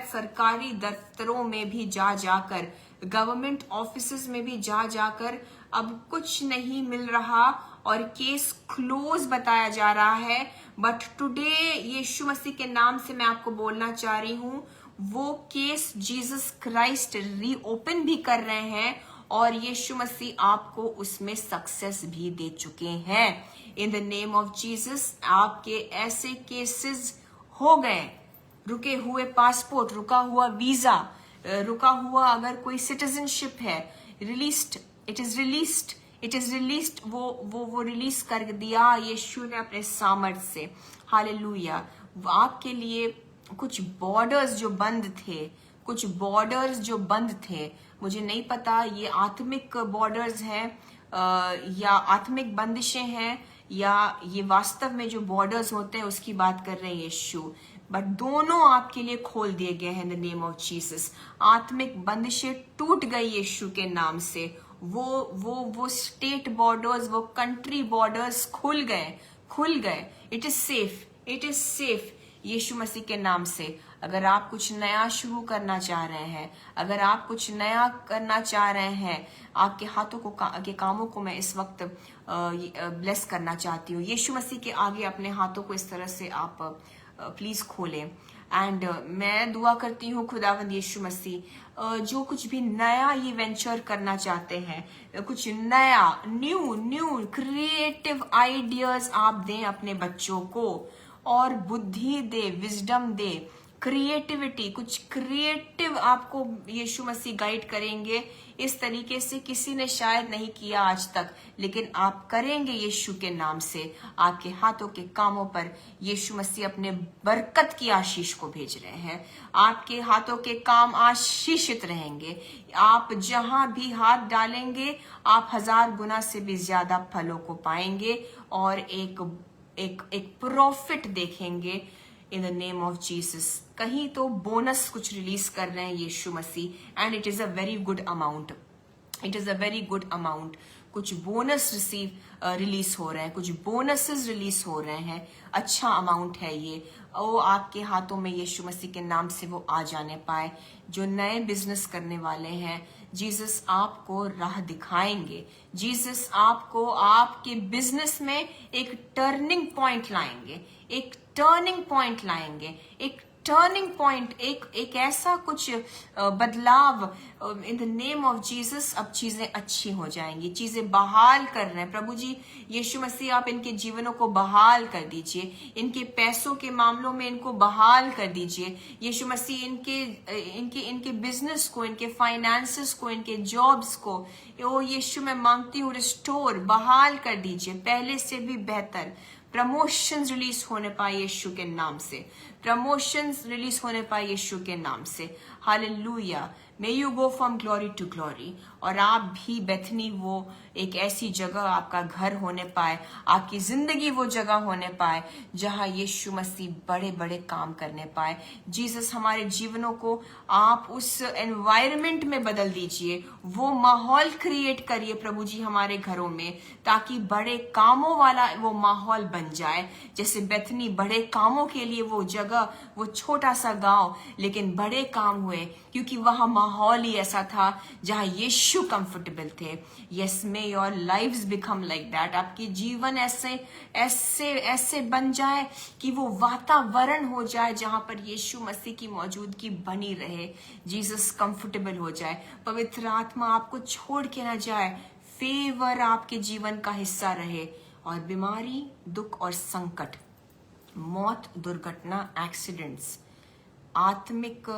सरकारी दफ्तरों में भी जाकर, गवर्नमेंट ऑफिसेज में भी जाकर अब कुछ नहीं मिल रहा और केस क्लोज बताया जा रहा है। बट टुडे यीशु मसीह के नाम से मैं आपको बोलना चाह रही हूँ, वो केस जीसस क्राइस्ट रीओपन भी कर रहे हैं, और यीशु मसीह आपको उसमें सक्सेस भी दे चुके हैं। In the name of Jesus, आपके ऐसे केसेस हो गए, रुके हुए पासपोर्ट, रुका हुआ वीजा, रुका हुआ अगर कोई सिटीजनशिप है, रिलीज्ड, इट इज रिलीज्ड, वो रिलीज कर दिया यीशु ने अपने सामर्थ्य से। हालेलुया। आपके लिए कुछ बॉर्डर्स जो बंद थे, मुझे नहीं पता ये आत्मिक बॉर्डर्स हैं या आत्मिक बंदिशें हैं, या ये वास्तव में जो बॉर्डर्स होते हैं उसकी बात कर रहे हैं यीशु, बट दोनों आपके लिए खोल दिए गए हैं in the name of Jesus. आत्मिक बंदिशें टूट गई यीशु के नाम से। वो स्टेट बॉर्डर्स, वो कंट्री बॉर्डर्स खुल गए। It is safe. Yeshu Masih के नाम से अगर आप कुछ नया शुरू करना चाह रहे हैं, अगर आप कुछ नया करना चाह रहे हैं, आपके हाथों को के कामों को मैं इस वक्त ब्लेस करना चाहती हूँ। यीशु मसीह के आगे अपने हाथों को इस तरह से आप प्लीज खोलें। एंड मैं दुआ करती हूँ खुदावंद यीशु मसीह, जो कुछ भी नया ये वेंचर करना चाहते हैं, कुछ नया न्यू क्रिएटिव आइडियाज आप दें अपने बच्चों को, और बुद्धि दे, विजडम दे, क्रिएटिविटी, कुछ क्रिएटिव आपको यीशु मसीह गाइड करेंगे इस तरीके से किसी ने शायद नहीं किया आज तक, लेकिन आप करेंगे यीशु के नाम से। आपके हाथों के कामों पर यीशु मसीह अपने बरकत की आशीष को भेज रहे हैं। आपके हाथों के काम आशीषित रहेंगे। आप जहां भी हाथ डालेंगे आप 1000 गुना से भी ज्यादा फलों को पाएंगे और एक प्रॉफिट देखेंगे in the name of Jesus. कहीं तो बोनस कुछ रिलीज कर रहे हैं Yeshu Masih, and it is a very good amount, it is a very good amount. कुछ बोनस रिलीज हो रहे हैं, कुछ बोनसेस रिलीज हो रहे हैं, अच्छा अमाउंट है ये। वो आपके हाथों में यीशु मसीह के नाम से वो आ जाने पाए। जो नए बिजनेस करने वाले हैं, जीसस आपको राह दिखाएंगे। जीसस आपको आपके बिजनेस में एक टर्निंग पॉइंट लाएंगे, एक टर्निंग पॉइंट लाएंगे, एक टर्निंग पॉइंट, एक ऐसा कुछ बदलाव इन द नेम ऑफ जीसस। अब चीजें अच्छी हो जाएंगी, चीजें बहाल कर रहे हैं प्रभु जी। यीशु मसीह आप इनके जीवनों को बहाल कर दीजिए, इनके पैसों के मामलों में इनको बहाल कर दीजिए यीशु मसीह। इनके बिजनेस को, इनके फाइनेंसेस को, इनके जॉब्स को ओ यीशु मैं मांगती हूँ रिस्टोर, बहाल कर दीजिए, पहले से भी बेहतर। प्रमोशंस रिलीज होने पाए यीशु के नाम से, प्रमोशंस रिलीज होने पाए यीशु के नाम से। Hallelujah. May you go from glory to glory. और आप भी बेथनी वो एक ऐसी जगह आपका घर होने पाए, आपकी जिंदगी वो जगह होने पाए जहां यीशु मसीह बड़े बड़े काम करने पाए। जीसस हमारे जीवनों को आप उस एनवायरनमेंट में बदल दीजिए, वो माहौल क्रिएट करिए प्रभु जी हमारे घरों में, ताकि बड़े कामों वाला वो माहौल बन जाए। जैसे बेथनी बड़े कामों के लिए वो जगह, वो छोटा सा गांव, लेकिन बड़े काम हुए क्योंकि वहां माहौल ही ऐसा था जहां यीशु कंफर्टेबल थे। Yes, may your lives become like that. आपकी जीवन ऐसे ऐसे ऐसे बन जाए कि वो वातावरण हो जाए जहां पर यीशु मसीह की मौजूदगी बनी रहे, जीसस कंफर्टेबल हो जाए, पवित्र आत्मा आपको छोड़ के ना जाए, फेवर आपके जीवन का हिस्सा रहे, और बीमारी, दुख और संकट, मौत, दुर्घटना, एक्सीडेंट्स, आत्मिक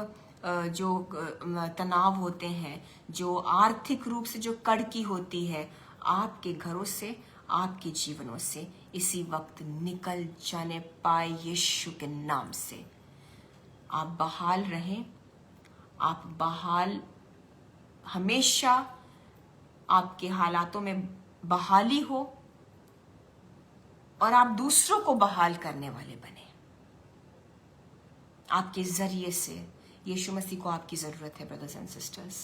जो तनाव होते हैं, जो आर्थिक रूप से जो कड़की होती है, आपके घरों से, आपके जीवनों से इसी वक्त निकल जाने पाए यीशु के नाम से। आप बहाल रहें, आप बहाल, हमेशा आपके हालातों में बहाली हो और आप दूसरों को बहाल करने वाले बने। आपके जरिए से यीशु मसीह को आपकी जरूरत है ब्रदर्स एंड सिस्टर्स।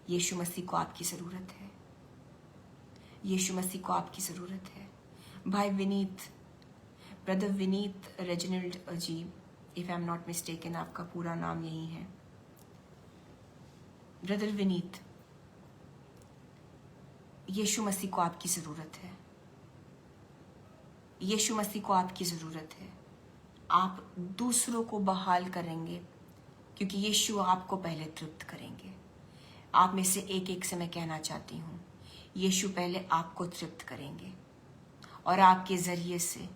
यीशु मसीह को आपकी जरूरत है, यीशु मसीह को आपकी जरूरत है। भाई Vineet, brother Vineet Reginald ji, if I am not mistaken आपका पूरा नाम यही है। ब्रदर विनीत, यीशु मसीह को आपकी जरूरत है, यीशु मसीह को आपकी जरूरत है। आप दूसरों को बहाल करेंगे क्योंकि यीशु आपको पहले तृप्त करेंगे। आप में से एक से मैं कहना चाहती हूँ, यीशु पहले आपको तृप्त करेंगे और आपके जरिए से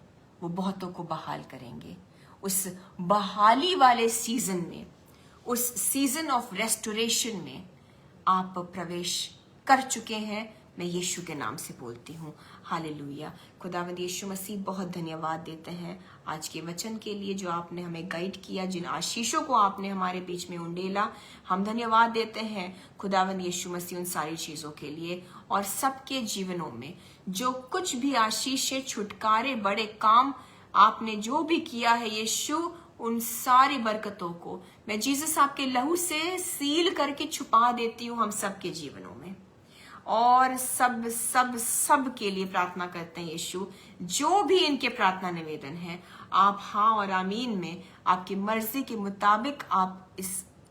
वो बहुतों को बहाल करेंगे। उस बहाली वाले सीजन में, उस सीजन ऑफ रेस्टोरेशन में आप प्रवेश कर चुके हैं। मैं यीशु के नाम से बोलती हूँ, हालेलुया। खुदावंद यीशु मसीह बहुत धन्यवाद देते हैं आज के वचन के लिए जो आपने हमें गाइड किया, जिन आशीषों को आपने हमारे बीच में उंडेला। हम धन्यवाद देते हैं खुदावंद यीशु मसीह उन सारी चीजों के लिए, और सबके जीवनों में जो कुछ भी आशीषें, छुटकारे, बड़े काम आपने जो भी किया है यीशु, उन सारी बरकतों को मैं जीसस आपके लहू से सील करके छुपा देती हूँ हम सबके जीवनों में। और सब के लिए प्रार्थना करते हैं यीशु, जो भी इनके प्रार्थना निवेदन है आप हाँ और आमीन में आपकी मर्जी के मुताबिक आप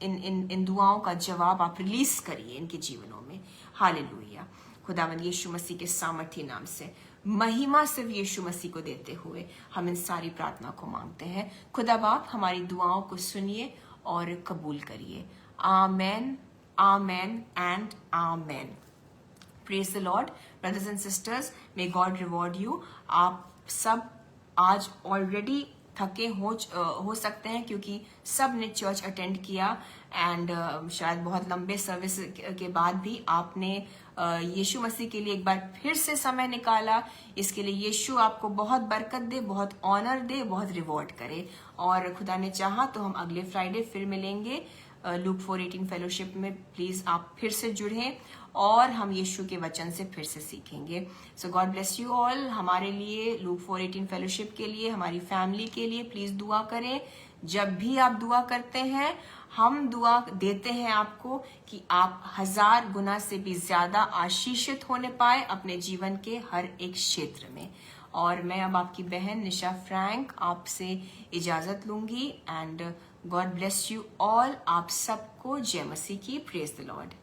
इन दुआओं का जवाब आप रिलीज करिए इनके जीवनों में। हालेलुया। खुदावंद यीशु मसीह के सामर्थ्य नाम से महिमा सिर्फ यीशु मसीह को देते हुए हम इन सारी प्रार्थना को मांगते हैं। खुदा बाप हमारी दुआओं को सुनिए और कबूल करिए। Amen, amen and amen. Praise the Lord, brothers and sisters. May God reward you. आप सब आज ऑलरेडी थके हो सकते हैं क्योंकि सब ने चर्च अटेंड किया एंड शायद बहुत लंबे सर्विस के बाद भी आपने यीशु मसीह के लिए एक बार फिर से समय निकाला। इसके लिए यीशु आपको बहुत बरकत दे, बहुत ऑनर दे, बहुत रिवॉर्ड करे। और खुदा ने चाहा तो हम अगले फ्राइडे फिर मिलेंगे लूक 4:18 फेलोशिप में। प्लीज आप फिर से जुड़ें और हम यीशु के वचन से फिर से सीखेंगे। सो गॉड ब्लेस यू ऑल। हमारे लिए लूक 4:18 फेलोशिप के लिए, हमारी फैमिली के लिए प्लीज दुआ करें। जब भी आप दुआ करते हैं हम दुआ देते हैं आपको कि आप 1000 गुना से भी ज्यादा आशीषित होने पाए अपने जीवन के हर एक क्षेत्र में। और मैं अब आपकी बहन निशा फ्रैंक आपसे इजाजत लूंगी and God bless you all. आप सबको जय मसीह की। Praise the Lord.